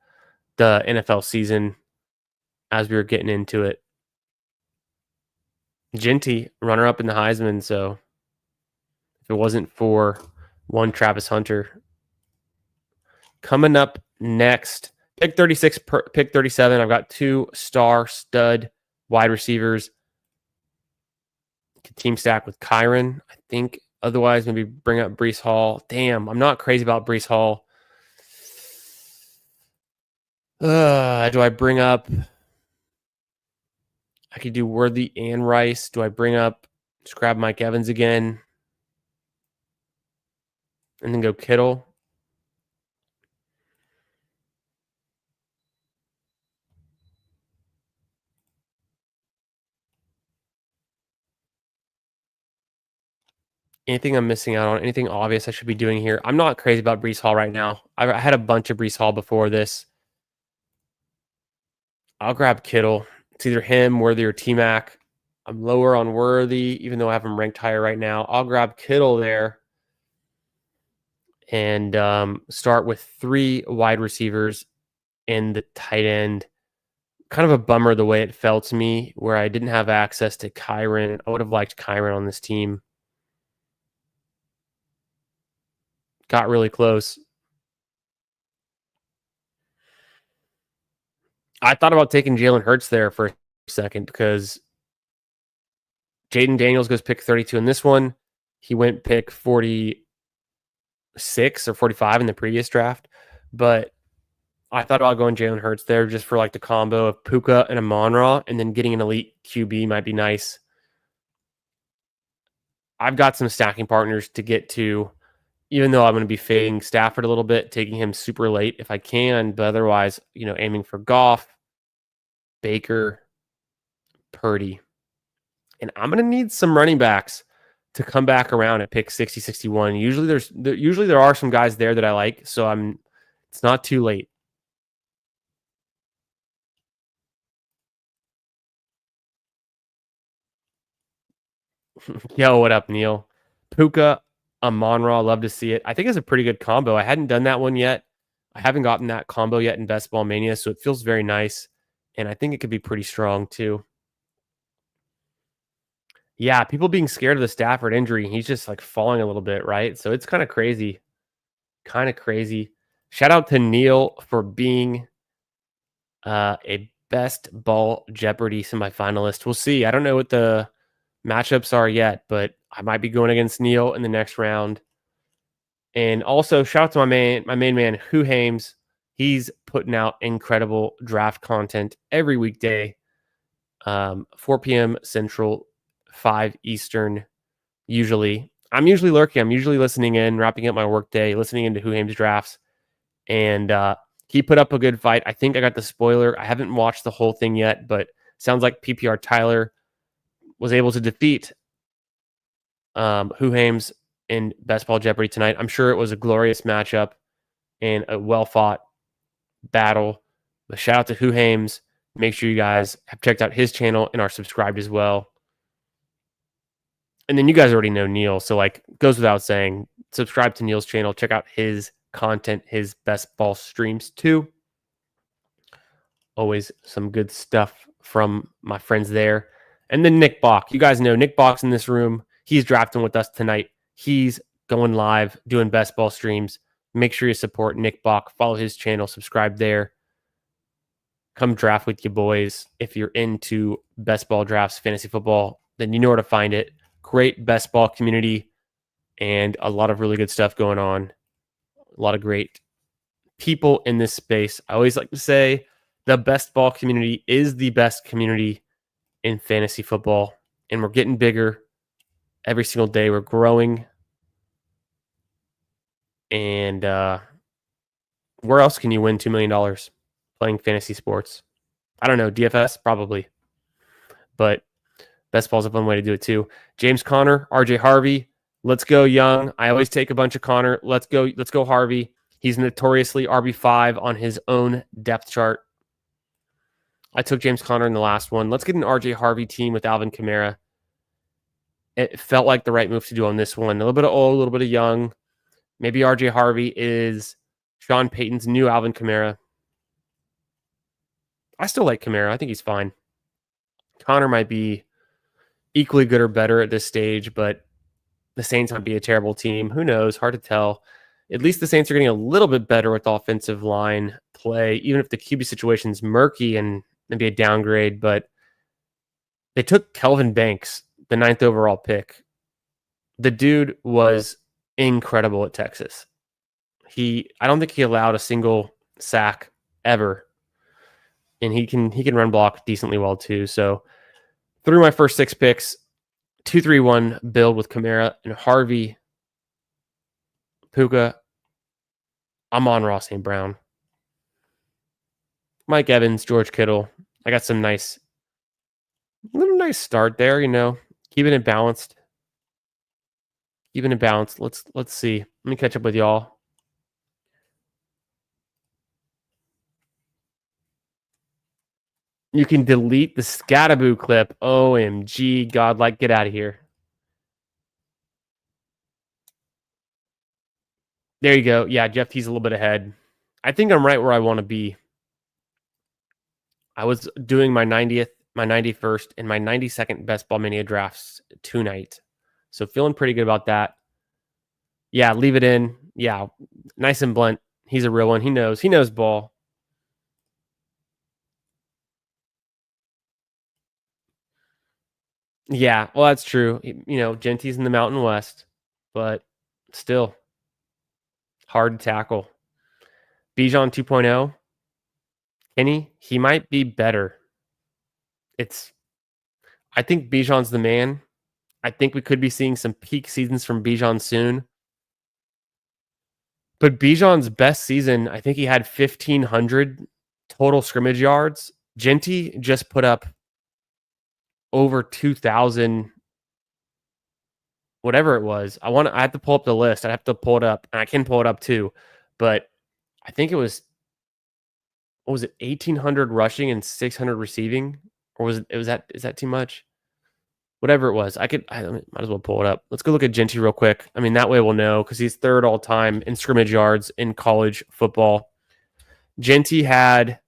[SPEAKER 1] the NFL season as we were getting into it. Genty, runner-up in the Heisman, so if it wasn't for one Travis Hunter. Coming up next, pick 36, pick 37, I've got 2 star stud wide receivers. Team stack with Kyron, I think. Otherwise, maybe bring up Breece Hall. Damn, I'm not crazy about Breece Hall. Do I bring up... I could do Worthy and Rice. Do I bring up... Just grab Mike Evans again? And then go Kittle? Anything I'm missing out on? Anything obvious I should be doing here? I'm not crazy about Breece Hall right now. I had a bunch of Breece Hall before this. I'll grab Kittle. It's either him, Worthy, or T-Mac. I'm lower on Worthy, even though I have him ranked higher right now. I'll grab Kittle there and start with 3 wide receivers and the tight end. Kind of a bummer the way it felt to me where I didn't have access to Kyron. I would have liked Kyron on this team. Got really close. I thought about taking Jalen Hurts there for a second because Jaden Daniels goes pick 32 in this one. He went pick 46 or 45 in the previous draft. But I thought about going Jalen Hurts there just for like the combo of Puka and Amon-Ra, and then getting an elite QB might be nice. I've got some stacking partners to get to, even though I'm going to be fading Stafford a little bit, taking him super late if I can, but otherwise, aiming for Goff, Baker, Purdy. And I'm going to need some running backs to come back around at pick 60, 61. Usually there are some guys there that I like, so it's not too late. Yo, what up, Neil? Puka, Amon-Ra, love to see it. I think it's a pretty good combo. I hadn't done that one yet. I haven't gotten that combo yet in Best Ball Mania, so it feels very nice. And I think it could be pretty strong too. Yeah, people being scared of the Stafford injury. He's just like falling a little bit, right? So it's kind of crazy. Kind of crazy. Shout out to Neil for being a best ball Jeopardy semifinalist. We'll see. I don't know what the matchups are yet, but I might be going against Neil in the next round. And also shout out to my main man, Who Hames. He's putting out incredible draft content every weekday, 4 p.m. Central, 5 Eastern. Usually, I'm usually lurking. I'm usually listening in, wrapping up my workday, listening into Who Hames drafts, and he put up a good fight. I think I got the spoiler. I haven't watched the whole thing yet, but sounds like PPR Tyler was able to defeat Who Hames in Best Ball Jeopardy tonight. I'm sure it was a glorious matchup and a well-fought battle. But shout out to Who Hames. Make sure you guys have checked out his channel and are subscribed as well. And then you guys already know Neil, so like goes without saying, subscribe to Neil's channel, check out his content, his best ball streams too. Always some good stuff from my friends there. And then Nick Bach. You guys know Nick Bach's in this room. He's drafting with us tonight. He's going live, doing best ball streams. Make sure you support Nick Bach. Follow his channel, subscribe there. Come draft with you boys. If you're into best ball drafts, fantasy football, then you know where to find it. Great best ball community and a lot of really good stuff going on. A lot of great people in this space. I always like to say the best ball community is the best community in fantasy football, and we're getting bigger every single day. We're growing. And where else can you win $2 million playing fantasy sports? I don't know. DFS? Probably. But best ball's a fun way to do it too. James Conner, RJ Harvey. Let's go Young. I always take a bunch of Conner. Let's go Harvey. He's notoriously RB5 on his own depth chart. I took James Conner in the last one. Let's get an RJ Harvey team with Alvin Kamara. It felt like the right move to do on this one. A little bit of old, a little bit of young. Maybe RJ Harvey is Sean Payton's new Alvin Kamara. I still like Kamara. I think he's fine. Conner might be equally good or better at this stage, but the Saints might be a terrible team. Who knows? Hard to tell. At least the Saints are getting a little bit better with offensive line play, even if the QB situation's murky and maybe a downgrade. But they took Kelvin Banks, the 9th overall pick. The dude was incredible at Texas. I don't think he allowed a single sack ever. And he can run block decently well too. So through my first 6 picks, 2-3-1 build with Kamara and Harvey, Puka, Amon-Ra St. Brown, Mike Evans, George Kittle. I got some little nice start there, keeping it balanced. Let's see. Let me catch up with y'all. You can delete the Scataboo clip. OMG, godlike, get out of here. There you go. Yeah, Jeff T's a little bit ahead. I think I'm right where I want to be. I was doing my 90th, my 91st, and my 92nd Best Ball Mania drafts tonight. So feeling pretty good about that. Yeah, leave it in. Yeah, nice and blunt. He's a real one. He knows ball. Yeah, well, that's true. Genty's in the Mountain West, but still hard to tackle. Bijan 2.0. Kenny, he might be better. I think Bijan's the man. I think we could be seeing some peak seasons from Bijan soon. But Bijan's best season, I think he had 1,500 total scrimmage yards. Genty just put up over 2,000, whatever it was. I have to pull up the list. I have to pull it up, and I can pull it up too. But I think it was, what was it, 1,800 rushing and 600 receiving, or is that too much? Whatever it was, I might as well pull it up. Let's go look at Genty real quick. I mean, that way we'll know, because he's 3rd all time in scrimmage yards in college football. Genty had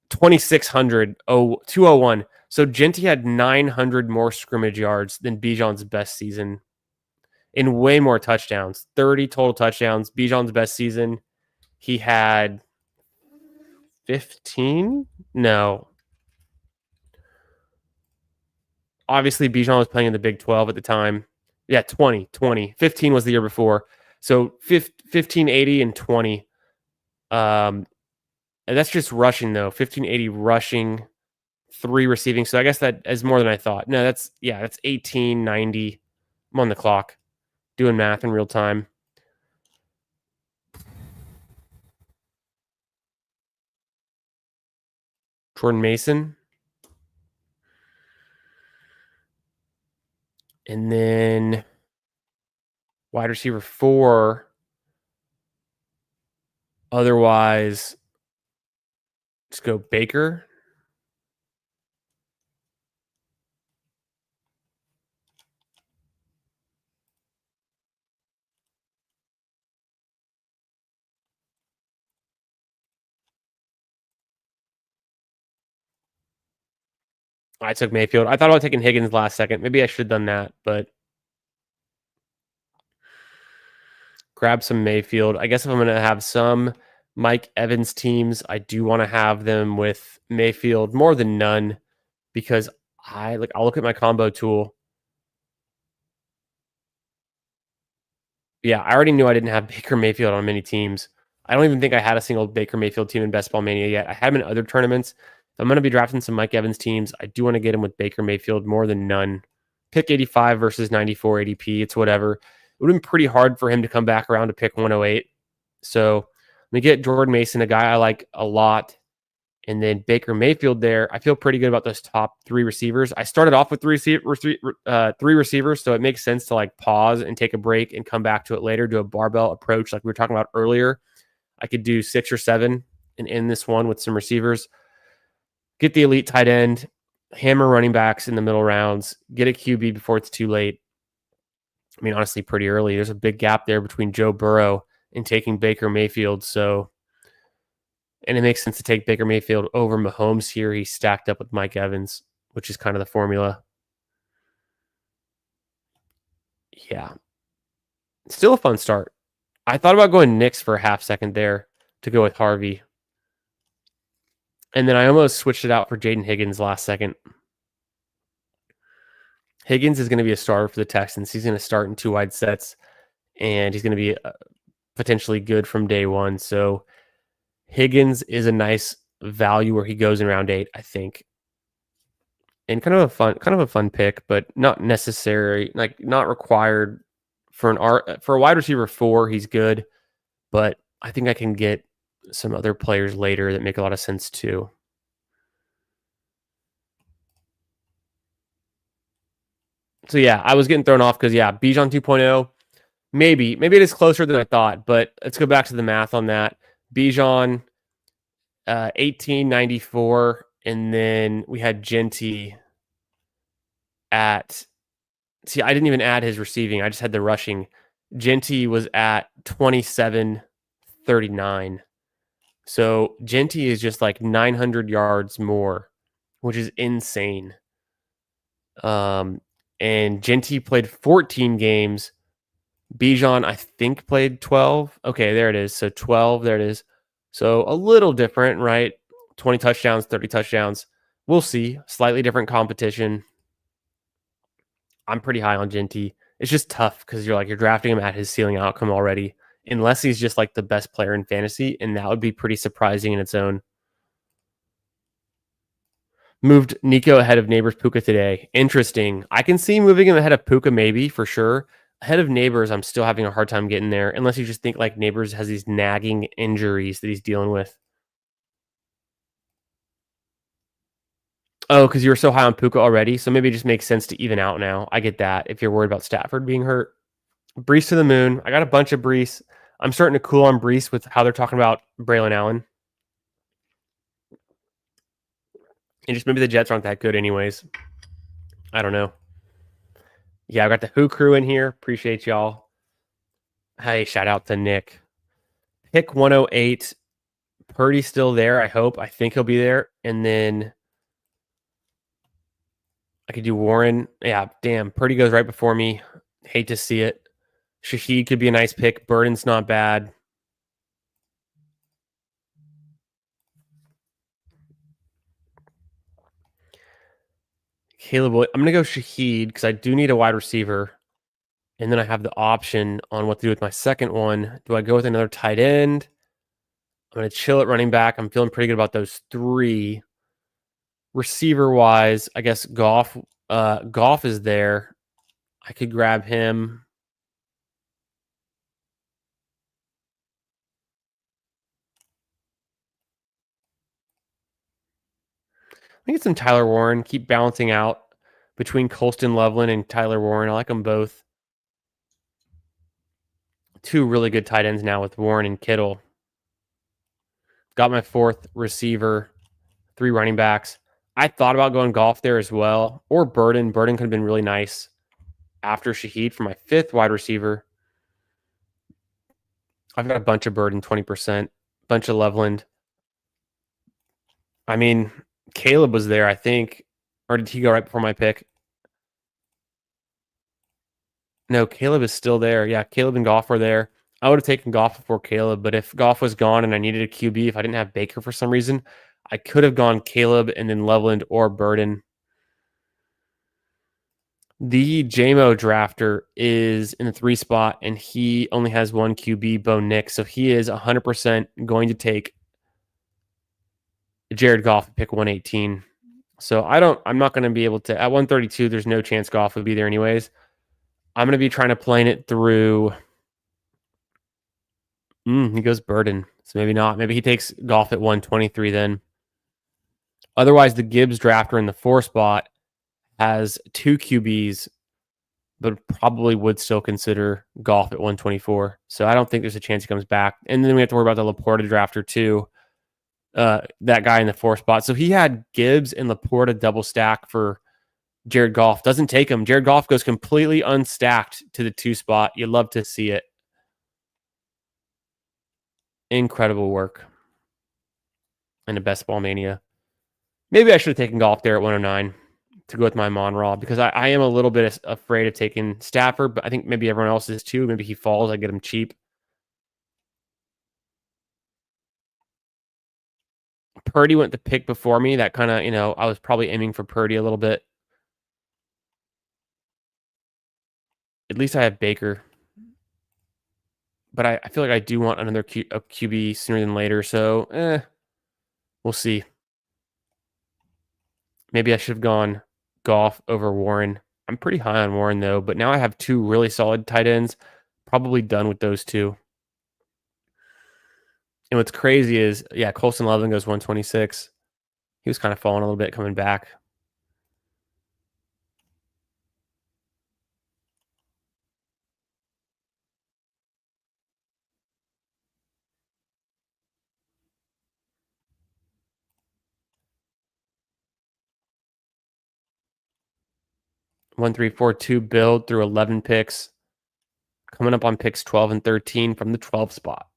[SPEAKER 1] 2,600, 201. So Genty had 900 more scrimmage yards than Bijan's best season, and way more touchdowns. 30 total touchdowns. Bijan's best season, he had 15? No. Obviously, Bijan was playing in the Big 12 at the time. Yeah, 20. 15 was the year before. So 1580 and 20. And that's just rushing, though. 1580 rushing, 3 receiving. So I guess that is more than I thought. No, that's 1890. I'm on the clock doing math in real time. Jordan Mason. And then wide receiver 4. Otherwise, let's go Baker. I took Mayfield. I thought about taking Higgins last second. Maybe I should have done that, but grab some Mayfield. I guess if I'm going to have some Mike Evans teams, I do want to have them with Mayfield more than none, because I'll look at my combo tool. Yeah, I already knew I didn't have Baker Mayfield on many teams. I don't even think I had a single Baker Mayfield team in Best Ball Mania yet. I had him in other tournaments. If I'm going to be drafting some Mike Evans teams, I do want to get him with Baker Mayfield more than none. Pick 85 versus 94 ADP. It's whatever. It would have been pretty hard for him to come back around to pick 108. So let me get Jordan Mason, a guy I like a lot, and then Baker Mayfield there. I feel pretty good about those top 3 receivers. I started off with 3 receivers, so it makes sense to like pause and take a break and come back to it later, do a barbell approach like we were talking about earlier. I could do 6 or 7 and end this one with some receivers. Get the elite tight end, hammer running backs in the middle rounds, get a QB before it's too late. I mean, honestly, pretty early. There's a big gap there between Joe Burrow and taking Baker Mayfield. And it makes sense to take Baker Mayfield over Mahomes here. He's stacked up with Mike Evans, which is kind of the formula. Yeah. Still a fun start. I thought about going Knicks for a half second there to go with Harvey. And then I almost switched it out for Jaden Higgins last second. Higgins is going to be a starter for the Texans. He's going to start in 2 wide sets, and he's going to be potentially good from day one. So Higgins is a nice value where he goes in round 8, I think. And kind of a fun pick, but not necessary, like not required for a wide receiver 4. He's good, but I think I can get some other players later that make a lot of sense too. So yeah, I was getting thrown off because Bijan 2.0, maybe it is closer than I thought, but let's go back to the math on that. Bijan 1894, and then we had Genty at, I didn't even add his receiving. I just had the rushing. Genty was at 2739. So Genty is just like 900 yards more, which is insane. And Genty played 14 games. Bijan, I think, played 12. Okay, there it is. So 12, there it is. So a little different, right? 20 touchdowns, 30 touchdowns. We'll see. Slightly different competition. I'm pretty high on Genty. It's just tough because you're drafting him at his ceiling outcome already, unless he's just like the best player in fantasy, and that would be pretty surprising in its own. Moved Nico ahead of Neighbors Puka today. Interesting. I can see moving him ahead of Puka maybe, for sure. Ahead of Neighbors, I'm still having a hard time getting there, unless you just think like Neighbors has these nagging injuries that he's dealing with. Oh, because you were so high on Puka already, so maybe it just makes sense to even out now. I get that if you're worried about Stafford being hurt. Brees to the moon. I got a bunch of Brees. I'm starting to cool on Brees with how they're talking about Braylon Allen. And just maybe the Jets aren't that good anyways. I don't know. Yeah, I got the Who crew in here. Appreciate y'all. Hey, shout out to Nick. Pick 108. Purdy's still there, I hope. I think he'll be there. And then I could do Warren. Yeah, damn. Purdy goes right before me. Hate to see it. Shaheed could be a nice pick. Burden's not bad. Caleb, I'm going to go Shaheed because I do need a wide receiver. And then I have the option on what to do with my second one. Do I go with another tight end? I'm going to chill at running back. I'm feeling pretty good about those three. Receiver-wise, I guess Goff is there. I could grab him. I think it's some Tyler Warren. Keep balancing out between Colston Loveland and Tyler Warren. I like them both. Two really good tight ends now with Warren and Kittle. Got my fourth receiver, 3 running backs. I thought about going Goff there as well, or Burden. Burden could have been really nice after Shaheed for my 5th wide receiver. I've got a bunch of Burden, 20%, bunch of Loveland. I mean, Caleb was there, I think. Or did he go right before my pick? No, Caleb is still there. Yeah, Caleb and Goff were there. I would have taken Goff before Caleb, but if Goff was gone and I needed a QB, if I didn't have Baker for some reason, I could have gone Caleb and then Loveland or Burden. The JMO drafter is in the 3 spot, and he only has one QB, Bo Nix. So he is 100% going to take Jared Goff at pick 118. So I'm not going to be able to, at 132, there's no chance Goff would be there anyways. I'm going to be trying to plane it through. He goes Burden. So maybe not. Maybe he takes Goff at 123 then. Otherwise, the Gibbs drafter in the 4 spot has 2 QBs, but probably would still consider Goff at 124. So I don't think there's a chance he comes back. And then we have to worry about the Laporta drafter too. That guy in the 4 spot. So he had Gibbs and Laporta double stack for Jared Goff. Doesn't take him. Jared Goff goes completely unstacked to the 2 spot. You love to see it. Incredible work. And a best ball mania. Maybe I should have taken Goff there at 109 to go with my Monraw, because I am a little bit afraid of taking Stafford, but I think maybe everyone else is too. Maybe he falls. I get him cheap. Purdy went the pick before me. That kind of, I was probably aiming for Purdy a little bit. At least I have Baker. But I feel like I do want another QB sooner than later. So, we'll see. Maybe I should have gone Goff over Warren. I'm pretty high on Warren, though. But now I have 2 really solid tight ends. Probably done with those 2. And what's crazy is, Colston Loveland goes 126. He was kind of falling a little bit coming back. One, 3, 4, 2 build through 11 picks. Coming up on picks 12 and 13 from the 12 spot.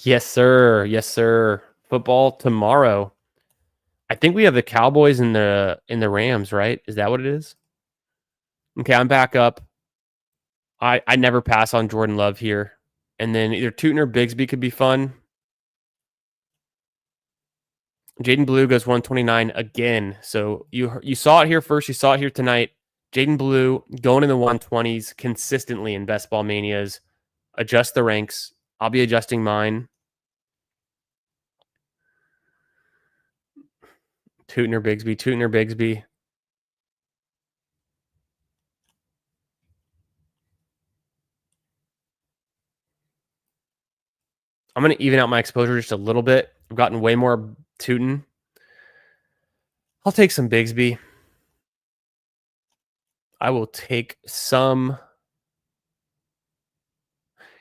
[SPEAKER 1] Yes, sir. Yes, sir. Football tomorrow. I think we have the Cowboys and the Rams, right? Is that what it is? Okay, I'm back up. I never pass on Jordan Love here. And then either Tootin or Bigsby could be fun. Jaden Blue goes 129 again. So you saw it here first. You saw it here tonight. Jaden Blue going in the 120s consistently in Best Ball Manias. Adjust the ranks. I'll be adjusting mine. Tootin or Bigsby. Tootin or Bigsby. I'm going to even out my exposure just a little bit. I've gotten way more Tootin. I'll take some Bigsby. I will take some.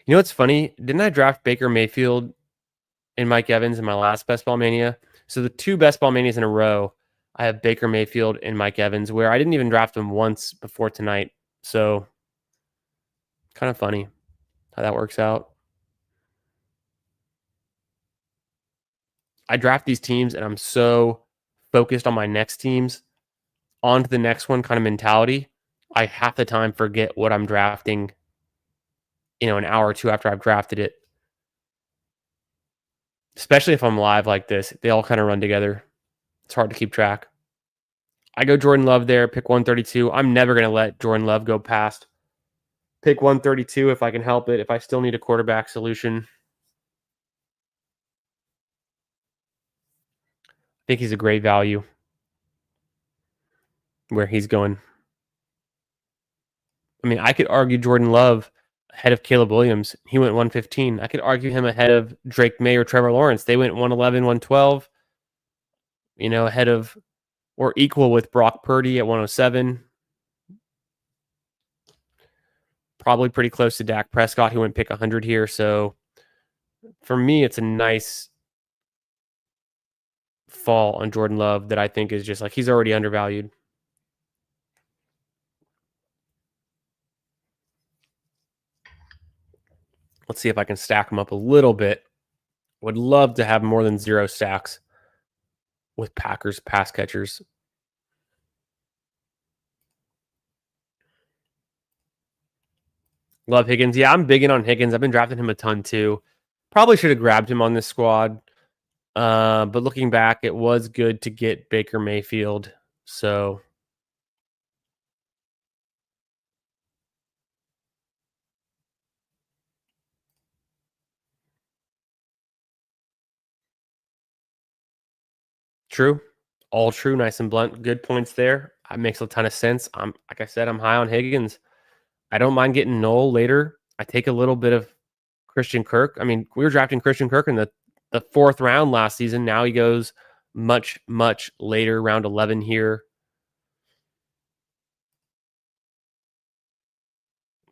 [SPEAKER 1] You know what's funny? Didn't I draft Baker Mayfield and Mike Evans in my last Best Ball Mania? So the 2 Best Ball Manias in a row, I have Baker Mayfield and Mike Evans, where I didn't even draft them once before tonight. So kind of funny how that works out. I draft these teams and I'm so focused on my next teams, on to the next one kind of mentality. I half the time forget what I'm drafting, an hour or two after I've drafted it. Especially if I'm live like this, they all kind of run together. It's hard to keep track. I go Jordan Love there, pick 132. I'm never going to let Jordan Love go past pick 132 if I can help it, if I still need a quarterback solution. I think he's a great value where he's going. I mean, I could argue Jordan Love ahead of Caleb Williams. He went 115. I could argue him ahead of Drake May or Trevor Lawrence. They went 111, 112, ahead of or equal with Brock Purdy at 107. Probably pretty close to Dak Prescott, who went pick 100 here. So for me, it's a nice fall on Jordan Love that I think is just like he's already undervalued. Let's see if I can stack them up a little bit. Would love to have more than 0 stacks with Packers pass catchers. Love Higgins. Yeah, I'm big in on Higgins. I've been drafting him a ton too. Probably should have grabbed him on this squad. But looking back, it was good to get Baker Mayfield. So true. All true. Nice and blunt. Good points there. That makes a ton of sense. Like I said, I'm high on Higgins. I don't mind getting Knoll later. I take a little bit of Christian Kirk. I mean, we were drafting Christian Kirk in the 4th round last season. Now he goes much, much later, round 11 here.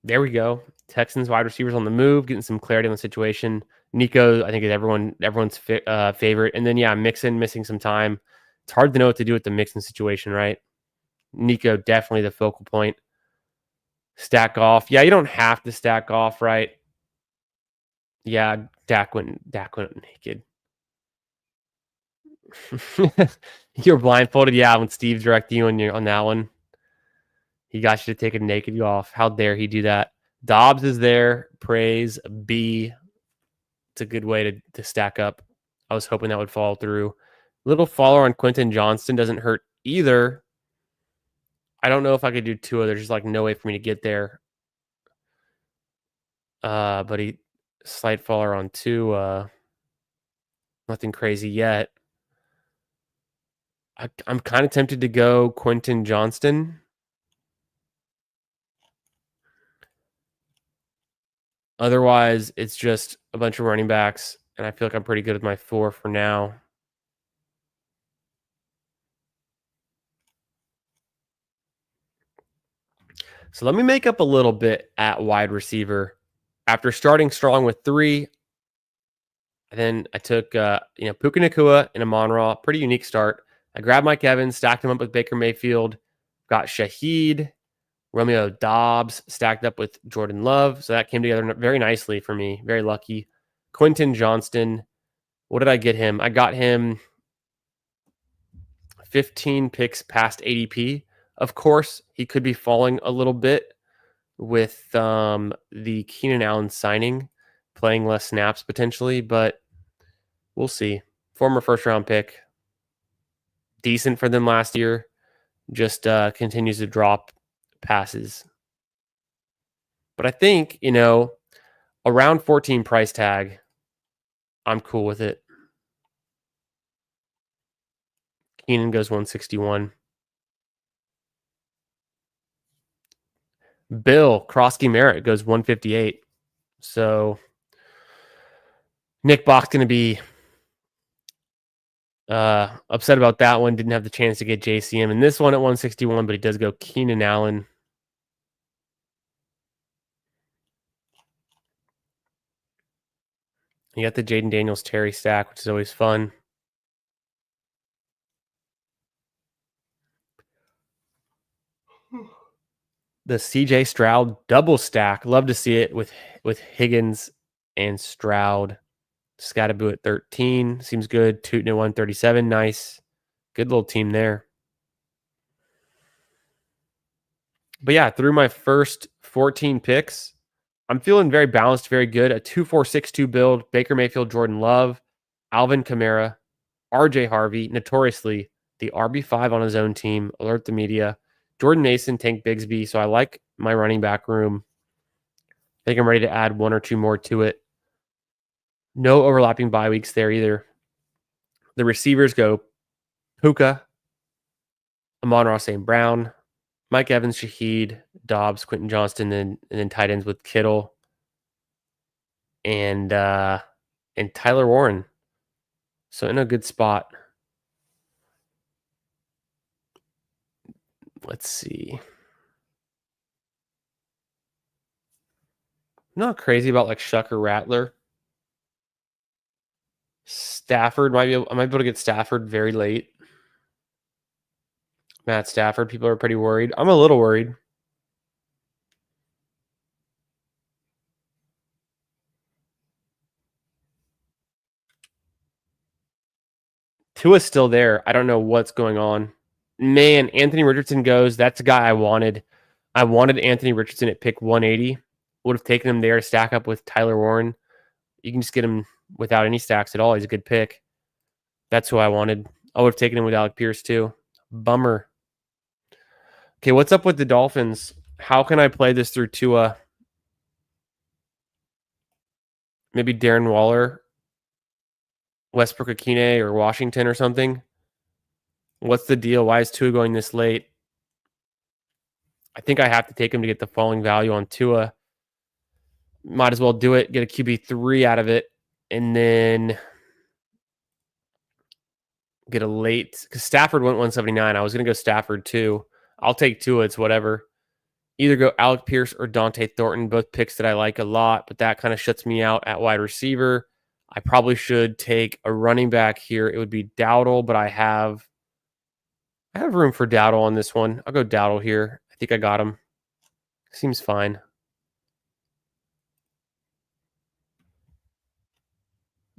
[SPEAKER 1] There we go. Texans wide receivers on the move, getting some clarity on the situation. Nico, I think, is everyone's favorite. And then, yeah, Mixon missing some time. It's hard to know what to do with the Mixon situation, right? Nico, definitely the focal point. Stack off. Yeah, you don't have to stack off, right? Yeah, Dak went naked. You're blindfolded. Yeah, when Steve directed you on that one, he got you to take a naked off. How dare he do that? Dobbs is there. Praise B. It's a good way to stack up. I was hoping that would fall through. Little follower on Quentin Johnston doesn't hurt either. I don't know if I could do Tua. There's just like no way for me to get there. But he slight follower on Tua. Nothing crazy yet. I'm kind of tempted to go Quentin Johnston. Otherwise, it's just a bunch of running backs, and I feel like I'm pretty good with my 4 for now. So let me make up a little bit at wide receiver. After starting strong with 3, then I took Puka Nacua and Amon-Ra. Pretty unique start. I grabbed Mike Evans, stacked him up with Baker Mayfield, got Shaheed, Romeo Dobbs stacked up with Jordan Love. So that came together very nicely for me. Very lucky. Quentin Johnston. What did I get him? I got him 15 picks past ADP. Of course, he could be falling a little bit with the Keenan Allen signing, playing less snaps potentially, but we'll see. Former first-round pick. Decent for them last year. Just continues to drop passes. But I think, around 14 price tag, I'm cool with it. Keenan goes 161. Bill Krosky Merritt goes 158. So Nick Bach's going to be upset about that one. Didn't have the chance to get JCM in this one at 161, but he does go Keenan Allen. You got the Jaden Daniels Terry stack, which is always fun. The CJ Stroud double stack. Love to see it with Higgins and Stroud. Scattaboo at 13. Seems good. Tootin at 137. Nice. Good little team there. But yeah, through my first 14 picks, I'm feeling very balanced, very good. A 2-4-6-2 build. Baker Mayfield, Jordan Love, Alvin Kamara, RJ Harvey, notoriously the RB5 on his own team. Alert the media. Jordan Mason, Tank Bigsby. So I like my running back room. I think I'm ready to add one or two more to it. No overlapping bye weeks there either. The receivers go Puka, Amon-Ra St. Brown, Mike Evans, Shaheed, Dobbs, Quentin Johnston, and then tight ends with Kittle and Tyler Warren. So in a good spot. Let's see. Not crazy about like Shuck or Rattler. Stafford I might be able to get Stafford very late. Matt Stafford, people are pretty worried. I'm a little worried. Tua's still there. I don't know what's going on. Man, Anthony Richardson goes. That's the guy I wanted. I wanted Anthony Richardson at pick 180. Would have taken him there to stack up with Tyler Warren. You can just get him without any stacks at all. He's a good pick. That's who I wanted. I would have taken him with Alec Pierce too. Bummer. Okay, what's up with the Dolphins? How can I play this through Tua? Maybe Darren Waller, Westbrook Akine, or Washington or something? What's the deal? Why is Tua going this late? I think I have to take him to get the falling value on Tua. Might as well do it. Get a QB3 out of it. And then get a late. Because Stafford went 179. I was going to go Stafford too. I'll take Tua. It's whatever. Either go Alec Pierce or Dante Thornton. Both picks that I like a lot. But that kind of shuts me out at wide receiver. I probably should take a running back here. It would be Dowdle. But I have room for Dowdle on this one. I'll go Dowdle here. I think I got him. Seems fine.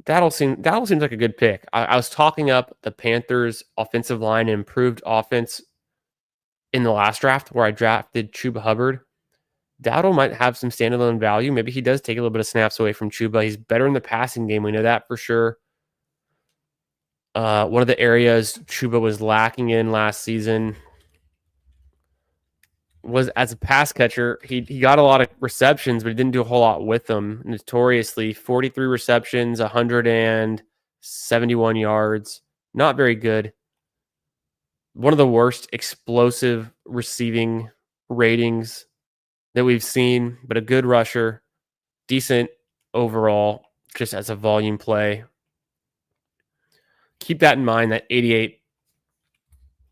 [SPEAKER 1] Dowdle seems like a good pick. I was talking up the Panthers' offensive line and improved offense in the last draft where I drafted Chuba Hubbard. Dowdle might have some standalone value. Maybe he does take a little bit of snaps away from Chuba. He's better in the passing game. We know that for sure. One of the areas Chuba was lacking in last season was as a pass catcher. He got a lot of receptions, but he didn't do a whole lot with them. Notoriously, 43 receptions, 171 yards. Not very good. One of the worst explosive receiving ratings that we've seen, but a good rusher. Decent overall, just as a volume play. Keep that in mind, that 88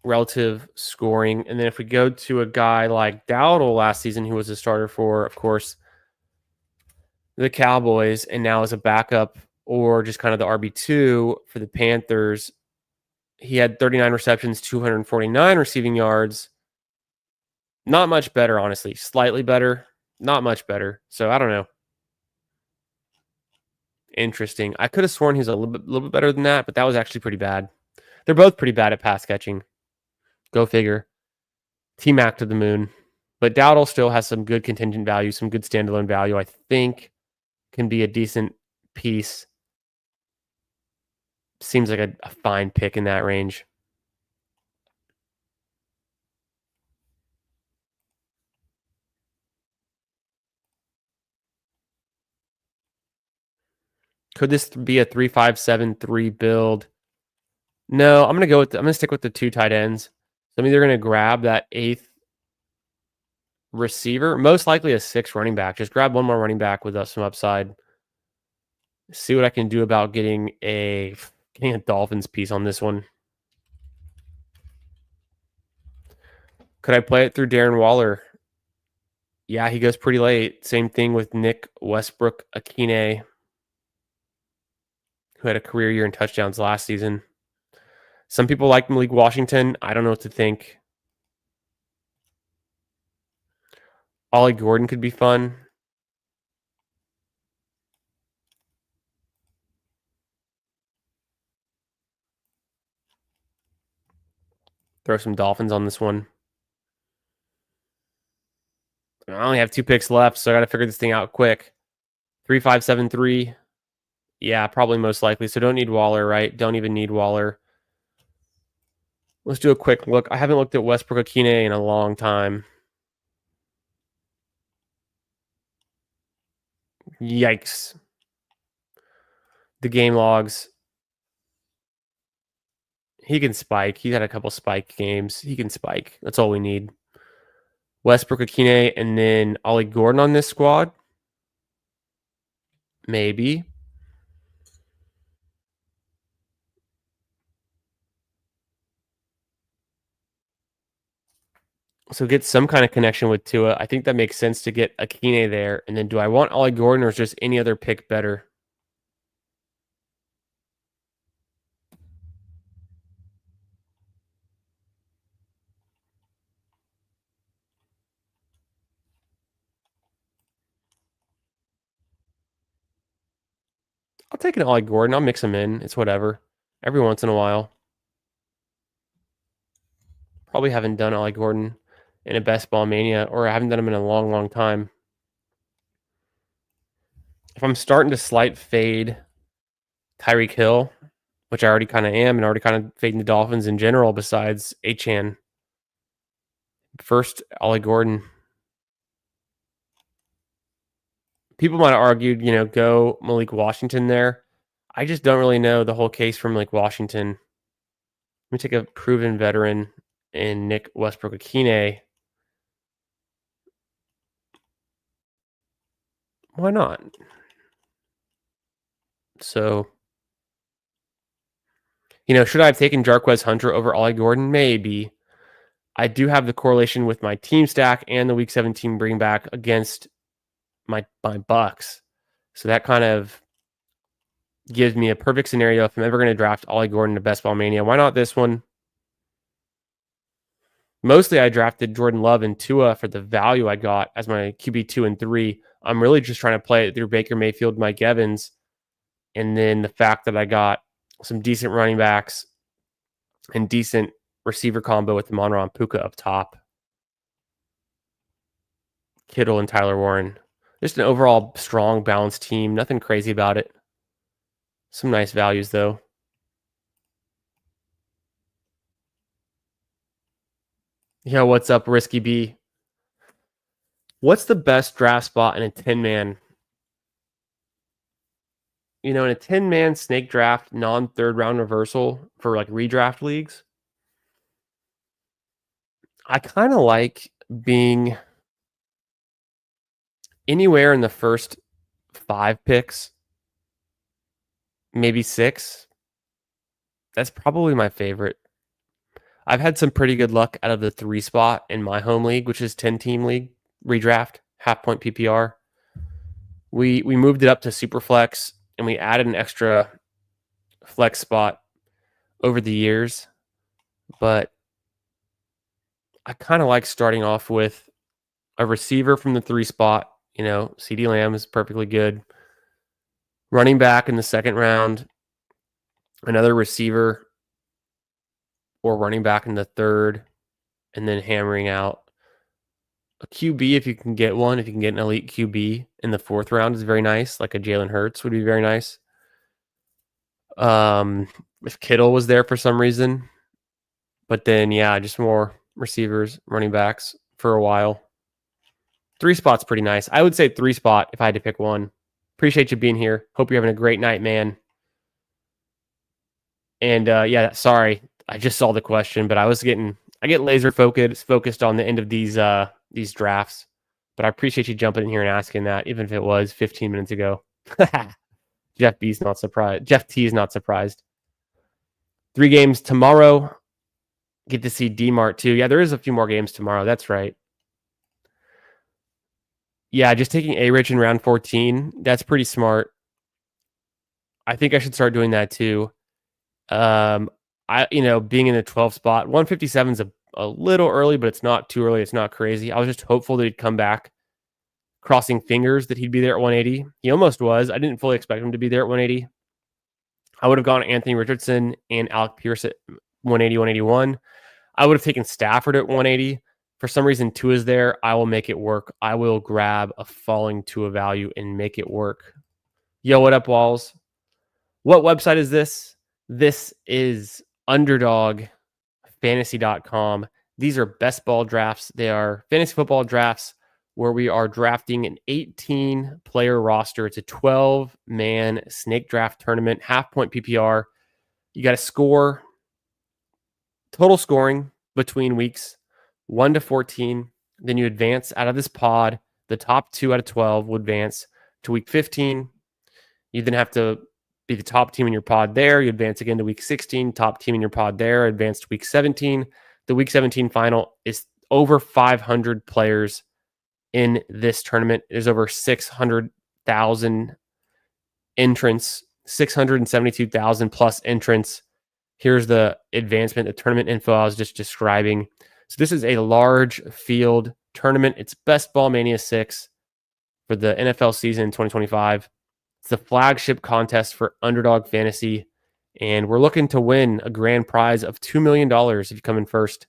[SPEAKER 1] relative scoring. And then if we go to a guy like Dowdle last season, who was a starter for, of course, the Cowboys, and now as a backup or just kind of the RB2 for the Panthers, he had 39 receptions, 249 receiving yards. Not much better, honestly. Slightly better. Not much better. So I don't know. Interesting. I could have sworn he was a little bit better than that, but that was actually pretty bad. They're both pretty bad at pass catching. Go figure. T-Mac to the moon. But Dowdle still has some good contingent value, some good standalone value. I think can be a decent piece. Seems like a fine pick in that range. Could this be a 3-5-7-3 build? No, I'm gonna stick with the two tight ends. So I'm either gonna grab that 8th receiver, most likely a 6th running back. Just grab one more running back with some upside. See what I can do about getting a Dolphins piece on this one. Could I play it through Darren Waller? Yeah, he goes pretty late. Same thing with Nick Westbrook Akine, who had a career year in touchdowns last season. Some people like Malik Washington. I don't know what to think. Ollie Gordon could be fun. throw some Dolphins on this one. I only have 2 picks left, so I got to figure this thing out quick. 3, 5, 7, 3. Yeah, probably most likely. So don't need Waller, right? Don't even need Waller. Let's do a quick look. I haven't looked at Westbrook-Akine in a long time. Yikes. The game logs. He can spike. He's had a couple spike games. He can spike. That's all we need. Westbrook-Akine and then Ollie Gordon on this squad. Maybe. So get some kind of connection with Tua. I think that makes sense to get Akine there. And then do I want Ollie Gordon or is just any other pick better? I'll take an Ollie Gordon. I'll mix him in. It's whatever. Every once in a while. Probably haven't done Ollie Gordon in a best ball mania, or I haven't done him in a long, long time. If I'm starting to slight fade Tyreek Hill, which I already kind of am, and already kind of fading the Dolphins in general besides Achane. First, Ollie Gordon. People might have argued, go Malik Washington there. I just don't really know the whole case for Malik Washington. Let me take a proven veteran in Nick Westbrook-Akine. Why not? So, should I have taken Jarquez Hunter over Ollie Gordon? Maybe. I do have the correlation with my team stack and the Week 17 bring back against my Bucks. So that kind of gives me a perfect scenario if I'm ever going to draft Ollie Gordon to Best Ball Mania. Why not this one? Mostly I drafted Jordan Love and Tua for the value I got as my QB 2 and 3. I'm really just trying to play it through Baker Mayfield, Mike Evans, and then the fact that I got some decent running backs and decent receiver combo with Monroe and Puka up top. Kittle and Tyler Warren. Just an overall strong, balanced team. Nothing crazy about it. Some nice values, though. Yo, what's up, Risky B? What's the best draft spot in a 10-man? In a 10-man snake draft, non-third round reversal for like redraft leagues, I kind of like being anywhere in the first 5 picks, maybe 6. That's probably my favorite. I've had some pretty good luck out of the 3 spot in my home league, which is 10-team league, redraft, half-point PPR. We moved it up to Superflex, and we added an extra flex spot over the years. But I kind of like starting off with a receiver from the 3 spot. CeeDee Lamb is perfectly good. Running back in the 2nd round, another receiver or running back in the 3rd, and then hammering out a QB if you can get one. If you can get an elite QB in the 4th round is very nice. Like a Jalen Hurts would be very nice. If Kittle was there for some reason. But then, yeah, just more receivers, running backs for a while. 3 spot's pretty nice. I would say 3 spot if I had to pick one. Appreciate you being here. Hope you're having a great night, man. And yeah, sorry, I just saw the question, but I get laser focused on the end of these drafts. But I appreciate you jumping in here and asking that, even if it was 15 minutes ago. Jeff B's not surprised. Jeff T is not surprised. 3 games tomorrow. Get to see D-Mart too. Yeah, there is a few more games tomorrow. That's right. Yeah, just taking A-Rich in round 14. That's pretty smart. I think I should start doing that too. Being in the 12th spot, 157 is a little early, but it's not too early. It's not crazy. I was just hopeful that he'd come back, crossing fingers that he'd be there at 180. He almost was. I didn't fully expect him to be there at 180. I would have gone Anthony Richardson and Alec Pierce at 180, 181. I would have taken Stafford at 180. For some reason, Tua's there. I will make it work. I will grab a falling Tua value and make it work. Yo, what up, Walls? What website is this? This is underdogfantasy.com. These are best ball drafts. They are fantasy football drafts where we are drafting an 18-player roster. It's a 12-man snake draft tournament, half-point PPR. You got to score total scoring between weeks 1 to 14. Then you advance out of this pod. The top 2 out of 12 will advance to week 15. You then have to be the top team in your pod there. You advance again to week 16, top team in your pod there, advance to week 17. The week 17 final is over 500 players in this tournament. There's over 600,000 entrants, 672,000 plus entrants. Here's the advancement, the tournament info I was just describing. So this is a large field tournament. It's Best Ball Mania 6 for the NFL season in 2025. It's the flagship contest for Underdog Fantasy, and we're looking to win a grand prize of $2 million if you come in first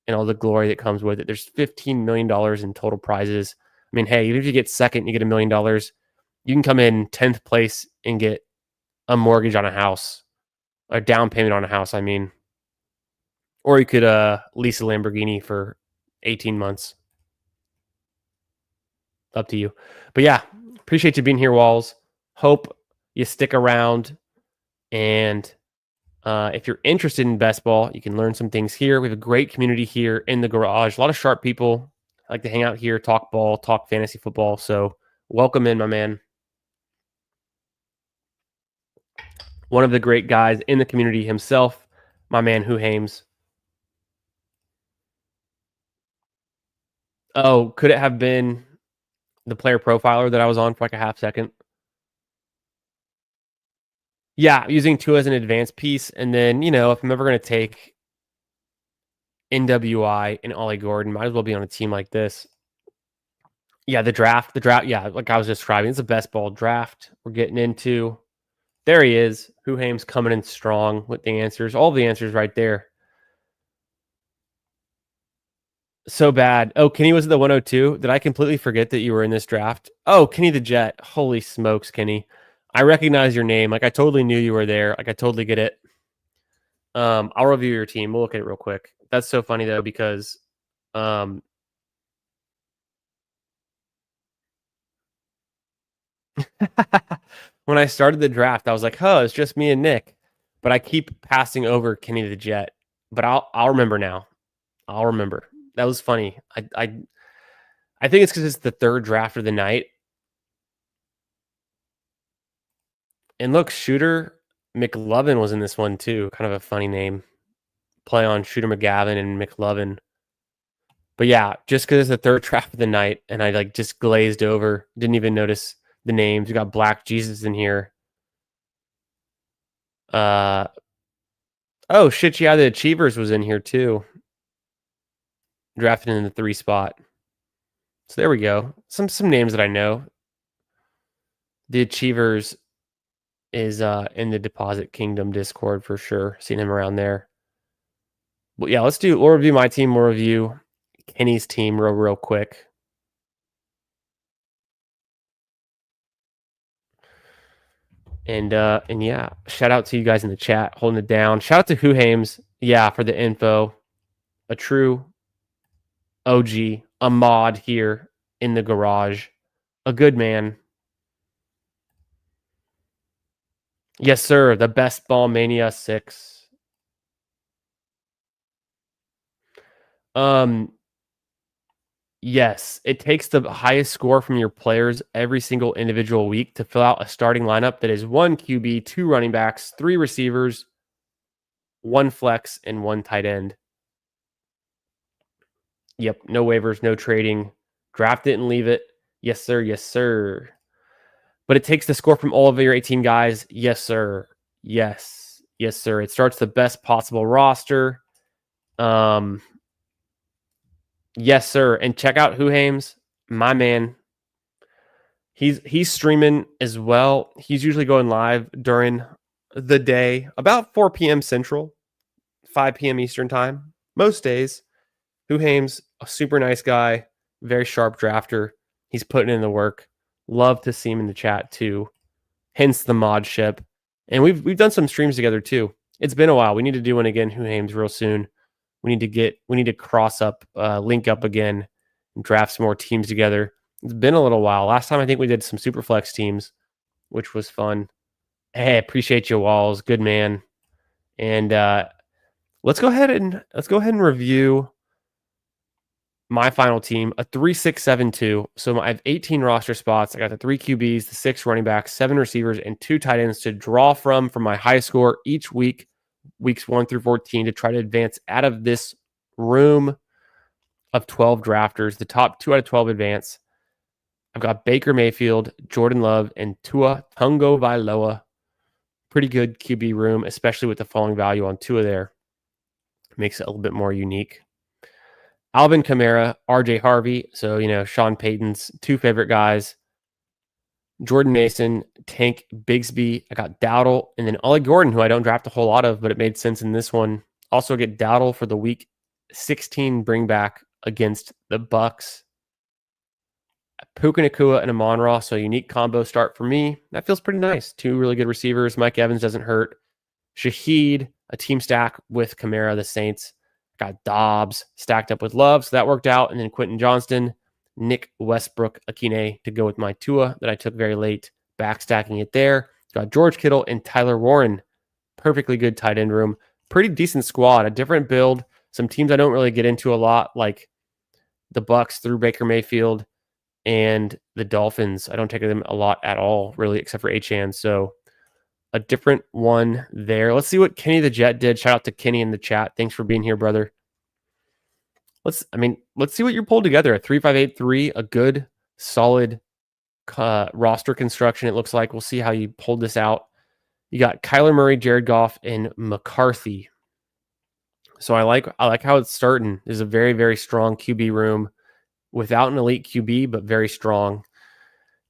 [SPEAKER 1] and all the glory that comes with it. There's $15 million in total prizes. I mean, hey, even if you get second, you get $1 million. You can come in 10th place and get a mortgage on a house, a down payment on a house, I mean. Or you could lease a Lamborghini for 18 months. Up to you. But yeah, appreciate you being here, Walls. Hope you stick around. And if you're interested in best ball, you can learn some things here. We have a great community here in the garage. A lot of sharp people like to hang out here, talk ball, talk fantasy football. So welcome in, my man. One of the great guys in the community himself, my man, Who Hames. Oh, could it have been the player profiler that I was on for like a half second? Yeah, using Tua as an advanced piece. And then, if I'm ever going to take NWI and Ollie Gordon, might as well be on a team like this. Yeah, the draft, yeah, like I was describing, it's a best ball draft we're getting into. There he is. Who Hames coming in strong with the answers. All the answers right there. So bad. Oh, Kenny was at the 102. Did I completely forget that you were in this draft? Oh, Kenny the Jet. Holy smokes, Kenny. I recognize your name. Like, I totally knew you were there. Like, I totally get it. I'll review your team. We'll look at it real quick. That's so funny, though, because when I started the draft, I was like, it's just me and Nick. But I keep passing over Kenny the Jet. But I'll remember now. I'll remember. That was funny. I think it's because it's the third draft of the night. And look, Shooter McLovin was in this one too. Kind of a funny name. Play on Shooter McGavin and McLovin. But yeah, just because it's the third draft of the night and I just glazed over. Didn't even notice the names. We got Black Jesus in here. Oh shit, yeah, the Achievers was in here too. Drafted in the 3 spot. So there we go. Some names that I know. The Achievers is in the Deposit Kingdom Discord for sure. Seen him around there. But yeah, we'll review my team. We'll review Kenny's team real quick. And yeah, shout out to you guys in the chat holding it down. Shout out to Who Hames, yeah, for the info. A true OG, a mod here in the garage. A good man. Yes, sir. The Best Ball Mania 6. Yes, it takes the highest score from your players every single individual week to fill out a starting lineup that is 1 QB, 2 running backs, 3 receivers, 1 flex, and 1 tight end. Yep, no waivers, no trading. Draft it and leave it. Yes, sir. Yes, sir. But it takes the score from all of your 18 guys. Yes, sir. Yes. Yes, sir. It starts the best possible roster. Yes, sir. And check out Who Hames, my man. He's streaming as well. He's usually going live during the day, about 4 p.m. Central, 5 p.m. Eastern time. most days. Huhame's a super nice guy, very sharp drafter. He's putting in the work. Love to see him in the chat too. Hence the mod ship. And we've done some streams together too. It's been a while. We need to do one again, Huhame's, real soon. We need to cross up, link up again, and draft some more teams together. It's been a little while. Last time I think we did some Superflex teams, which was fun. Hey, appreciate you, Walls. Good man. And let's go ahead and review my final team, a 3-6-7-2. So I have 18 roster spots. I got the 3 QBs, the 6 running backs, 7 receivers, and 2 tight ends to draw from my high score each week, weeks 1 through 14, to try to advance out of this room of 12 drafters. The top 2 out of 12 advance. I've got Baker Mayfield, Jordan Love, and Tua Tagovailoa. Pretty good QB room, especially with the falling value on Tua there. Makes it a little bit more unique. Alvin Kamara, RJ Harvey. So, Sean Payton's 2 favorite guys. Jordan Mason, Tank Bigsby. I got Dowdle, and then Ollie Gordon, who I don't draft a whole lot of, but it made sense in this one. Also get Dowdle for the week 16 bring back against the Bucks. Puka Nacua and Amon-Ra, so unique combo start for me. That feels pretty nice. 2 really good receivers. Mike Evans doesn't hurt. Shaheed, a team stack with Kamara, the Saints. Got Dobbs stacked up with Love, so that worked out. And then Quentin Johnston, Nick Westbrook, Akine to go with my Tua that I took very late. Backstacking it there. Got George Kittle and Tyler Warren. Perfectly good tight end room. Pretty decent squad. A different build. Some teams I don't really get into a lot, like the Bucks through Baker Mayfield and the Dolphins. I don't take them a lot at all, really, except for Achane. So a different one there. Let's see what Kenny the Jet did. Shout out to Kenny in the chat. Thanks for being here, brother. Let's see what you pulled together. A 3-5-8-3, a good, solid roster construction, it looks like. We'll see how you pulled this out. You got Kyler Murray, Jared Goff, and McCarthy. So I like how it's starting. There's a very, very strong QB room without an elite QB, but very strong.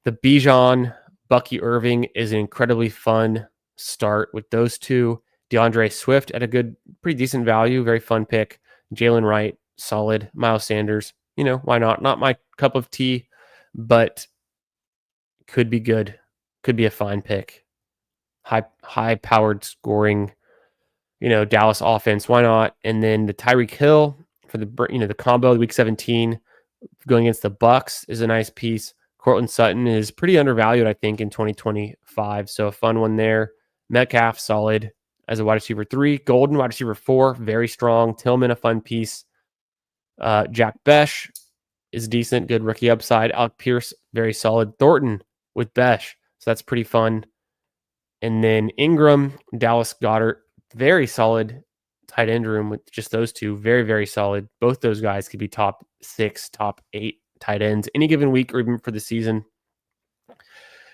[SPEAKER 1] The Bijan, Bucky Irving is an incredibly fun start with those 2. DeAndre Swift at a good, pretty decent value, very fun pick. Jalen Wright, solid. Miles Sanders, why not? Not my cup of tea, but could be good. Could be a fine pick. High powered scoring, Dallas offense, why not? And then the Tyreek Hill for the combo, week 17 going against the Bucks is a nice piece. Cortland Sutton is pretty undervalued, I think, in 2025. So a fun one there. Metcalf, solid as a wide receiver 3. Golden, wide receiver 4, very strong. Tillman, a fun piece. Jack Besh is decent, good rookie upside. Alec Pierce, very solid. Thornton with Besh, so that's pretty fun. And then Ingram, Dallas Goedert, very solid tight end room with just those 2. Very, very solid. Both those guys could be top 6, top 8 tight ends any given week or even for the season.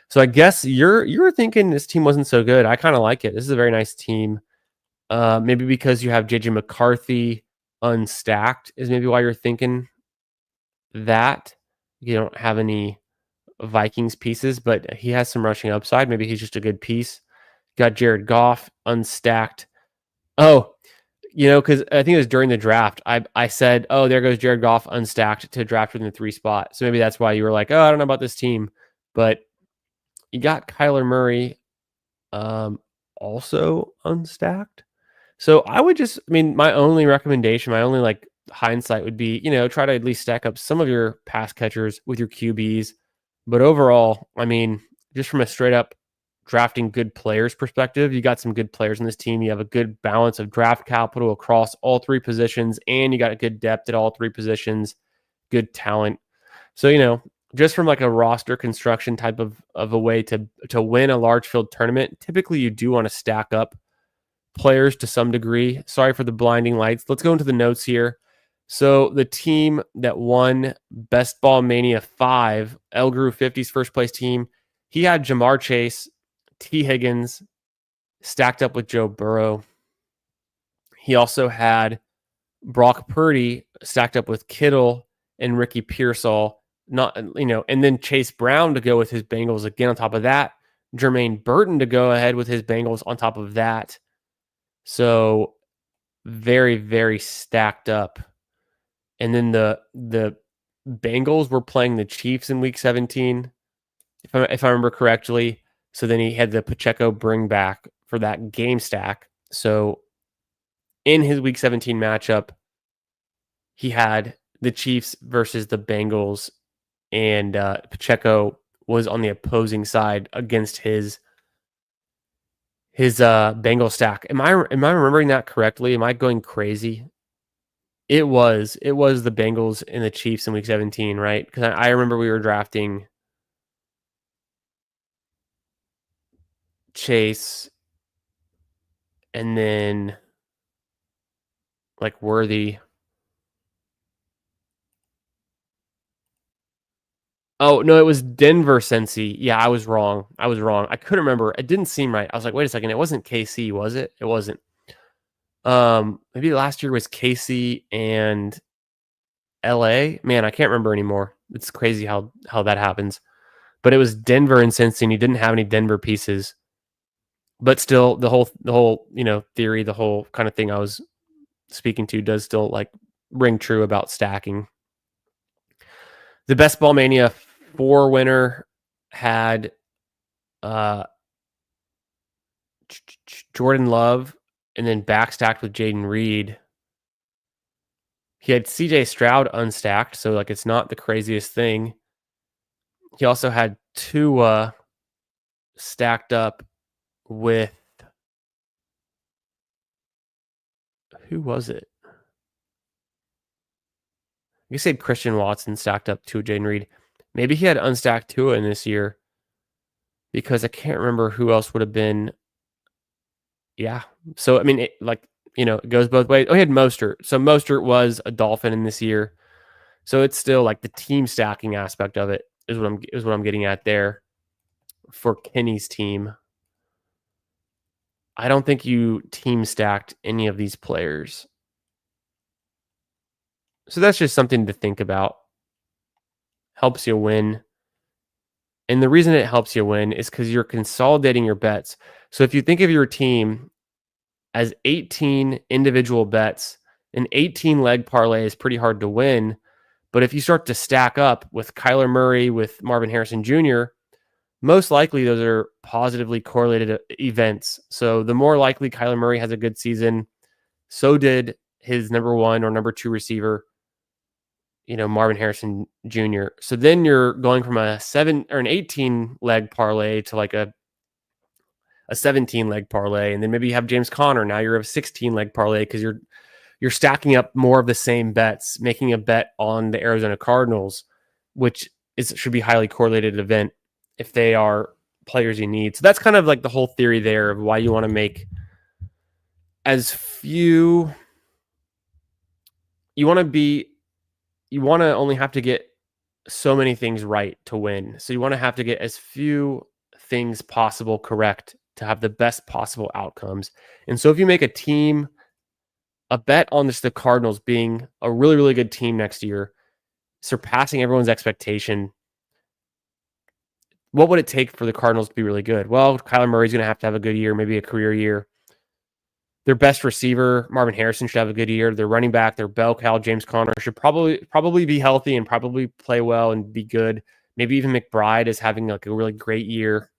[SPEAKER 1] So I guess you're thinking this team wasn't so good. I kind of like it. This is a very nice team. Maybe because you have JJ McCarthy unstacked is maybe why you're thinking that. You don't have any Vikings pieces, but he has some rushing upside. Maybe he's just a good piece. Got Jared Goff unstacked. Oh, because I think it was during the draft, I said, oh, there goes Jared Goff unstacked to draft within the 3 spot. So maybe that's why you were like, oh, I don't know about this team. But you got Kyler Murray also unstacked. So I would my only recommendation, my only hindsight would be, try to at least stack up some of your pass catchers with your QBs. But overall, just from a straight up drafting good players perspective, you got some good players in this team. You have a good balance of draft capital across all 3 positions, and you got a good depth at all 3 positions, good talent. So, just from a roster construction type of a way to win a large field tournament, typically you do want to stack up players to some degree. Sorry for the blinding lights. Let's go into the notes here. So the team that won Best Ball Mania 5, Elgru 50's first place team, he had Jamar Chase, T. Higgins stacked up with Joe Burrow. He also had Brock Purdy stacked up with Kittle and Ricky Pearsall, and then Chase Brown to go with his Bengals again on top of that. Jermaine Burton to go ahead with his Bengals on top of that. So very, very stacked up. And then the Bengals were playing the Chiefs in week 17, if I remember correctly. So then he had the Pacheco bring back for that game stack. So in his week 17 matchup, he had the Chiefs versus the Bengals, and Pacheco was on the opposing side against his Bengal stack. Am I remembering that correctly? Am I going crazy? It was the Bengals and the Chiefs in week 17, right? Because I remember we were drafting Chase and then like Worthy. Oh, no, it was Denver Cincy. Yeah, I was wrong. I couldn't remember. It didn't seem right. I was like, wait a second. It wasn't KC, was it? It wasn't. Maybe last year was KC and LA. Man, I can't remember anymore. It's crazy how that happens. But it was Denver and Cincy, and he didn't have any Denver pieces. But still, the whole theory, the whole kind of thing I was speaking to does still like ring true about stacking. The Best Ball Mania 4 winner had Jordan Love and then backstacked with Jaden Reed. He had CJ Stroud unstacked, so like it's not the craziest thing. He also had Tua stacked up with, who was it? I guess he had Christian Watson stacked up to Jaden Reed. Maybe he had unstacked Tua in this year because I can't remember who else would have been. Yeah. So, I mean, it goes both ways. Oh, he had Mostert. So Mostert was a Dolphin in this year. So it's still like the team stacking aspect of it is what I'm getting at there for Kenny's team. I don't think you team stacked any of these players. So that's just something to think about. Helps you win. And the reason it helps you win is because you're consolidating your bets. So if you think of your team as 18 individual bets, an 18 leg parlay is pretty hard to win. But if you start to stack up with Kyler Murray, with Marvin Harrison Jr., most likely those are positively correlated events. So the more likely Kyler Murray has a good season, so did his number 1 or number 2 receiver, Marvin Harrison Jr. So then you're going from a 7 or an 18 leg parlay to like a 17 leg parlay. And then maybe you have James Conner. Now you're a 16 leg parlay because you're stacking up more of the same bets, making a bet on the Arizona Cardinals, which should be highly correlated event if they are players you need. So that's kind of like the whole theory there of why you want to make as few. You want to only have to get so many things right to win. So you want to have to get as few things possible correct to have the best possible outcomes. And so if you make a bet on the Cardinals being a really, really good team next year, surpassing everyone's expectation, what would it take for the Cardinals to be really good? Well, Kyler Murray's going to have a good year, maybe a career year. Their best receiver, Marvin Harrison, should have a good year. Their running back, their bell cow, James Conner, should probably be healthy and probably play well and be good. Maybe even McBride is having like a really great year.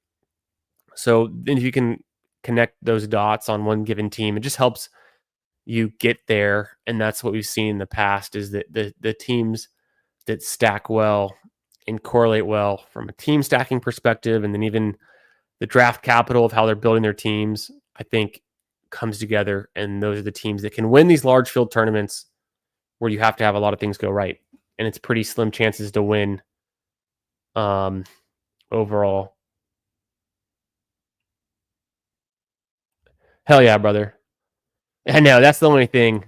[SPEAKER 1] So then if you can connect those dots on one given team, it just helps you get there. And that's what we've seen in the past is that the teams that stack well and correlate well from a team stacking perspective, and then even the draft capital of how they're building their teams, I think comes together. And those are the teams that can win these large field tournaments where you have to have a lot of things go right. And it's pretty slim chances to win overall. Hell yeah, brother. I know that's the only thing.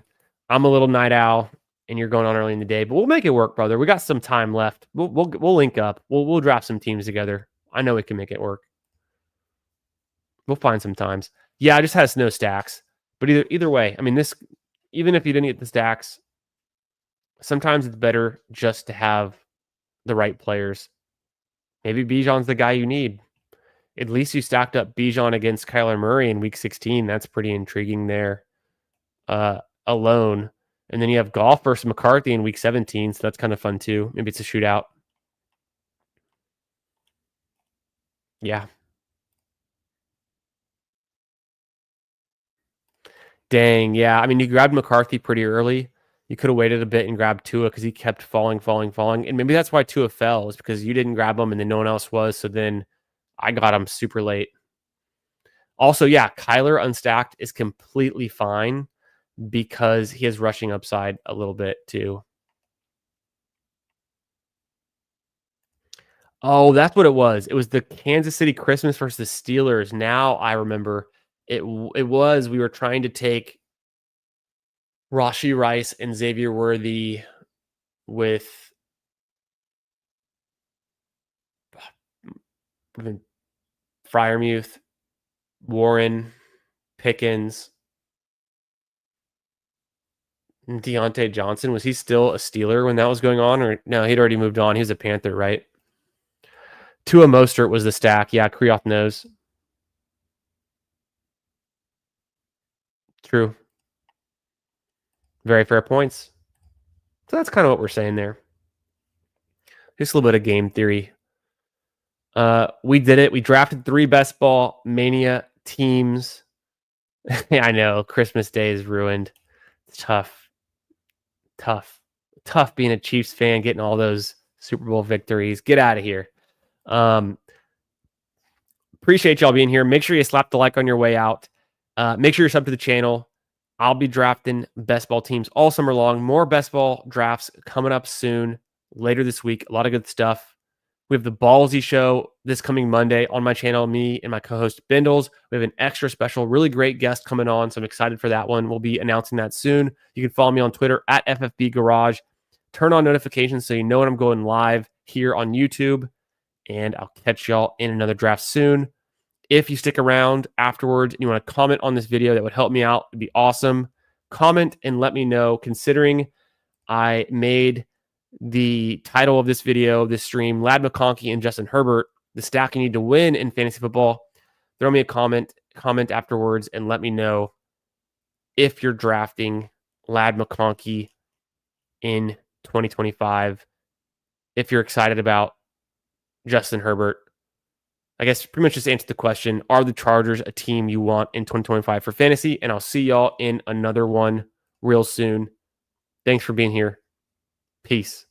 [SPEAKER 1] I'm a little night owl and you're going on early in the day, but we'll make it work, brother. We got some time left. We'll link up. We'll draft some teams together. I know we can make it work. We'll find some times. Yeah, I just had no stacks, but either way, I mean, even if you didn't get the stacks, sometimes it's better just to have the right players. Maybe Bijan's the guy you need. At least you stacked up Bijan against Kyler Murray in week 16. That's pretty intriguing there. alone. And then you have golf versus McCarthy in week 17. So that's kind of fun too. Maybe it's a shootout. Yeah. Dang. Yeah. I mean, you grabbed McCarthy pretty early. You could have waited a bit and grabbed Tua because he kept falling. And maybe that's why Tua fell, is because you didn't grab him and then no one else was. So then I got him super late. Also, yeah, Kyler unstacked is completely fine because he has rushing upside a little bit too. Oh, that's what it was. It was the Kansas City Christmas versus the Steelers. Now I remember it was we were trying to take Rashee Rice and Xavier Worthy with Freiermuth, Warren, Pickens, and Deontay Johnson. Was he still a Steeler when that was going on? Or no, he'd already moved on. He was a Panther, right? Tua Mostert was the stack. Yeah, Kriyoth knows. True. Very fair points. So that's kind of what we're saying there. Just a little bit of game theory. We did it. We drafted 3 Best Ball Mania teams. Yeah, I know. Christmas Day is ruined. It's tough being a Chiefs fan, getting all those Super Bowl victories. Get out of here. Appreciate y'all being here. Make sure you slap the like on your way out. Make sure you're sub to the channel. I'll be drafting best ball teams all summer long. More best ball drafts coming up soon, later this week. A lot of good stuff. We have the Ballsy show this coming Monday on my channel, me and my co-host Bindles. We have an extra special, really great guest coming on, so I'm excited for that one. We'll be announcing that soon. You can follow me on Twitter at FFB Garage. Turn on notifications so you know when I'm going live here on YouTube, and I'll catch y'all in another draft soon. If you stick around afterwards and you want to comment on this video, that would help me out. It'd be awesome. Comment and let me know, considering I made the title of this video, this stream, Lad McConkey and Justin Herbert, the stack you need to win in fantasy football. Throw me a comment afterwards and let me know if you're drafting Lad McConkey in 2025. If you're excited about Justin Herbert. I guess pretty much just answer the question, are the Chargers a team you want in 2025 for fantasy? And I'll see y'all in another one real soon. Thanks for being here. Peace.